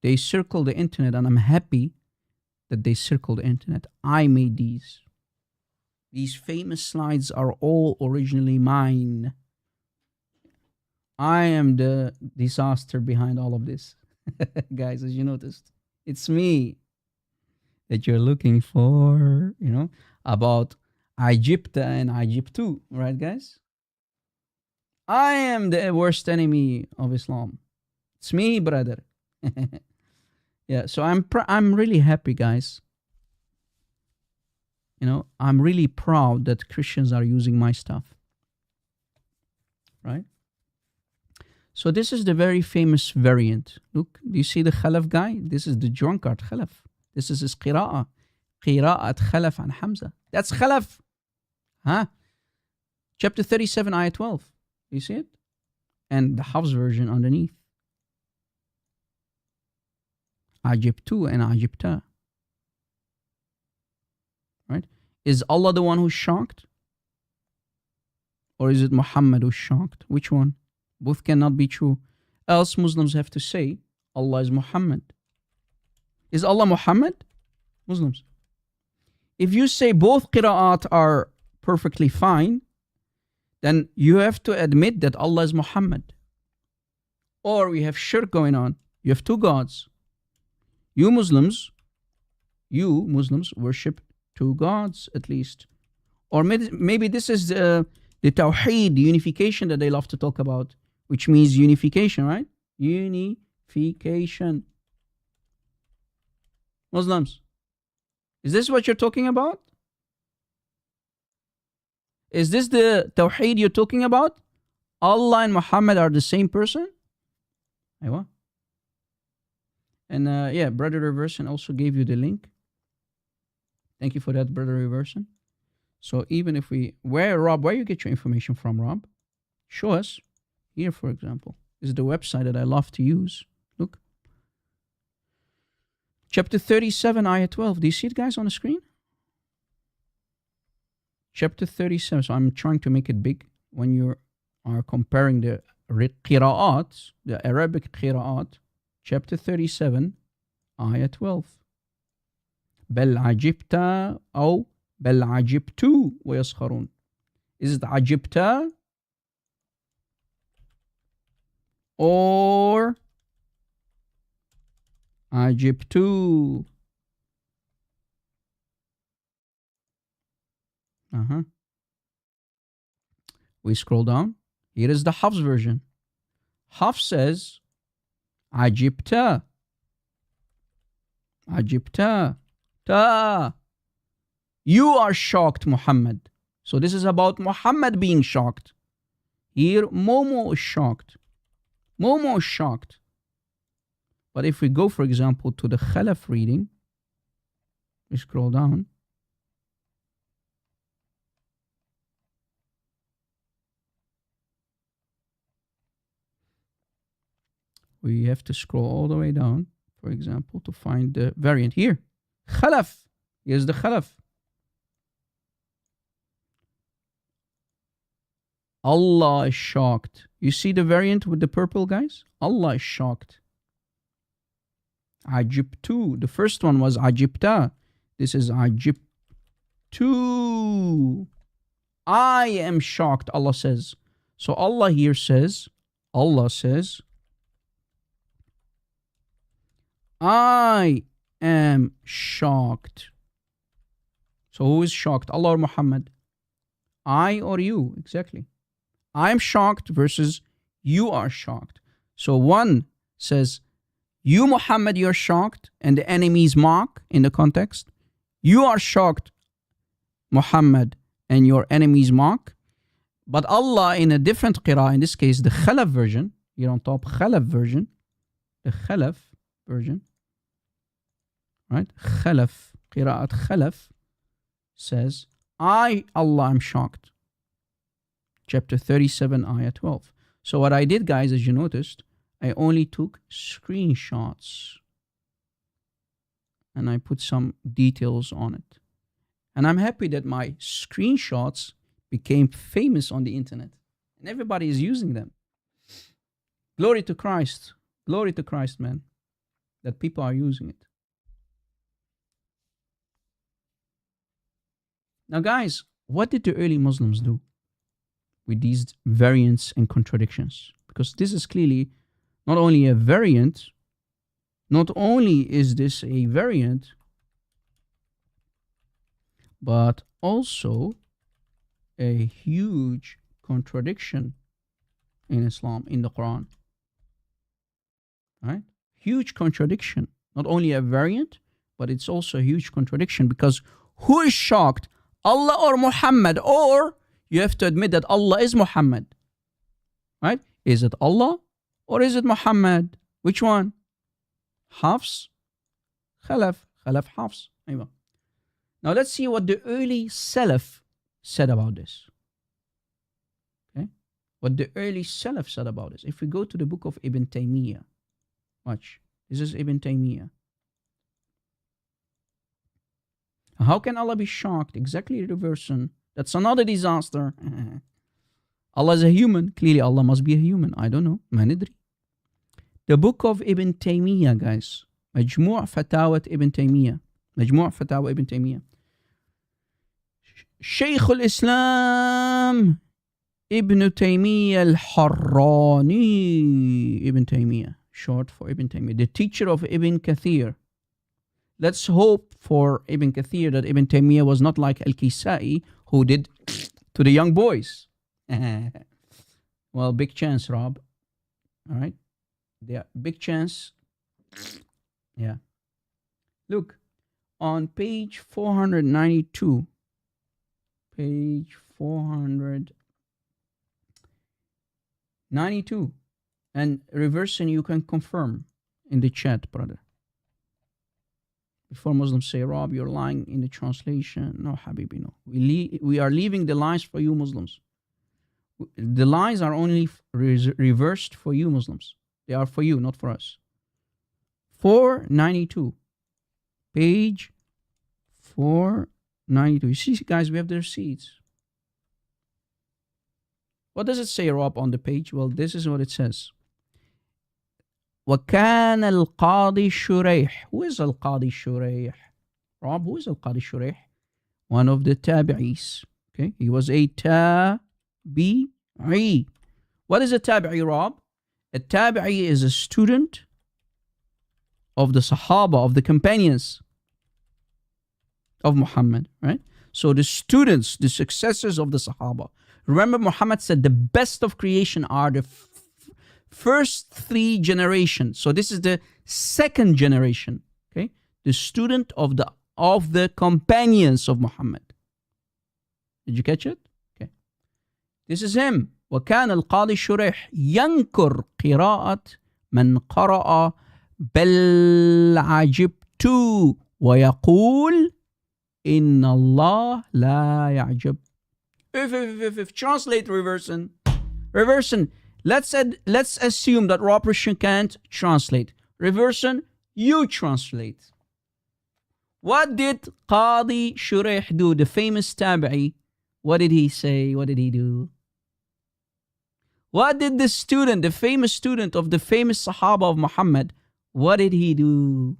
Speaker 4: They circle the internet, and I'm happy that they circle the internet. I made these. These famous slides are all originally mine. I am the disaster behind all of this. Guys, as you noticed, it's me that you're looking for, about Egypt and Egypt too, right, guys? I am the worst enemy of Islam. It's me, brother. Yeah, so I'm really happy, guys. I'm really proud that Christians are using my stuff. Right? So this is the very famous variant. Look, do you see the Khalaf guy? This is the drunkard Khalaf. This is his qira'ah. Qira'at Khalaf an Hamza. That's Khalaf. Huh? Chapter 37, ayah 12. You see it? And the Hafs version underneath. Ajibtu and Ajibta. Right? Is Allah the one who's shocked? Or is it Muhammad who's shocked? Which one? Both cannot be true. Else Muslims have to say Allah is Muhammad. Is Allah Muhammad? Muslims. If you say both qira'at are perfectly fine, then you have to admit that Allah is Muhammad. Or we have shirk going on. You have two gods. You Muslims worship two gods at least. Or maybe this is the tawheed, the unification that they love to talk about, which means unification, right? Unification. Muslims, is this what you're talking about? Is this the tawheed you're talking about? Allah and Muhammad are the same person? Aywa. And yeah, Brother Reversion also gave you the link. Thank you for that, Brother Reversion. So even if Rob, where you get your information from, Rob? Show us. Here, for example. This is the website that I love to use. Look. Chapter 37, ayah 12. Do you see it, guys, on the screen? Chapter 37. So I'm trying to make it big. When you are comparing the qira'at, the Arabic qira'at, chapter 37, ayah 12. بل عجبت أو بل عجبت ويسخرون. Is it عجبت or عجبت? We scroll down. Here is the Hafs version. Hafs says عجبت. عجبت. You are shocked, Muhammad. So this is about Muhammad being shocked. Here, Momo is shocked. Momo is shocked. But if we go, for example, to the Khalaf reading, we scroll down. We have to scroll all the way down, for example, to find the variant. Here, Khalaf. Here's the Khalaf. Allah is shocked. You see the variant with the purple, guys? Allah is shocked. Ajibtu. The first one was Ajibta. This is Ajibtu. I am shocked, Allah says. So Allah here says, I am shocked. So who is shocked? Allah or Muhammad? I or you? Exactly. I am shocked versus you are shocked. So one says, you Muhammad, you're shocked, and the enemies mock in the context. You are shocked, Muhammad, and your enemies mock. But Allah in a different qira'ah, in this case the Khalaf version, here on top, Khalaf version, the Khalaf version, right? Khalaf, qira'at Khalaf says, I, Allah, am shocked. Chapter 37, ayah 12. So what I did, guys, as you noticed, I only took screenshots and I put some details on it. And I'm happy that my screenshots became famous on the internet and everybody is using them. Glory to Christ. Glory to Christ, man, that people are using it. Now, guys, what did the early Muslims do with these variants and contradictions? Because this is clearly not only a variant, not only is this a variant, but also a huge contradiction in Islam, in the Quran. Right? Huge contradiction. Not only a variant, but it's also a huge contradiction, because who is shocked? Allah or Muhammad? Or you have to admit that Allah is Muhammad. Right? Is it Allah or is it Muhammad? Which one? Hafs? Khalaf. Khalaf Hafs. Anyway. Now let's see what the early Salaf said about this. Okay? What the early Salaf said about this. If we go to the book of Ibn Taymiyyah. Watch. This is Ibn Taymiyyah. How can Allah be shocked? Exactly the version. That's another disaster. Allah is a human. Clearly Allah must be a human. I don't know. ما ندري. The book of Ibn Taymiyyah, guys. مجموع فتاوى Ibn Taymiyyah. مجموع فتاوى Ibn Taymiyyah. شيخ الإسلام Ibn Taymiyyah al-Harrani. Ibn Taymiyyah. Short for Ibn Taymiyyah. The teacher of Ibn Kathir. Let's hope for Ibn Kathir that Ibn Taymiyyah was not like Al-Kisai, who did to the young boys. Well, big chance, Rob. All right. Yeah, big chance. Yeah. Look, on page 492. Page 492. And reversing, you can confirm in the chat, brother. Before Muslims say, Rob, you're lying in the translation. No, Habibi, no. We are leaving the lies for you Muslims. The lies are only reversed for you Muslims. They are for you, not for us. 492. Page 492. You see, guys, we have the receipts. What does it say, Rob, on the page? Well, this is what it says. وكان القاضي شريح. Who is القاضي شريح? Rob, who is القاضي شريح? One of the tabi'is. Okay, he was a tabi'i. What is a tabi'i, Rob? A tabi'i is a student of the Sahaba, of the companions of Muhammad, right? So the students, the successors of the Sahaba. Remember, Muhammad said the best of creation are the first three generations. So this is the second generation, okay? The student of the companions of Muhammad. Did you catch it? Okay. This is him. وكان القاضي شريح ينكر قراءة من قرأ بل عجبت ويقول إن الله لا يعجب. If translate reversion. Let's assume that Rob Christian can't translate. Reversion, you translate. What did Qadi Shuraih do, the famous tabi'i? What did he say? What did he do? What did the student, the famous student of the famous Sahaba of Muhammad, what did he do?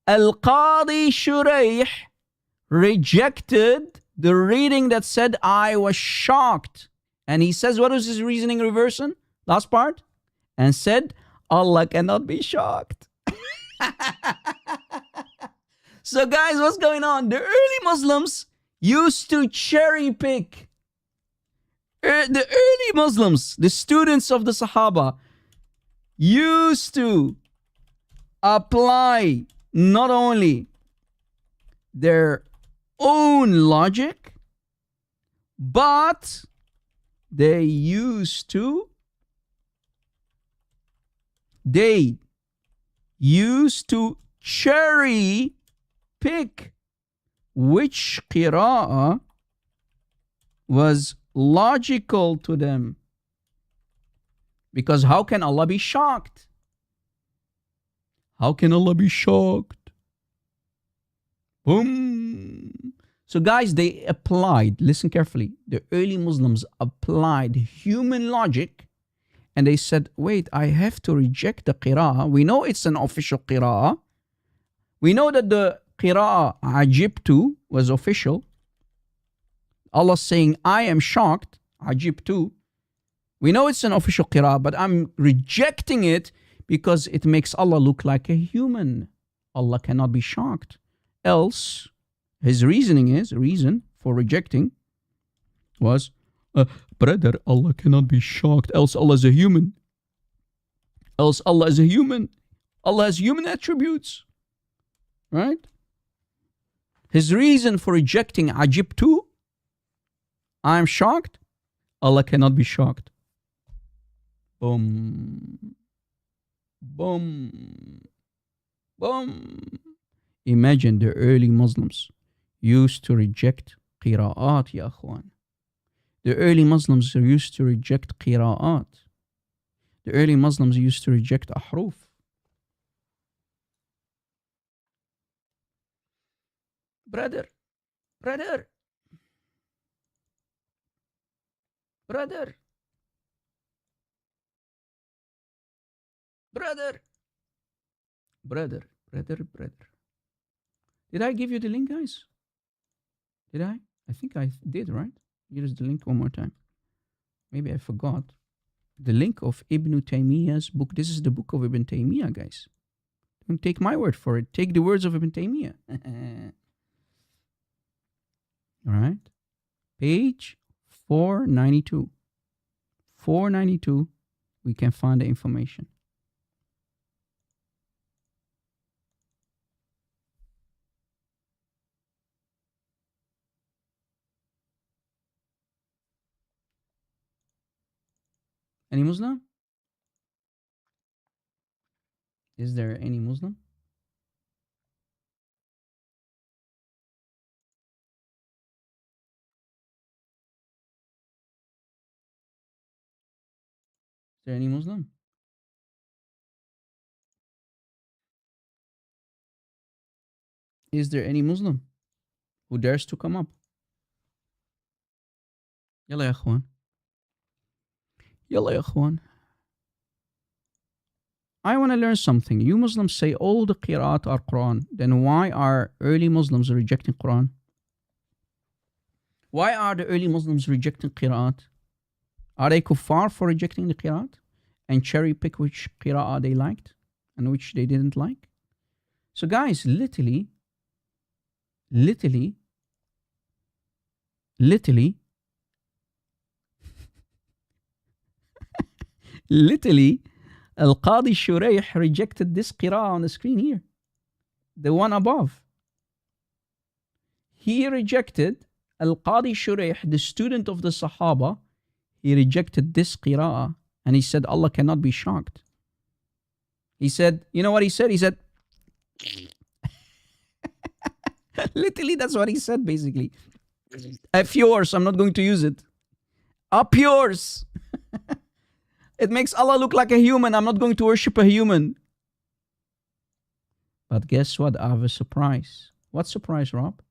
Speaker 4: Al-Qadi Shuraih rejected the reading that said, I was shocked. And he says, what was his reasoning reversion? Last part. And said, Allah cannot be shocked. So guys, what's going on? The early Muslims used to cherry pick. The early Muslims, the students of the Sahaba, used to apply not only their own logic, but they used to cherry pick which qira'ah was logical to them. Because how can Allah be shocked? How can Allah be shocked? Boom. So guys, they applied, listen carefully, the early Muslims applied human logic and they said, wait, I have to reject the qira'ah. We know it's an official qira'ah. We know that the qira'ah ajibtu was official, Allah saying, I am shocked, ajibtu, we know it's an official qira'ah, but I'm rejecting it because it makes Allah look like a human. Allah cannot be shocked. Else, his reason for rejecting was, brother, Allah cannot be shocked, else Allah is a human. Else Allah is a human. Allah has human attributes. Right? His reason for rejecting ajibtu, I am shocked, Allah cannot be shocked. Boom. Boom. Boom. Imagine the early Muslims used to reject qira'at, ya akhwan. The early Muslims used to reject qira'at. The early Muslims used to reject ahruf. Brother, brother, brother, brother, brother, brother. Did I give you the link, guys? Did I? I think I did, right? Here's the link one more time. Maybe I forgot. The link of Ibn Taymiyyah's book. This is the book of Ibn Taymiyyah, guys. Don't take my word for it. Take the words of Ibn Taymiyyah. All right. Page 492. 492, we can find the information. Any Muslim? Is there any Muslim? Is there any Muslim? Is there any Muslim who dares to come up? Yalla ya akhwan. Yalla ya akhwan. I want to learn something. You Muslims say all the qira'at are Quran. Then why are early Muslims rejecting Quran? Why are the early Muslims rejecting qira'at? Are they kuffar for rejecting the qira'at? And cherry pick which qira'ah they liked and which they didn't like? So guys, literally, Al-Qadi Shurayh rejected this qira'ah on the screen here. The one above. He rejected, Al-Qadi Shurayh, the student of the Sahaba, he rejected this qira'ah and he said Allah cannot be shocked. He said, you know what he said? He said, literally that's what he said basically. F yours, I'm not going to use it. Up yours. It makes Allah look like a human. I'm not going to worship a human. But guess what? I have a surprise. What surprise, Rob?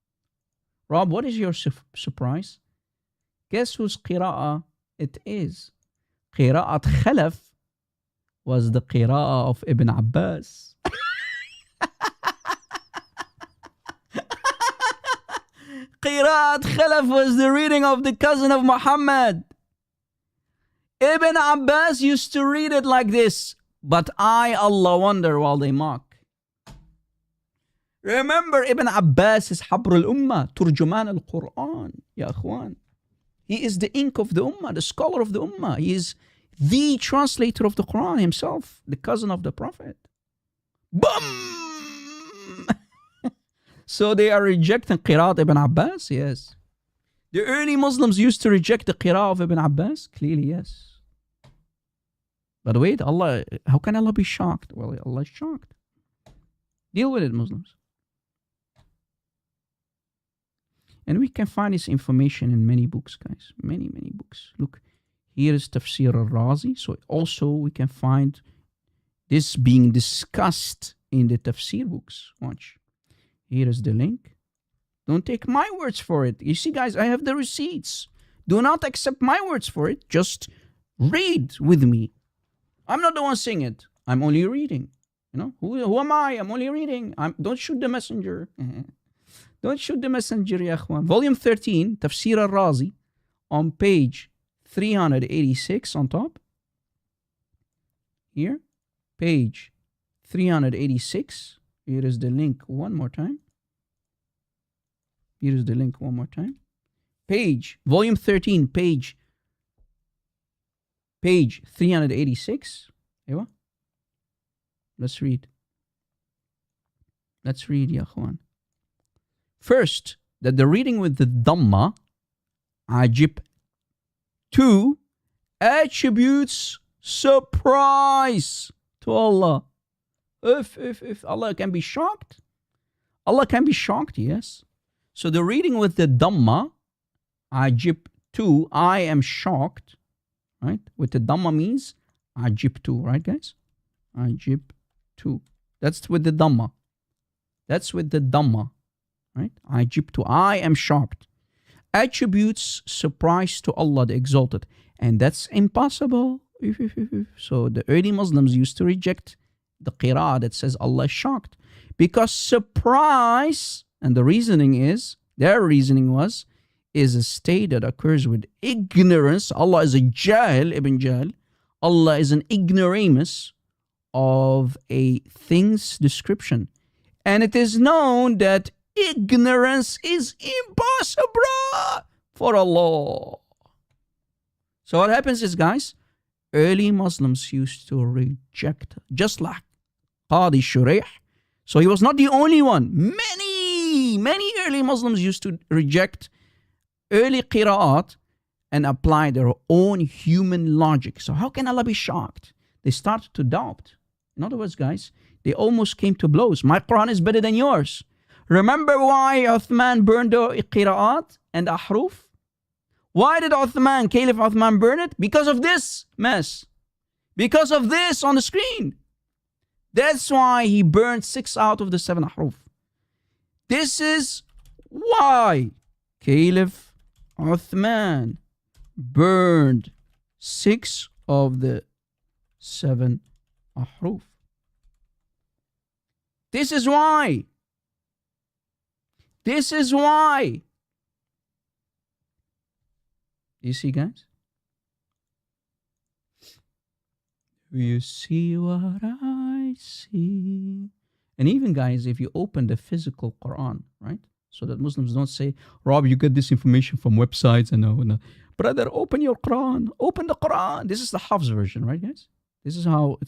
Speaker 4: Rob, what is your surprise? Guess whose qira'ah it is? Qira'at Khalaf was the qira'ah of Ibn Abbas. Qira'at Khalaf was the reading of the cousin of Muhammad. Ibn Abbas used to read it like this. But I, Allah, wonder while they mock. Remember, Ibn Abbas is Habr al-Ummah, Turjuman al-Quran, ya akhwan. He is the ink of the Ummah, the scholar of the Ummah. He is the translator of the Quran himself, the cousin of the Prophet. Boom! So they are rejecting Qira'at Ibn Abbas? Yes. The early Muslims used to reject the Qira'ah of Ibn Abbas? Clearly, yes. But wait, Allah, how can Allah be shocked? Well, Allah is shocked. Deal with it, Muslims. And we can find this information in many books, guys. Many books. Look, here is Tafsir al-Razi. So also we can find this being discussed in the Tafsir books. Watch. Here is the link. Don't take my words for it. You see, guys, I have the receipts. Do not accept my words for it. Just read with me. I'm not the one saying it. I'm only reading. who am I? I'm only reading. Don't shoot the messenger. Don't shoot the messenger, ya akhwan. Volume 13, Tafsir al-Razi, on page 386 on top. Here, page 386. Here is the link one more time. Here is the link one more time. Volume 13, page 386. Aywa. Let's read. Ya akhwan. First, that the reading with the Dhamma, Ajib, 2, attributes surprise to Allah. If Allah can be shocked, yes. So the reading with the Dhamma, Ajib 2, I am shocked, right? With the Dhamma means Ajib 2, right guys? Ajib 2. That's with the Dhamma. Right? Ajib 2, I am shocked. Attributes surprise to Allah the Exalted. And that's impossible. So the early Muslims used to reject the qira'ah that says Allah is shocked. Because surprise, and their reasoning is a state that occurs with ignorance. Allah is a jahil, Ibn Jahl. Allah is an ignoramus of a thing's description. And it is known that ignorance is impossible for Allah. So what happens is, guys, early Muslims used to reject, just like Qadi Shuraih. So he was not the only one. Many early Muslims used to reject early qira'at and apply their own human logic. So how can Allah be shocked? They started to doubt. In other words, guys, they almost came to blows. My Quran is better than yours. Remember why Uthman burned the qira'at and the ahruf? Why did Caliph Uthman burn it? Because of this mess. Because of this on the screen. That's why he burned 6 out of the 7 ahruf. This is why Caliph Uthman burned 6 of the 7 ahruf. This is why. You see, guys? Do you see what I see? And even, guys, if you open the physical Quran, right? So that Muslims don't say, Rob, you get this information from websites. And no. Brother, open your Quran. Open the Quran. This is the Hafs version, right, guys? This is how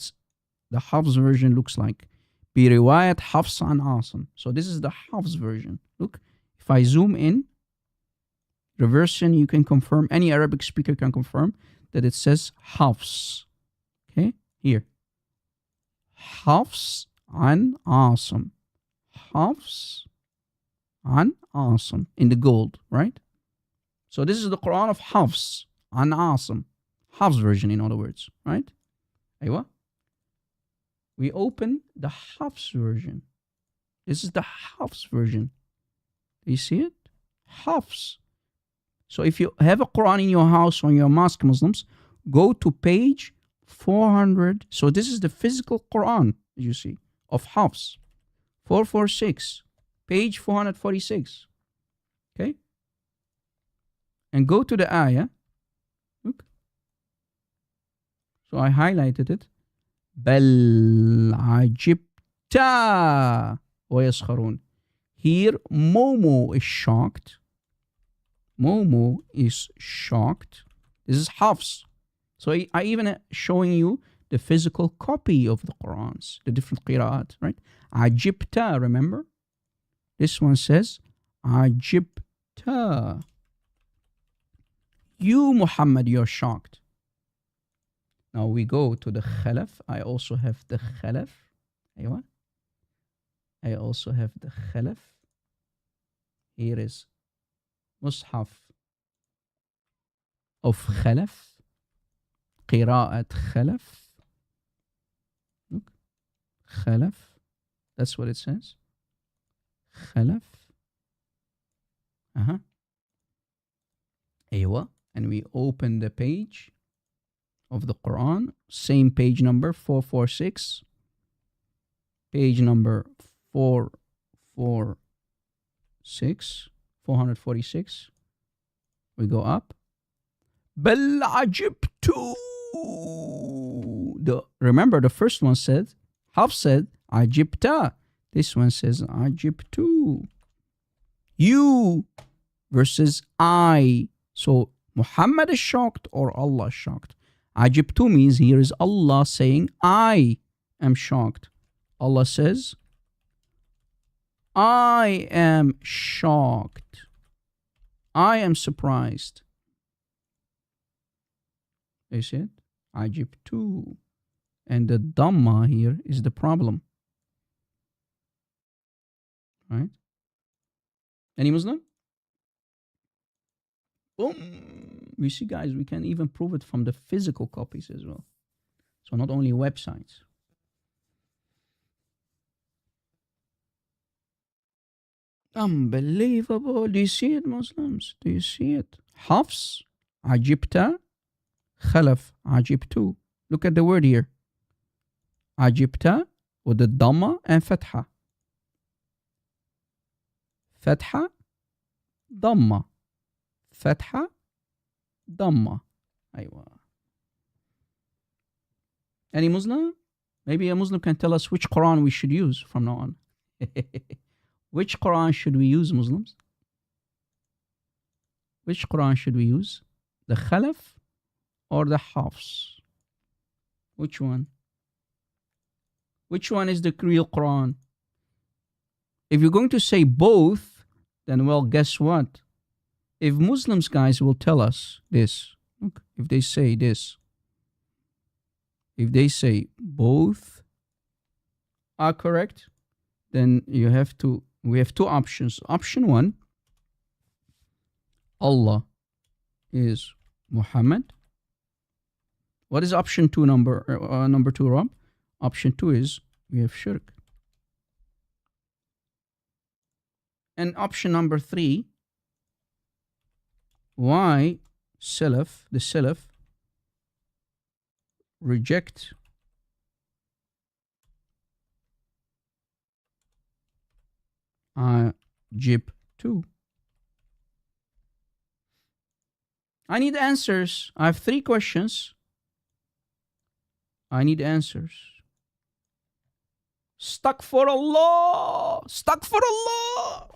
Speaker 4: the Hafs version looks like. Bi-riwayat Hafs an Asim. So this is the Hafs version. Look, if I zoom in, reversing, you can confirm, any Arabic speaker can confirm that it says Hafs. Okay, here. Hafs an Asim. Hafs an Asim in the gold, right? So this is the Quran of Hafs an Asim. Hafs version, in other words, right? Aywa. We open the Hafs version. This is the Hafs version. Do you see it? Hafs. So if you have a Quran in your house or in your mosque, Muslims, go to page 400. So this is the physical Quran, you see, of Hafs. 446, page 446. Okay? And go to the ayah. Look. So I highlighted it. بل عجبت ويسخرون. Here, Momo is shocked. Momo is shocked. This is Hafs. So I even showing you the physical copy of the Qurans, the different qira'at, right? Ajibta, remember? This one says, Ajibta. You, Muhammad, you're shocked. Now we go to the Khalaf. I also have the Khalaf. Aywa. I also have the Khalaf. Here is Mus'haf of Khalaf. Qira'at Khalaf. Look. Khalaf. That's what it says. Khalaf. Aywa. And we open the page of the Quran. Same page number, 446. page number 446. We go up. بل عجبت. Remember the first one said, Hafs said, عجبت. This one says, عجبت. You versus I. So Muhammad is shocked or Allah is shocked. عجبت means here is Allah saying, I am shocked. Allah says, I am shocked. I am surprised. You see it? عجبت. And the Dhamma here is the problem. Right? Any Muslim? Boom. You see, guys, we can even prove it from the physical copies as well. So not only websites. Unbelievable. Do you see it, Muslims? Do you see it? Hafs, عجبت. Khalaf, عجبت. Look at the word here. عجبت with the Dhamma and Fatha. Fatha, Dhamma. Fatha, Dhamma. Aywa. Any Muslim? Maybe a Muslim can tell us which Quran we should use from now on. Which Quran should we use, Muslims? Which Quran should we use? The Khalaf or the Hafs? Which one? Which one is the real Quran? If you're going to say both, then well, guess what? If Muslims, guys, will tell us this, look, if they say this, if they say both are correct, then we have two options. Option one, Allah is Muhammad. What is option two number two, Rob? Option two is we have shirk. And option number three, why the Salaf reject عجبت. I need answers. I have 3 questions. I need answers. Stuck for Allah. Stuck for Allah.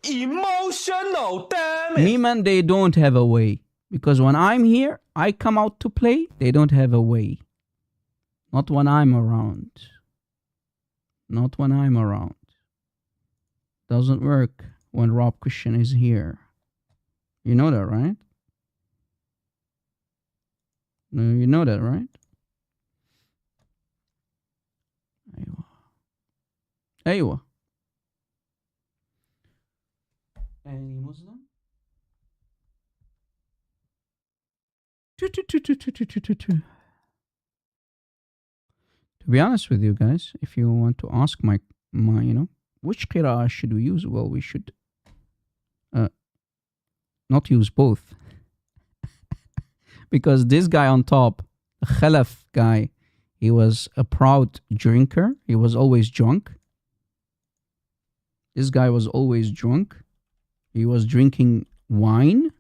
Speaker 1: Emotional damage.
Speaker 4: Me, man, they don't have a way. Because when I'm here, I come out to play, they don't have a way. Not when I'm around. Not when I'm around. Doesn't work when Rob Christian is here. You know that, right? No, you know that, right? Aywa. Any Muslim? To be honest with you guys, if you want to ask my which qira'ah should we use? Well, we should not use both. Because this guy on top, the Khalaf guy, he was a proud drinker. He was always drunk. This guy was always drunk. He was drinking wine.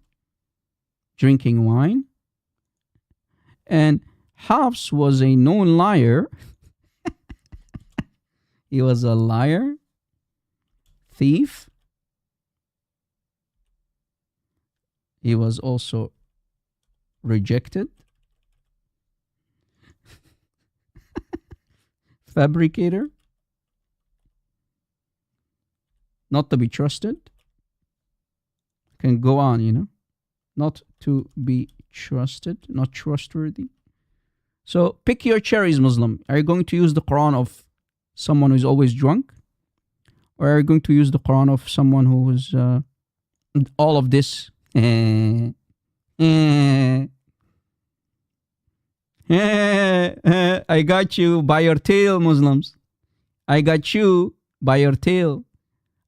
Speaker 4: And Hafs was a known liar. He was a liar, thief. He was also rejected, fabricator, not to be trusted. Can go on, not to be trusted, not trustworthy. So pick your cherries, Muslim. Are you going to use the Quran of someone who's always drunk? Or are you going to use the Quran of someone who is all of this? I got you by your tail, Muslims. I got you by your tail.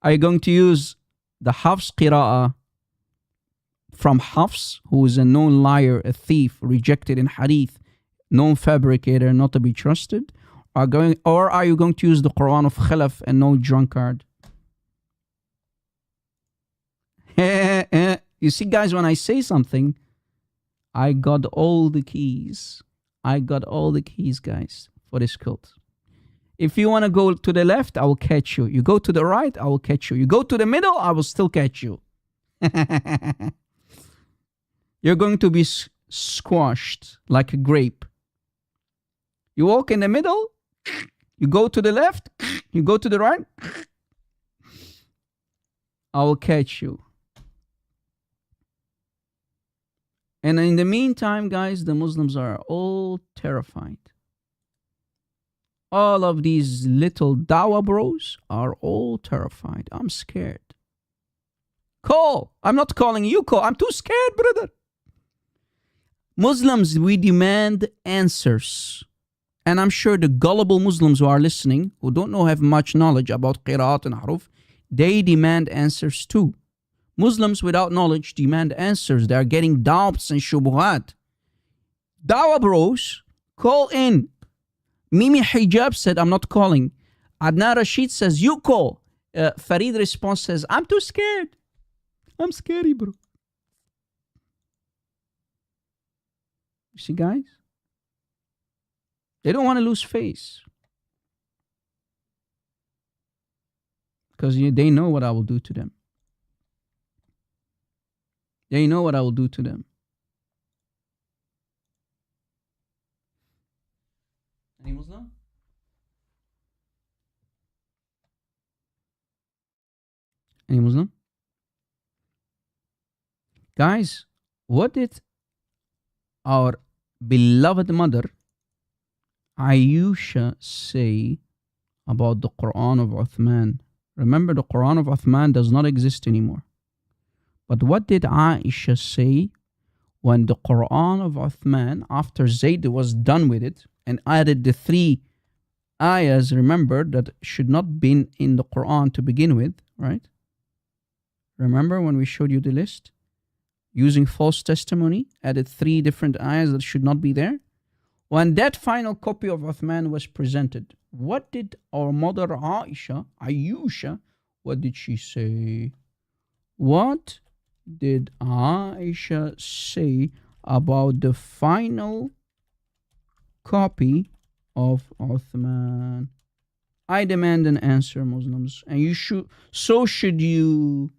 Speaker 4: Are you going to use the Hafs qira'ah from Hafs, who is a known liar, a thief, rejected in hadith, known fabricator, not to be trusted? are you going to use the Quran of Khalaf and no drunkard? You see, guys, when I say something, I got all the keys. I got all the keys, guys, for this cult. If you want to go to the left, I will catch you. You go to the right, I will catch you. You go to the middle, I will still catch you. You're going to be squashed like a grape. You walk in the middle, you go to the left, you go to the right, I will catch you. And in the meantime, guys, the Muslims are all terrified. All of these little dawah bros are all terrified. I'm scared. Call. I'm not calling you, call. I'm too scared, brother. Muslims, we demand answers. And I'm sure the gullible Muslims who are listening, who don't have much knowledge about qira'at and haruf, they demand answers too. Muslims without knowledge demand answers. They are getting doubts and shubuhat. Dawah bros, call in. Mimi Hijab said, I'm not calling. Adnan Rashid says, you call. Farid Response says, I'm too scared. I'm scary, bro. You see, guys? They don't want to lose face. Because they know what I will do to them. They know what I will do to them. Any Muslim? Any Muslim? Guys, what did our beloved mother Ayusha say about the Quran of Uthman? Remember, the Quran of Uthman does not exist anymore. But what did Aisha say when the Quran of Uthman, after Zayd was done with it and added the 3 ayahs, remember, that should not be in the Quran to begin with, right? Remember when we showed you the list? Using false testimony, added 3 different ayahs that should not be there. When that final copy of Uthman was presented, what did our mother Ayusha, what did she say? What did Aisha say about the final copy of Uthman? I demand an answer, Muslims, and you should. So should you.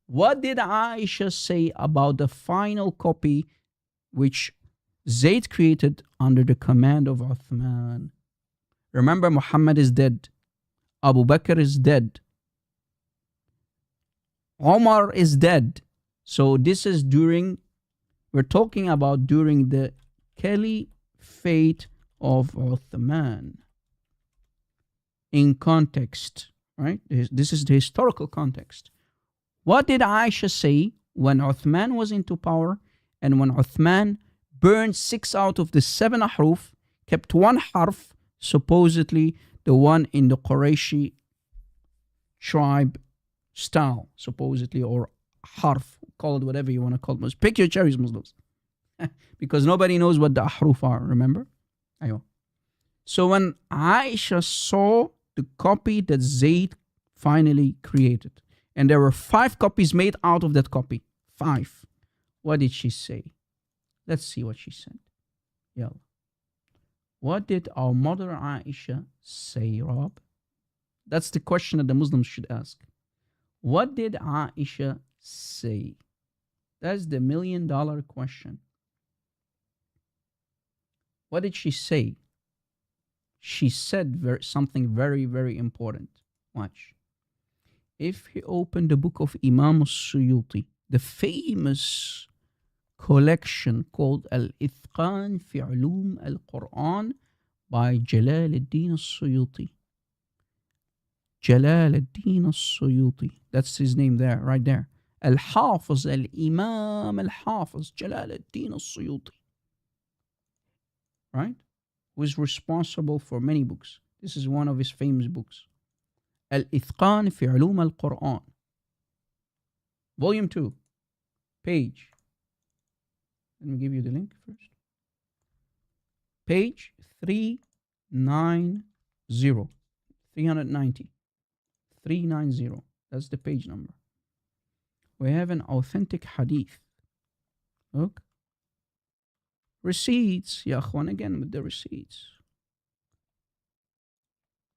Speaker 4: What did Aisha say about the final copy which Zayd created under the command of Uthman? Remember, Muhammad is dead. Abu Bakr is dead. Omar is dead. So this is we're talking about during the Caliphate of Uthman. In context, right? This is the historical context. What did Aisha say when Uthman was into power and when Uthman burned 6 out of the 7 ahruf, kept 1 harf, supposedly the one in the Qurayshi tribe style, supposedly, or harf, call it whatever you want to call it. Pick your cherries, Muslims. Because nobody knows what the ahruf are, remember? Ayo. So when Aisha saw the copy that Zayd finally created, and there were 5 copies made out of that copy, 5, what did she say? Let's see what she said. Yalla. What did our mother Aisha say, Rob? That's the question that the Muslims should ask. What did Aisha say? That's the $1 million question. What did she say? She said something very, very important. Watch. If you open the book of Imam al-Suyuti, the famous collection called Al-Ithqan fi Ulum al-Quran by Jalal al-Din al-Suyuti. Jalal al-Din al-Suyuti. That's his name there, right there. Al-Hafiz, Al-Imam Al-Hafiz, Jalal al-Din al-Suyuti. Right? Who is responsible for many books. This is one of his famous books. Al-Ithqan fi Ulum al-Quran. Volume 2. Page. Let me give you the link first. Page 393. 390. 390. That's the page number. We have an authentic hadith. Look. Receipts. Ya akhwan, again with the receipts.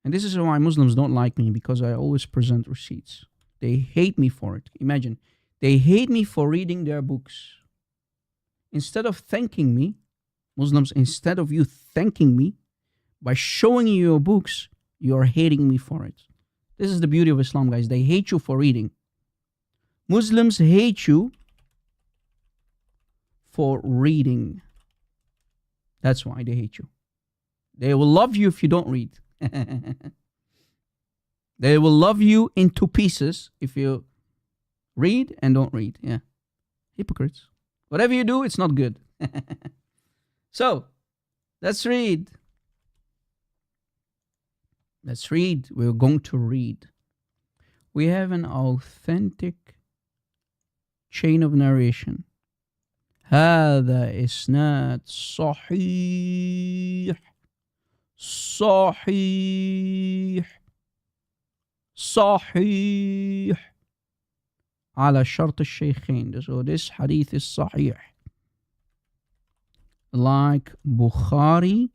Speaker 4: And this is why Muslims don't like me, because I always present receipts. They hate me for it. Imagine, they hate me for reading their books. Instead of thanking me, Muslims, instead of you thanking me by showing you your books, you are hating me for it. This is the beauty of Islam, guys. They hate you for reading. Muslims hate you for reading. That's why they hate you. They will love you if you don't read. They will love you into pieces if you read and don't read. Yeah. Hypocrites. Whatever you do, it's not good. So, let's read. Let's read. We're going to read. We have an authentic chain of narration. هذا إسناد صحيح صحيح على شرط الشيخين. So this hadith is sahih, like Bukhari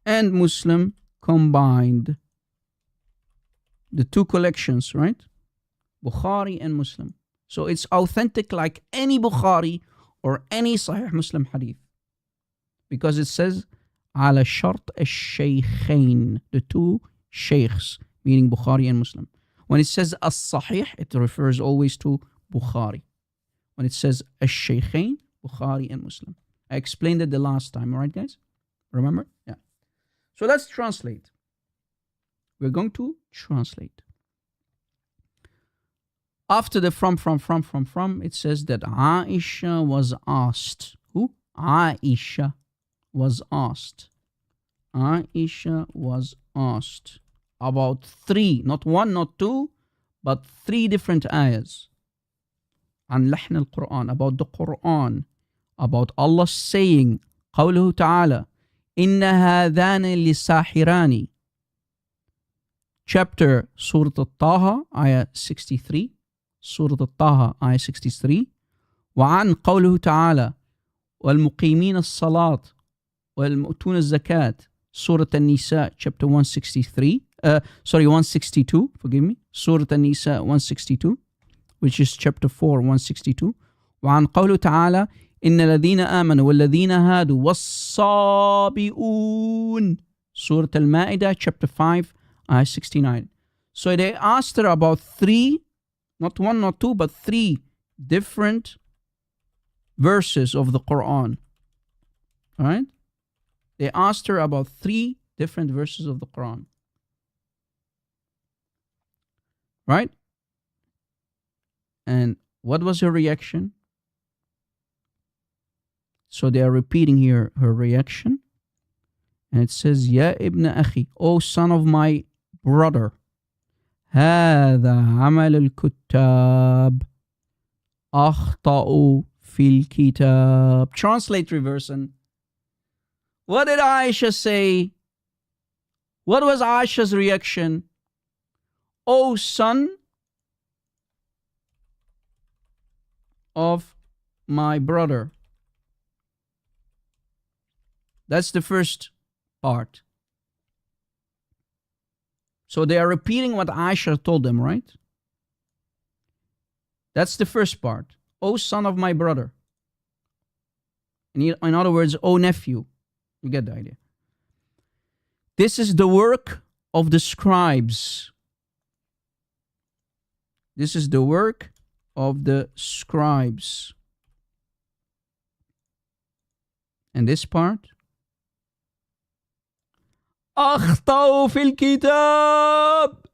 Speaker 4: and Muslim combined. The two collections, right? Bukhari and Muslim. So it's authentic like any Bukhari or any Sahih Muslim hadith. Because it says, على شرط الشيخين, the two sheikhs, meaning Bukhari and Muslim. When it says as-sahih, it refers always to Bukhari. When it says as-shaykhain, Bukhari and Muslim. I explained it the last time, all right, guys? Remember? Yeah. So let's translate. We're going to translate. After the from, it says that Aisha was asked. Who? Aisha was asked. Aisha was asked about three, not one, not two, but three different ayahs. عن لحن القرآن, about the Quran, about Allah saying, قوله تعالى, إن هذان لساحران. Chapter Surah Al-Taha, ayah 63. Surah Al-Taha, ayah 63. وعن قوله تعالى, والمقيمين الصلاة والمؤتون الزكاة. Surah An-Nisa, chapter 163. 162, forgive me. Surah An-Nisa 162, which is chapter 4, 162. وعن قوله تعالى, إن الذين آمنوا والذين هادوا والصابئون. Surah Al-Ma'idah, chapter 5, 69. So they asked her about three, not one, not two, but three different verses of the Quran. All right? They asked her about three different verses of the Quran. Right? And what was her reaction? So they are repeating here her reaction. And it says, Ya ibn akhi, O son of my brother, هذا عمل الكتاب أخطأوا في الكتاب. Translate, reverse. What did Aisha say? What was Aisha's reaction? O son of my brother. That's the first part. So they are repeating what Aisha told them, right? That's the first part. O son of my brother. In other words, O nephew. You get the idea. This is the work of the scribes. This is the work of the scribes. And this part, أخطأوا في الكتاب.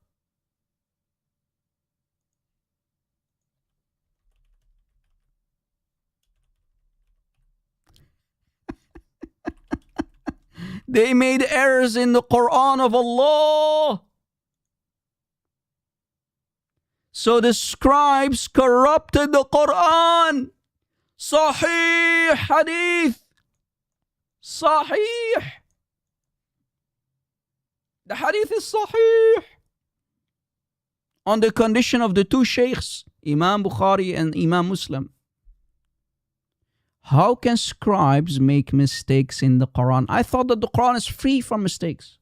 Speaker 4: They made errors in the Quran of Allah. So the scribes corrupted the Quran. Sahih hadith. Sahih. The hadith is sahih. On the condition of the two sheikhs, Imam Bukhari and Imam Muslim. How can scribes make mistakes in the Quran? I thought that the Quran is free from mistakes.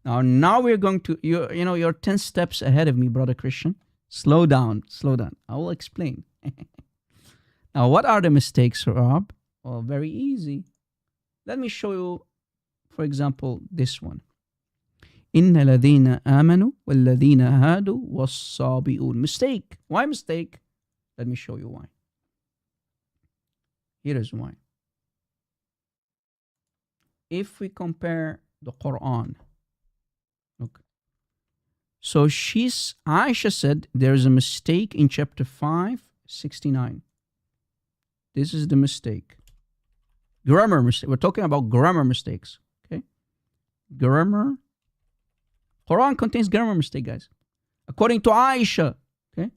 Speaker 4: Now we're going to, you're 10 steps ahead of me, brother Christian. Slow down. I will explain. Now, what are the mistakes, Rob? Well, very easy. Let me show you, for example, this one. إِنَّ الَّذِينَ آمَنُوا وَالَّذِينَ هَادُوا وَالصَّابِئُونَ. Mistake. Why mistake? Let me show you why. Here is why. If we compare the Quran, look. So Aisha said there is a mistake in chapter 5:69. This is the mistake. Grammar mistake. We're talking about grammar mistakes. Okay? Grammar. Quran contains grammar mistake, guys. According to Aisha. Okay?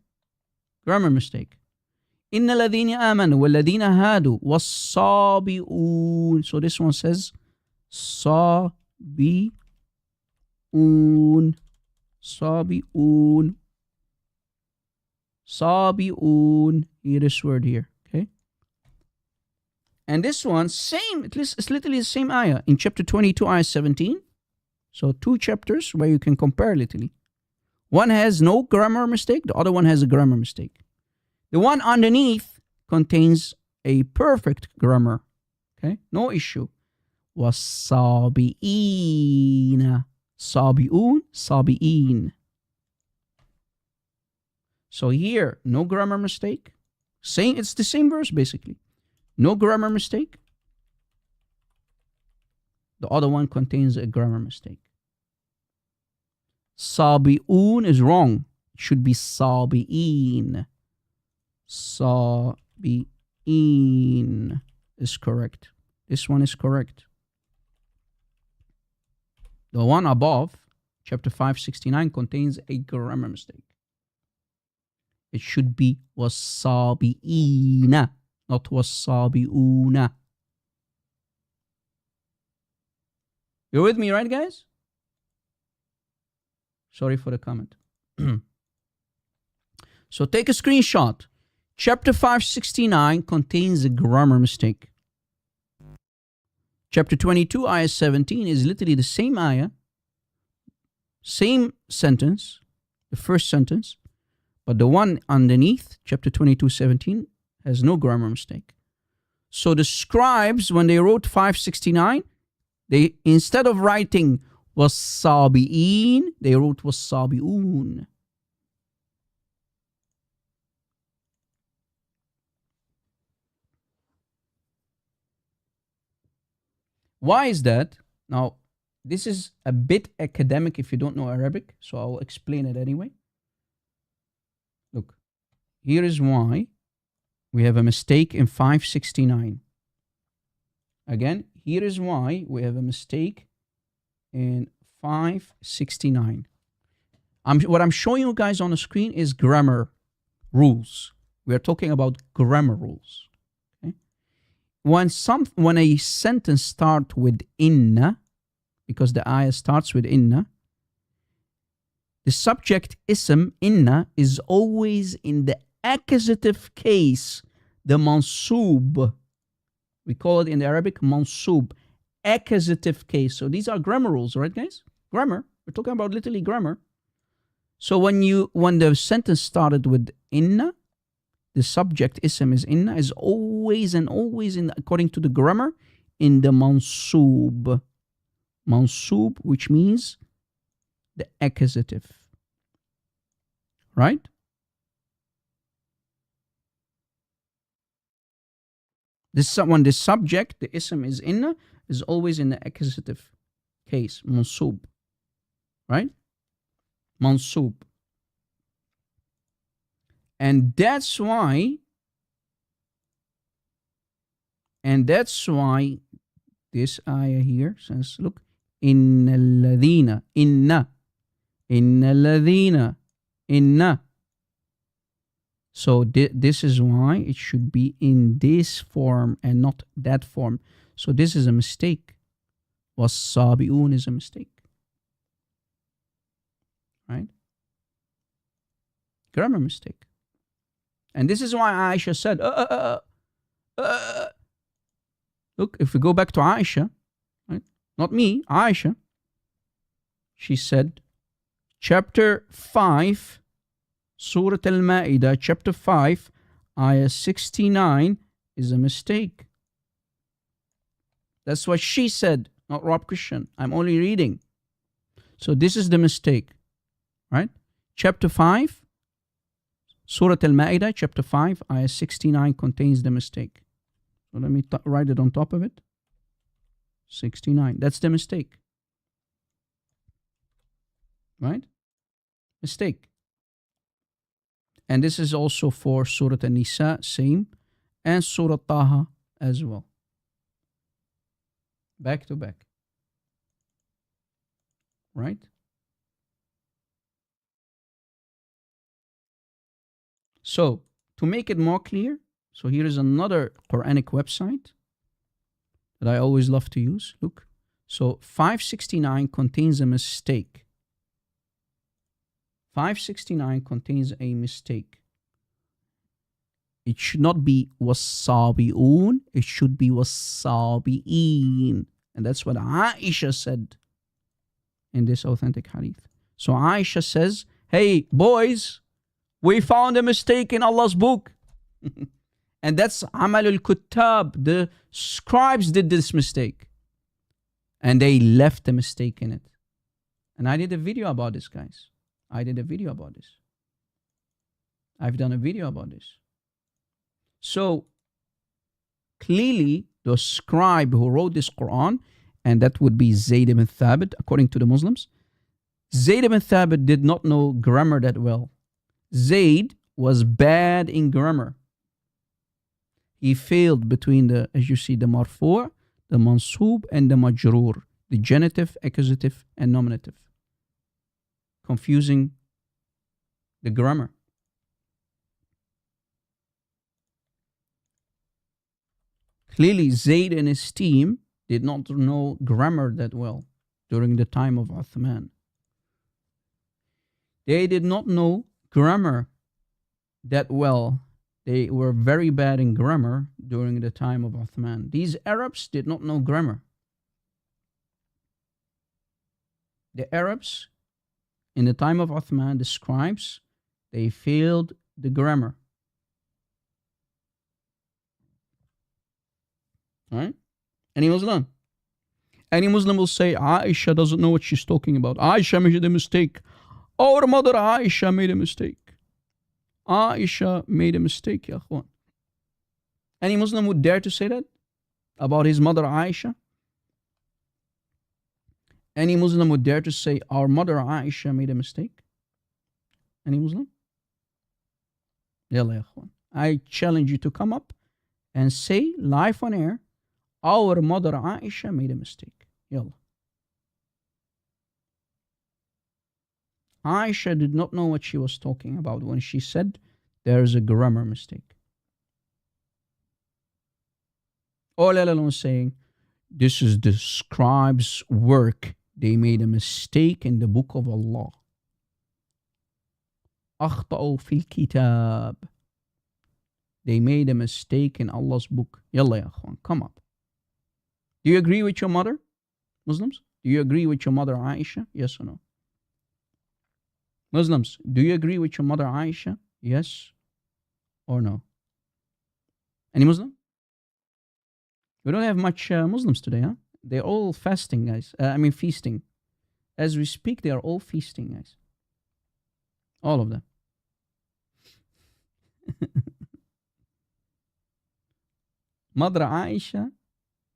Speaker 4: Grammar mistake. إِنَّ الَّذِينَ آمَنُوا وَالَّذِينَ هَادُوا وَالصَّابِئُونَ. So this one says صَابِئُونَ. Sabi'un. Hear this word here. Okay. And this one, same, it's literally the same ayah in chapter 22, ayah 17. So 2 chapters where you can compare literally. One has no grammar mistake, the other one has a grammar mistake. The one underneath contains a perfect grammar. Okay, no issue. وَالصَّابِئِينَ. Sabi'un, sabi'in. So here, no grammar mistake. It's the same verse basically. No grammar mistake. The other one contains a grammar mistake. Sabi'un is wrong. It should be sabi'in. Sabi'in is correct. This one is correct. The one above, chapter 5:69, contains a grammar mistake. It should be wasabi'ina, not wasabi'una. You're with me, right, guys? Sorry for the comment. So take a screenshot. Chapter 5:69 contains a grammar mistake. Chapter 22, ayah 17 is literally the same ayah, same sentence, the first sentence, but the one underneath, chapter 22:17, has no grammar mistake. So the scribes, when they wrote 5:69, they, instead of writing wasabi'in, they wrote wasabi'un. Why is that? Now, this is a bit academic if you don't know Arabic, so I'll explain it anyway. Look, here is why we have a mistake in 5:69. Again, here is why we have a mistake in 5:69. What I'm showing you guys on the screen is grammar rules. We are talking about grammar rules. When a sentence starts with inna, because the ayah starts with inna, the subject ism inna is always in the accusative case, the mansoob. We call it in the Arabic mansoob, accusative case. So these are grammar rules, right, guys? Grammar. We're talking about literally grammar. So when the sentence started with inna, the subject ism is inna, is always and always in, according to the grammar, in the mansoob. Mansoob, which means the accusative. Right? When the subject, the ism is inna, is always in the accusative case, mansoob. Right? Mansoob. And that's why this ayah here says, look, inna alladhina, inna alladhina, inna. So this is why it should be in this form and not that form. So this is a mistake. والصابئون is a mistake. Right? Grammar mistake. And this is why Aisha said, look, if we go back to Aisha, right? Not me, Aisha, she said, chapter 5, Surah Al-Ma'idah, chapter 5, ayah 69 is a mistake. That's what she said, not Rob Christian. I'm only reading. So this is the mistake, right? Chapter 5, Surah Al-Ma'idah, chapter 5, ayah 69 contains the mistake. So let me write it on top of it. 69. That's the mistake. Right? Mistake. And this is also for Surah An-Nisa, same, and Surah Taha as well. Back to back. Right? So, to make it more clear, so here is another Quranic website that I always love to use. Look. So, 569 contains a mistake. 569 contains a mistake. It should not be wasabi'un, it should be wasabi'in. And that's what Aisha said in this authentic hadith. So Aisha says, hey, boys, we found a mistake in Allah's book. And that's Amal al-Kuttab. The scribes did this mistake. And they left the mistake in it. And I did a video about this, guys. I did a video about this. I've done a video about this. So, clearly, the scribe who wrote this Quran, and that would be Zaid ibn Thabit, according to the Muslims, Zaid ibn Thabit did not know grammar that well. Zaid was bad in grammar. He failed between the, as you see, the marfu', the mansoob, and the majroor, the genitive, accusative, and nominative. Confusing the grammar. Clearly, Zayd and his team did not know grammar that well during the time of Uthman. They did not know grammar that well. They were very bad in grammar during the time of Uthman. These Arabs did not know grammar. The Arabs, in the time of Uthman, the scribes, they failed the grammar. Right? Any Muslim? Any Muslim will say, Aisha doesn't know what she's talking about. Aisha made a mistake. Our mother Aisha made a mistake. Aisha made a mistake, ya akhwan. Any Muslim would dare to say that about his mother Aisha? Any Muslim would dare to say, our mother Aisha made a mistake? Any Muslim? Yalla, ya akhwan. I challenge you to come up and say live on air, our mother Aisha made a mistake. Yalla. Aisha did not know what she was talking about when she said there is a grammar mistake. All Allah was saying, this is the scribes' work. They made a mistake in the book of Allah. أخطأوا في الكتاب. They made a mistake in Allah's book. Yalla ya akhwan, come up. Do you agree with your mother, Muslims? Do you agree with your mother Aisha? Yes or no? Muslims, do you agree with your mother Aisha? Yes or no? Any Muslim? We don't have much Muslims today, huh? They're all fasting, guys. Feasting. As we speak, they are all feasting, guys. All of them. Mother Aisha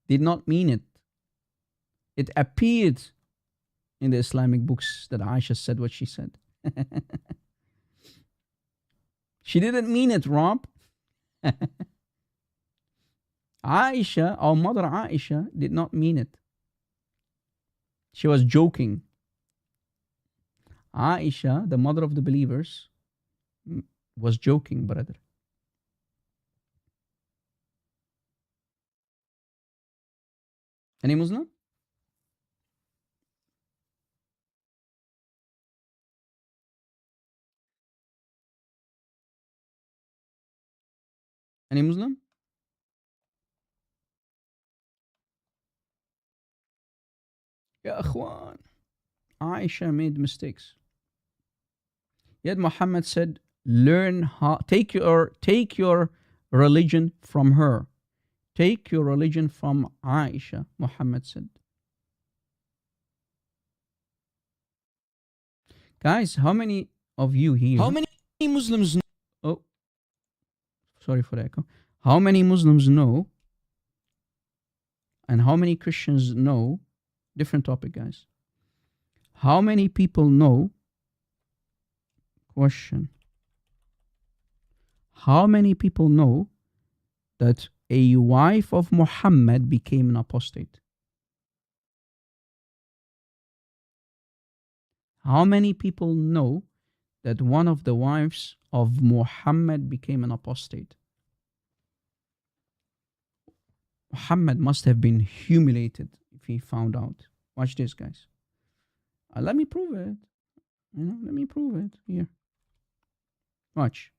Speaker 4: did not mean it. It appeared in the Islamic books that Aisha said what she said. She didn't mean it, Rob. Aisha, our mother Aisha, did not mean it. She was joking. Aisha, the mother of the believers, was joking, brother. Any Muslim? Any Muslim? Ya akhwan. Aisha made mistakes. Yet Muhammad said, learn how, take your religion from her. Take your religion from Aisha, Muhammad said. Guys, how many of you here? How many Muslims know? Oh, sorry for the echo. How many Muslims know and how many Christians know? Different topic, guys. How many people know? Question. How many people know that a wife of Muhammad became an apostate? How many people know that one of the wives of Muhammad became an apostate? Muhammad must have been humiliated if he found out. Watch this, guys. Let me prove it. Let me prove it here. Watch.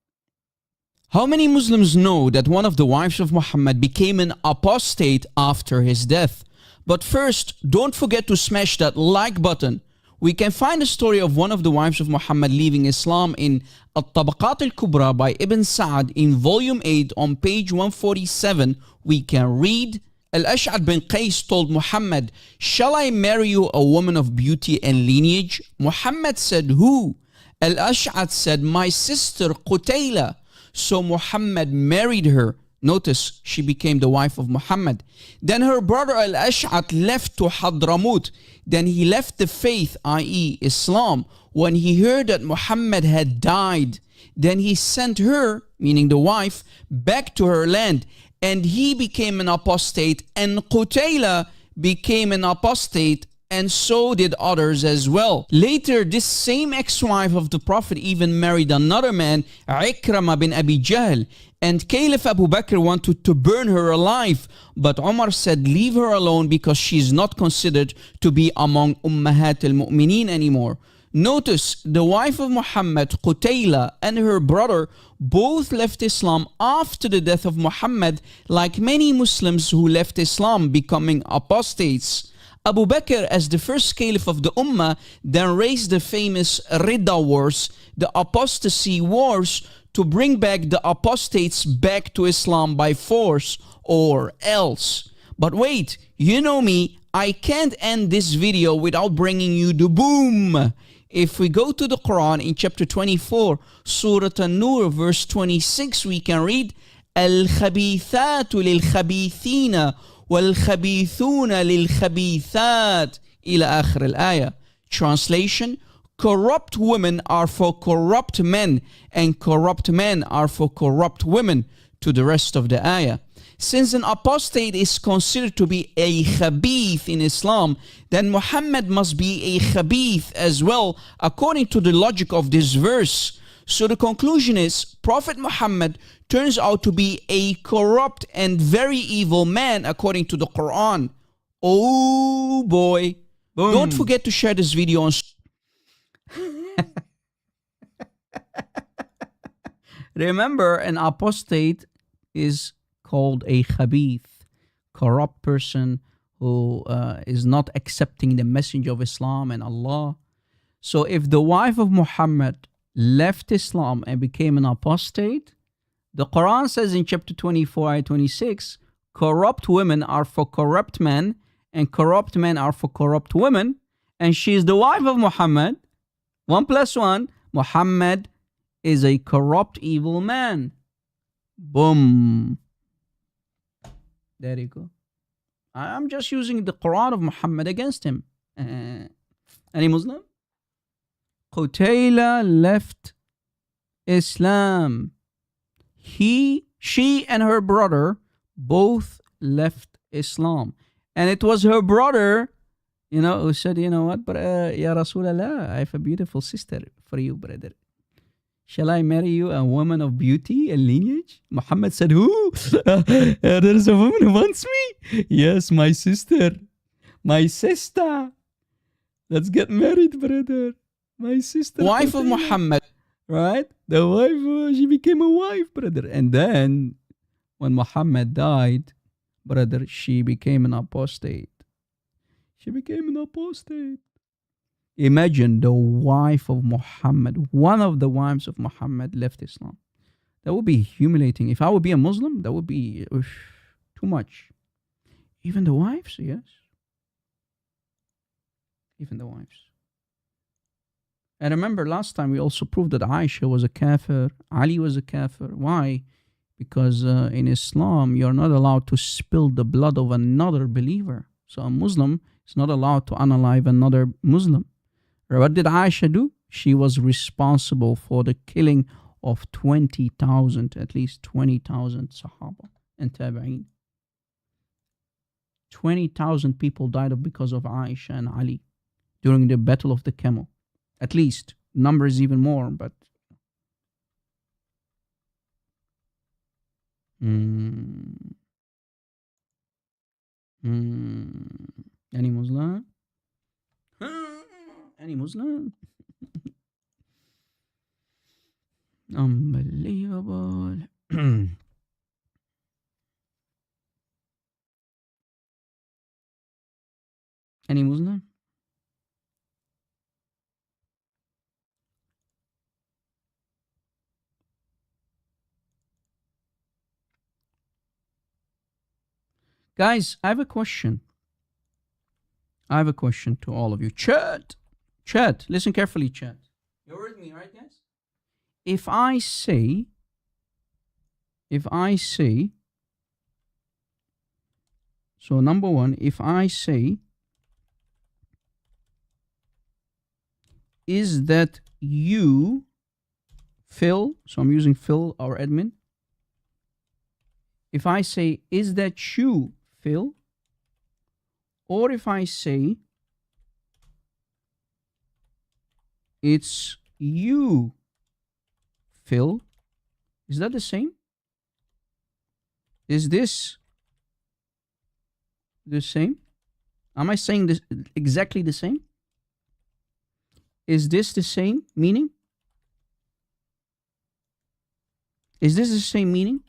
Speaker 4: How many Muslims know that one of the wives of Muhammad became an apostate after his death? But first, don't forget to smash that like button. We can find a story of one of the wives of Muhammad leaving Islam in At-Tabaqat al-Kubra by Ibn Sa'ad in volume 8 on page 147. We can read, Al-Ash'ad bin Qais told Muhammad, shall I marry you a woman of beauty and lineage? Muhammad said, who? Al-Ash'ad said, my sister Qutayla. So Muhammad married her. Notice, she became the wife of Muhammad. Then her brother Al-Ash'ad left to Hadramut. Then he left the faith, i.e. Islam, when he heard that Muhammad had died. Then he sent her, meaning the wife, back to her land. And he became an apostate, and Qutayla became an apostate, and so did others as well. Later, this same ex-wife of the Prophet even married another man, Ikrama bin Abi Jahl, and Caliph Abu Bakr wanted to burn her alive, but Umar said leave her alone because she is not considered to be among Ummahat al-Mu'mineen anymore. Notice, the wife of Muhammad, Qutayla, and her brother both left Islam after the death of Muhammad, like many Muslims who left Islam becoming apostates. Abu Bakr, as the first caliph of the Ummah, then raised the famous Ridda Wars, the apostasy wars, to bring back the apostates back to Islam by force or else. But wait, you know me, I can't end this video without bringing you the boom. If we go to the Quran in chapter 24, Surah An-Nur, verse 26, we can read, Al-Khabithatu lil-Khabithina wal-Khabithuna lil-Khabithat ila akhir al-ayah. Translation, corrupt women are for corrupt men, and corrupt men are for corrupt women, to the rest of the ayah. Since an apostate is considered to be a khabith in Islam, then Muhammad must be a khabith as well, according to the logic of this verse. So the conclusion is, Prophet Muhammad turns out to be a corrupt and very evil man, according to the Quran. Oh boy. Boom. Don't forget to share this video on... Remember, an apostate is called a khabith, corrupt person who is not accepting the message of Islam and Allah. So if the wife of Muhammad left Islam and became an apostate, the Quran says in chapter 24, ayah 26, corrupt women are for corrupt men and corrupt men are for corrupt women, and she is the wife of Muhammad. 1 + 1, Muhammad is a corrupt evil man. Boom. There you go. I'm just using the Quran of Muhammad against him. Any Muslim? Qutayla left Islam. She and her brother both left Islam. And it was her brother, who said, you know what, Ya Rasulallah, I have a beautiful sister for you, brother. Shall I marry you a woman of beauty and lineage? Muhammad said, who? There is a woman who wants me? Yes, my sister. My sister. Let's get married, brother. My sister. Wife of Muhammad. Right? The wife, she became a wife, brother. And then when Muhammad died, brother, she became an apostate. She became an apostate. Imagine the wife of Muhammad, one of the wives of Muhammad left Islam. That would be humiliating. If I would be a Muslim, that would be too much. Even the wives, yes. Even the wives. And remember, last time we also proved that Aisha was a kafir, Ali was a kafir. Why? Because in Islam, you're not allowed to spill the blood of another believer. So a Muslim is not allowed to unalive another Muslim. What did Aisha do? She was responsible for the killing of 20,000, at least 20,000 Sahaba and Tabi'een. 20,000 people died because of Aisha and Ali during the Battle of the Camel. At least. Number is even more, but... Any Muslim? Any Muslim? Unbelievable. Any Muslim? Guys, I have a question. I have a question to all of you. Chat, listen carefully, chat. You're with me, right, guys? If I say, so number one, if I say, is that you, Phil? So I'm using Phil, our admin. If I say, is that you, Phil? Or if I say, it's you, Phil, is that the same? Is this the same? Am I saying this exactly the same? Is this the same meaning? Is this the same meaning?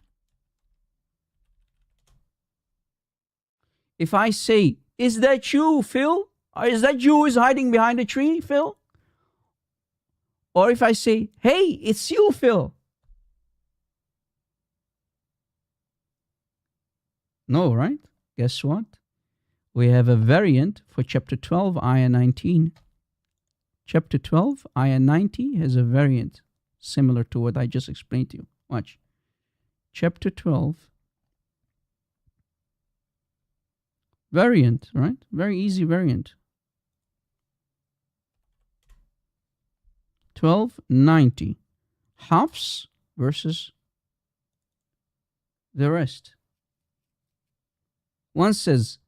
Speaker 4: If I say, is that you, Phil? Or is that you who is hiding behind the tree, Phil? Or if I say, hey, it's you, Phil. No, right? Guess what? We have a variant for chapter 12, ayah 19. Chapter 12, ayah 90 has a variant similar to what I just explained to you. Watch. Chapter 12. Variant, right? Very easy variant. 1290. Hafs versus the rest. One says,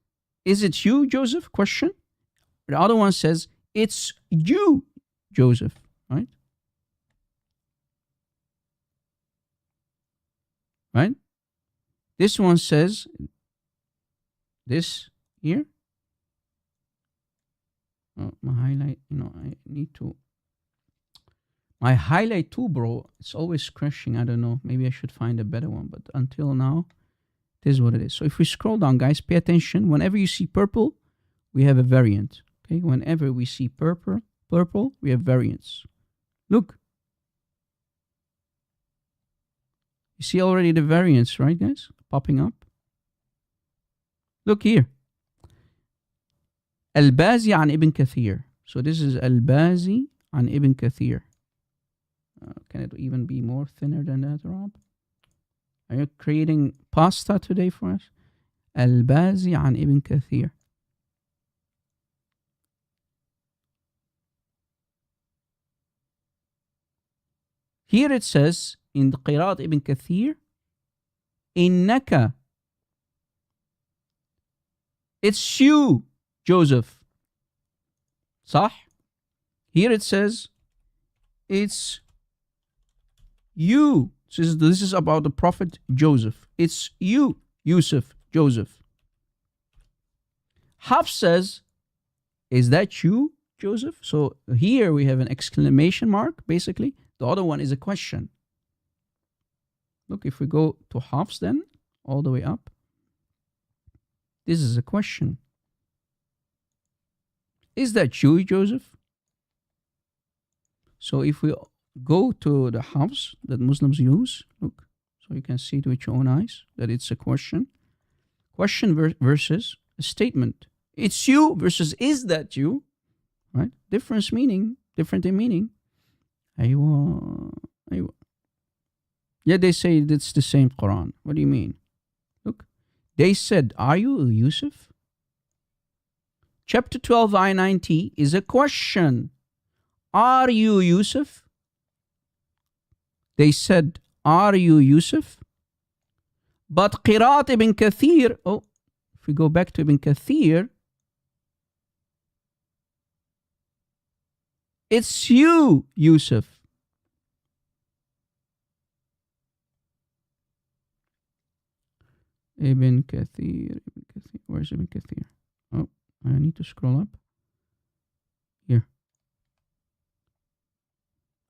Speaker 4: is it you, Joseph? Question. The other one says, it's you, Joseph. Right? Right? This one says, this here. Oh, my highlight, I need to. My highlight too, bro, it's always crashing. I don't know. Maybe I should find a better one. But until now, this is what it is. So if we scroll down, guys, pay attention. Whenever you see purple, we have a variant. Okay, whenever we see purple, we have variants. Look. You see already the variants, right, guys? Popping up. Look here. Al-Bazi an Ibn Kathir. So this is Al-Bazi an Ibn Kathir. Can it even be more thinner than that, Rob? Are you creating pasta today for us? Al-Bazi an Ibn Kathir. Here it says in the Qiraat Ibn Kathir, Innaka. It's you, Joseph. Sah? Here it says, it's you. This is about the Prophet Joseph. It's you, Yusuf, Joseph. Hafs says, is that you, Joseph? So here we have an exclamation mark, basically. The other one is a question. Look, if we go to Hafs then, all the way up. This is a question. Is that you, Joseph? So if we go to the house that Muslims use, look, so you can see it with your own eyes that it's a question. Question versus a statement. It's you versus is that you, right? Different in meaning. Aywa. Yeah, they say it's the same Quran. What do you mean? Look, they said, are you Yusuf? Chapter 12, ayah 90 is a question. Are you Yusuf? They said, are you Yusuf? But Qiraat ibn Kathir, if we go back to Ibn Kathir, it's you, Yusuf. Ibn Kathir. Where's Ibn Kathir? Oh, I need to scroll up. Here.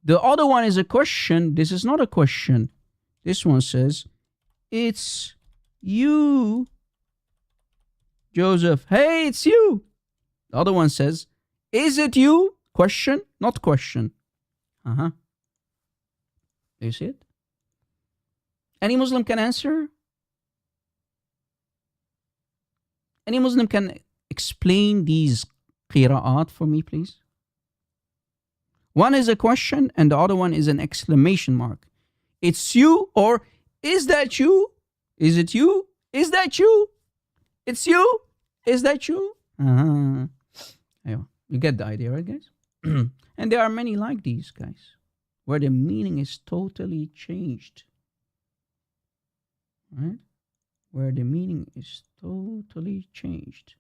Speaker 4: The other one is a question. This is not a question. This one says, it's you, Joseph. Hey, it's you. The other one says, is it you? Question, not question. Do you see it? Any Muslim can answer? Any Muslim can explain these qira'at for me, please? One is a question and the other one is an exclamation mark. It's you, or is that you? Is it you? Is that you? It's you? Is that you? You get the idea, right, guys? And there are many like these, guys, where the meaning is totally changed. Right? Where the meaning is totally changed.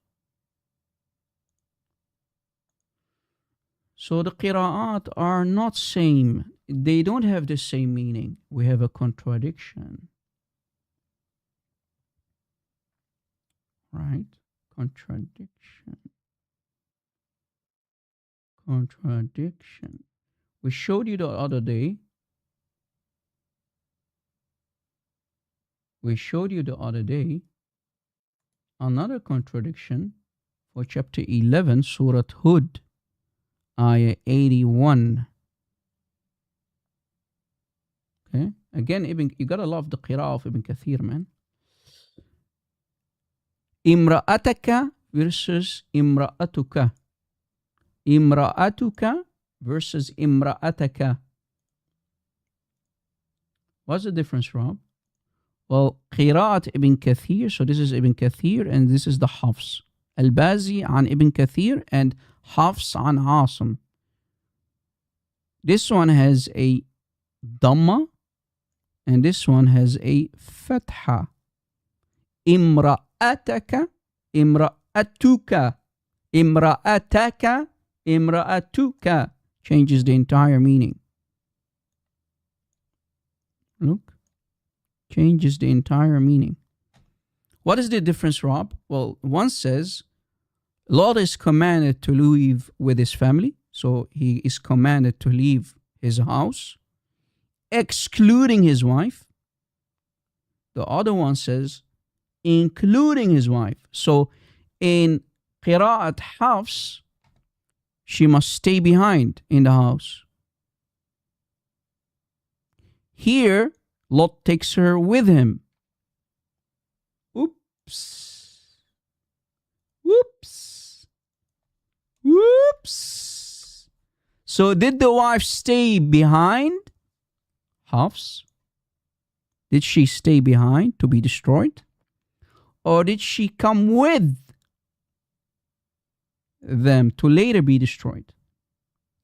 Speaker 4: So the qira'at are not same. They don't have the same meaning. We have a contradiction. Right? Contradiction. We showed you the other day. Another contradiction for chapter 11, Surah Hud, ayah 81. Okay? Again, you gotta love the qira'ah of Ibn Kathir, man. Imra'ataka versus imra'atuka. Imra'atuka versus imra'ataka. What's the difference, Rob? Well, Qira'at Ibn Kathir, so this is Ibn Kathir and this is the Hafs. Al-Bazi an Ibn Kathir and Hafs an Asim. This one has a Dhamma and this one has a Fatha. Imra'ataka, imra'atuka, imra'ataka, imra'atuka changes the entire meaning. Look. Changes the entire meaning. What is the difference, Rob? Well, one says, Lot is commanded to leave with his family. So he is commanded to leave his house, excluding his wife. The other one says, including his wife. So in Qira'at Hafs, she must stay behind in the house. Here, Lot takes her with him. Oops. So did the wife stay behind Hafs? Did she stay behind to be destroyed? Or did she come with them to later be destroyed?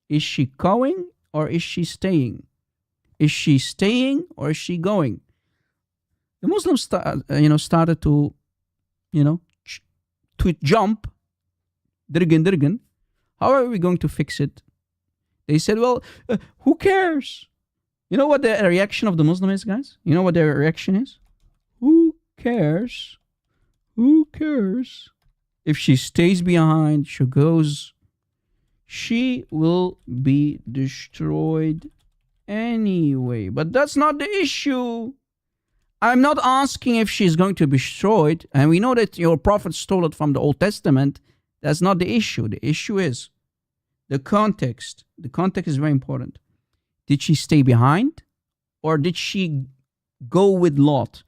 Speaker 4: Is she going or is she staying? Is she staying or is she going? The Muslims started to, to jump. Dirgan. How are we going to fix it? They said, well, who cares? You know what the reaction of the Muslim is, guys? You know what their reaction is? Who cares? Who cares? If she stays behind, she will be destroyed anyway. But that's not the issue. I'm not asking if she's going to be destroyed. And we know that your prophet stole it from the Old Testament. That's not the issue. The issue is the context. The context is very important. Did she stay behind? Or did she go with Lot?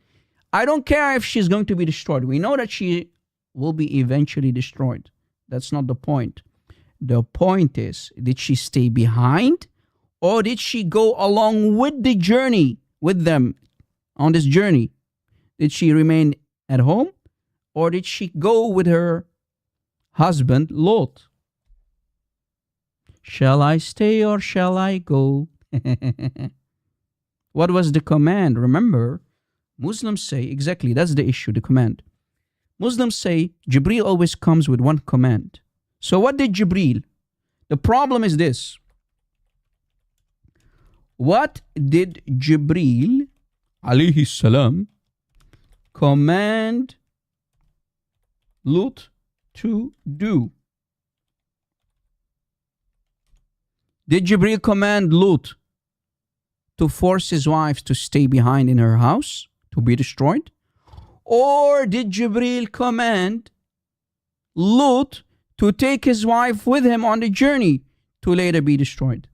Speaker 4: I don't care if she's going to be destroyed. We know that she will be eventually destroyed. That's not the point. The point is, did she stay behind? Or did she go along with the journey, with them on this journey? Did she remain at home? Or did she go with her husband, Lot? Shall I stay or shall I go? What was the command? Remember, Muslims say, exactly, that's the issue, the command. Muslims say Jibreel always comes with one command. So what did Jibreel? The problem is this. What did Jibreel, alayhi salam, command Lut to do? Did Jibreel command Lut to force his wife to stay behind in her house, to be destroyed? Or did Jibreel command Lut to take his wife with him on the journey to later be destroyed?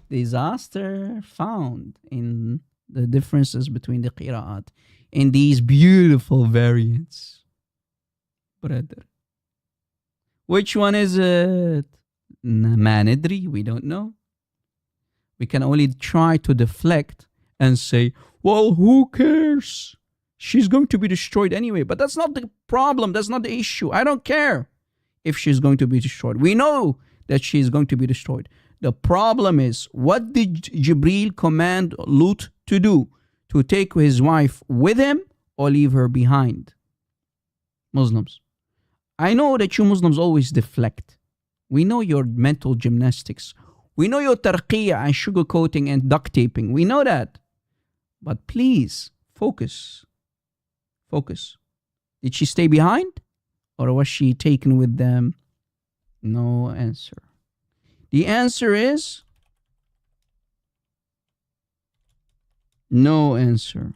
Speaker 4: Disaster found in the differences between the qira'at in these beautiful variants. Brother, which one is it? Ma nadri, we don't know. We can only try to deflect and say, well, who cares? She's going to be destroyed anyway. But that's not the problem. That's not the issue. I don't care if she's going to be destroyed. We know that she's going to be destroyed. The problem is, what did Jibreel command Lut to do? To take his wife with him or leave her behind? Muslims, I know that you Muslims always deflect. We know your mental gymnastics. We know your tarqiyah and sugarcoating and duct taping. We know that. But please, focus. Focus. Did she stay behind? Or was she taken with them? No answer. The answer is no answer.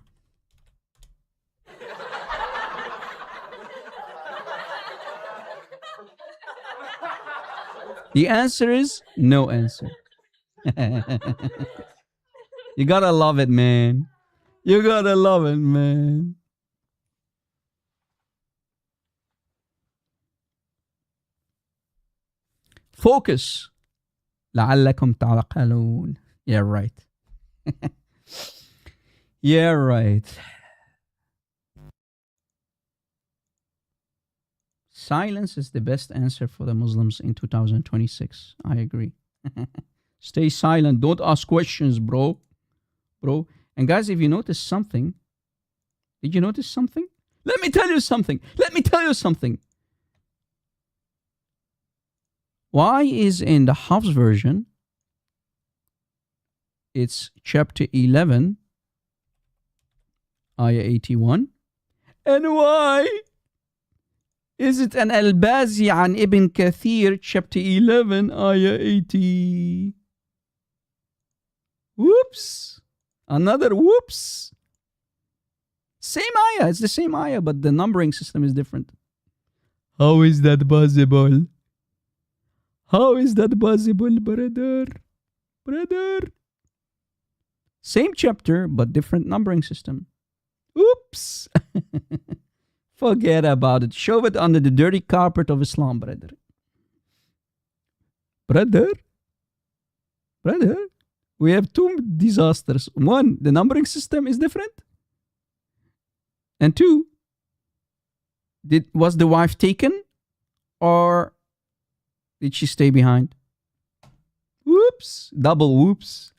Speaker 4: The answer is no answer. You gotta love it, man. You gotta love it, man. Focus. لعلكم تعقلون. Yeah, right. Yeah, right. Silence is the best answer for the Muslims in 2026. I agree. Stay silent. Don't ask questions, bro. Bro. And guys, if you notice something, did you notice something? Let me tell you something. Let me tell you something. Why is in the Hafs version, it's chapter 11, ayah 81. And why is it an Al-Bazi an Ibn Kathir, chapter 11, ayah 80? Whoops. Another whoops. Same ayah. It's the same ayah, but the numbering system is different. How is that possible? How is that possible, brother? Brother. Same chapter, but different numbering system. Oops. Forget about it. Shove it under the dirty carpet of Islam, brother. Brother. Brother. We have two disasters. One, the numbering system is different. And two, was the wife taken or did she stay behind? Whoops. Double whoops.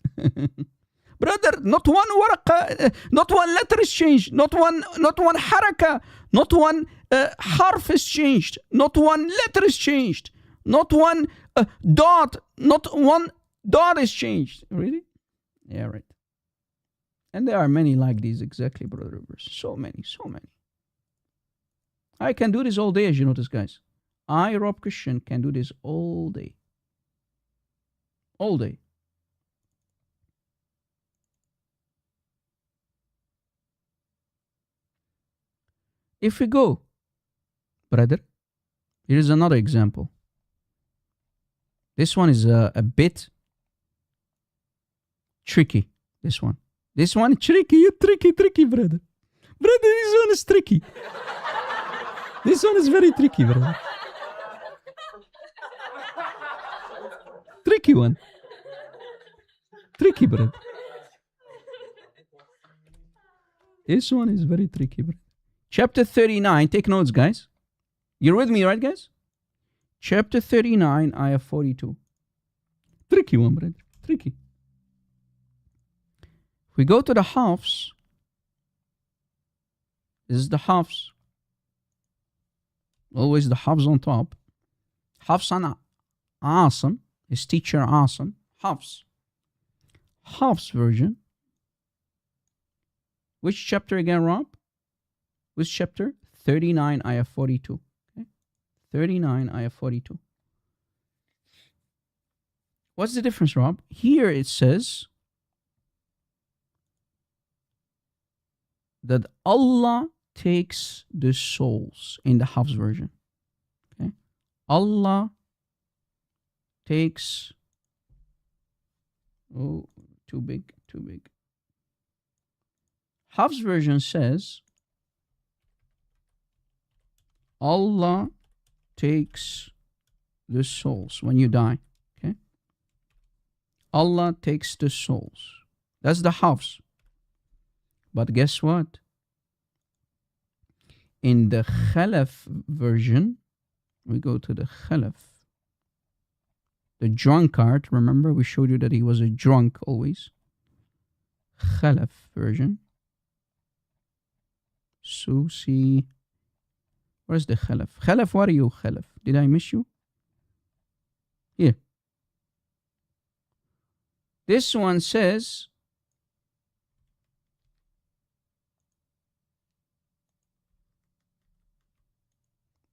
Speaker 4: Brother, not one waraqa, not one letter is changed, not one haraka, not one harf is changed, not one letter is changed, not one dot, not one dot is changed. Really? Yeah, right. And there are many like these, exactly, brother. So many, so many. I can do this all day, as you notice, guys. I, Rob Christian, can do this all day. All day. If we go, brother, here is another example. This one is a bit tricky. This one tricky, tricky, brother. Brother, this one is tricky. This one is very tricky, brother. Tricky one. Tricky, brother. This one is very tricky, brother. Chapter 39, take notes, guys. You're with me, right, guys? Chapter 39, ayah 42. Tricky one, brother. Tricky. If we go to the Hafs, this is the Hafs. Always the Hafs on top. Hafs an Asim, his teacher Asim. Hafs. Hafs version. Which chapter again, Rob? Which chapter? 39, ayah 42. Okay? 39, ayah 42. What's the difference, Rob? Here it says that Allah takes the souls in the Hafs version. Okay? Allah takes... Oh, too big. Hafs version says Allah takes the souls when you die. Okay? Allah takes the souls. That's the Hafs. But guess what? In the Khalaf version, we go to the Khalaf. The drunkard, remember we showed you that he was a drunk always. Khalaf version. Susi. Where's the Khalaf? Khalaf, where are you, Khalaf? Did I miss you? Here. This one says,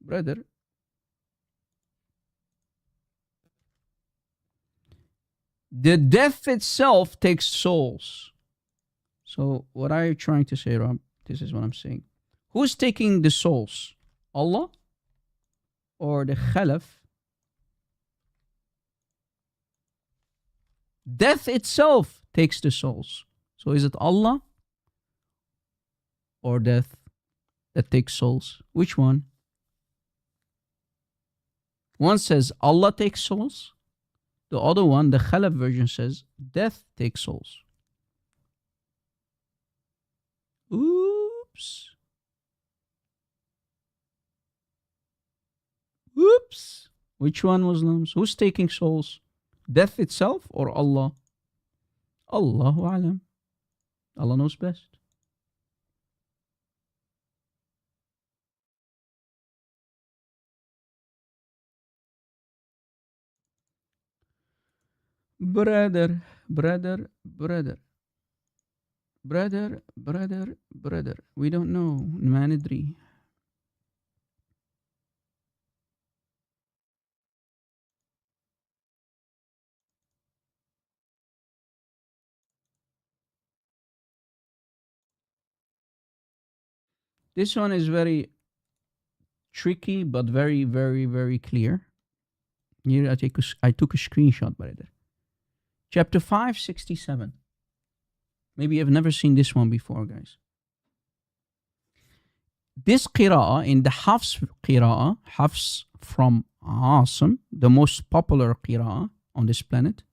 Speaker 4: brother, the death itself takes souls. So what are you trying to say, Rob? This is what I'm saying. Who's taking the souls? Allah or the Khalaf? Death itself takes the souls. So is it Allah or death that takes souls? Which one? One says Allah takes souls. The other one, the Khalaf version, says death takes souls. Oops. Oops. Which one, Muslims? Who's taking souls? Death itself or Allah? Allahu Alam. Allah knows best. Brother. We don't know. ما ندري. This one is very tricky, but very, very, very clear. Here I took a screenshot, brother. Chapter 567. Maybe you've never seen this one before, guys. This qira'ah, in the Hafs qira'ah, Hafs from Asim, the most popular qira'ah on this planet,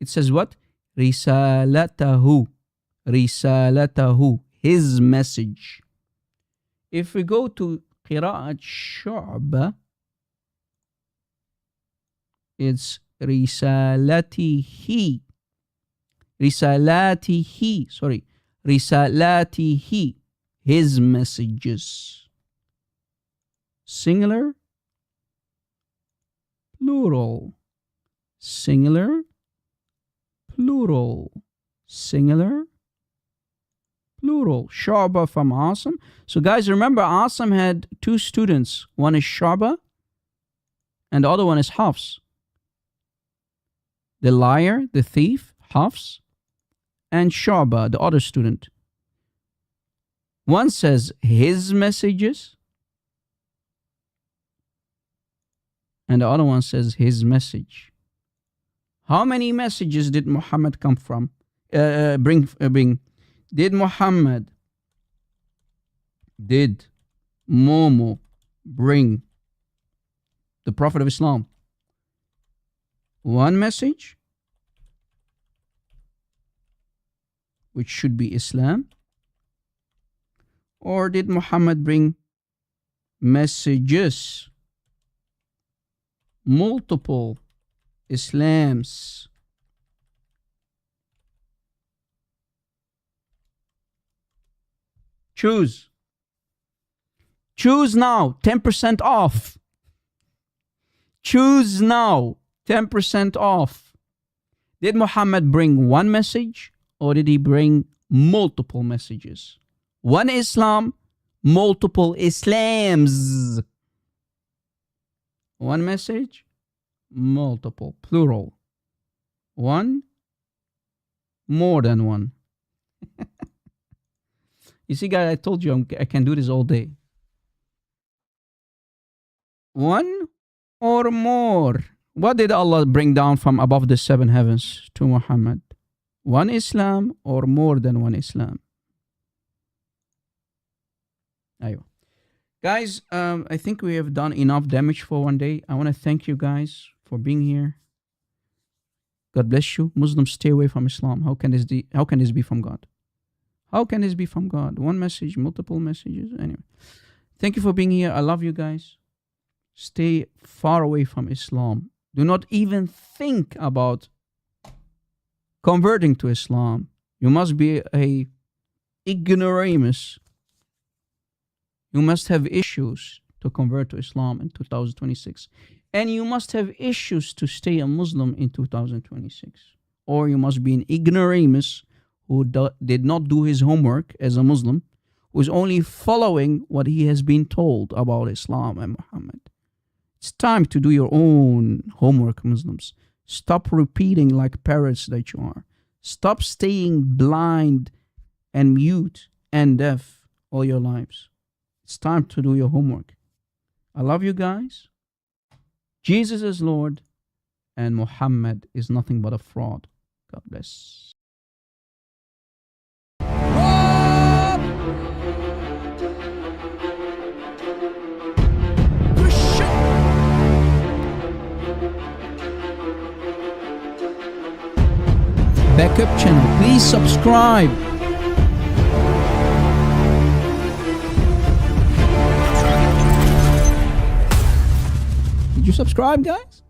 Speaker 4: it says what? Risalatahu. His message. If we go to qira'at Shu'ba, it's risalatihi, his messages. Singular, plural. Singular, plural. Singular, plural. Shu'ba from Asim. So guys, remember Asim had two students. One is Shu'ba and the other one is Hafs. the liar, the thief, Hafs, and Shaba, the other student. One says his messages, and the other one says his message. How many messages did Muhammad bring? Did Muhammad, did Momo bring, the Prophet of Islam? One message, which should be Islam? Or did Muhammad bring messages, multiple Islams? Choose. Choose now, 10% off. Choose now, 10% off. Did Muhammad bring one message or did he bring multiple messages? One Islam, multiple Islams. One message, multiple, plural. One, more than one. You see, guys, I told you I can do this all day. One or more. What did Allah bring down from above the seven heavens to Muhammad? One Islam or more than one Islam? Ayo. Guys, I think we have done enough damage for one day. I want to thank you guys for being here. God bless you. Muslims, stay away from Islam. How can this be from God? How can this be from God? One message, multiple messages. Anyway, thank you for being here. I love you guys. Stay far away from Islam. Do not even think about converting to Islam. You must be a ignoramus. You must have issues to convert to Islam in 2026. And you must have issues to stay a Muslim in 2026. Or you must be an ignoramus who did not do his homework as a Muslim, who is only following what he has been told about Islam and Muhammad. It's time to do your own homework, Muslims. Stop repeating like parrots that you are. Stop staying blind and mute and deaf all your lives. It's time to do your homework. I love you guys. Jesus is Lord and Muhammad is nothing but a fraud. God bless. Backup channel, please subscribe. Did you subscribe, guys?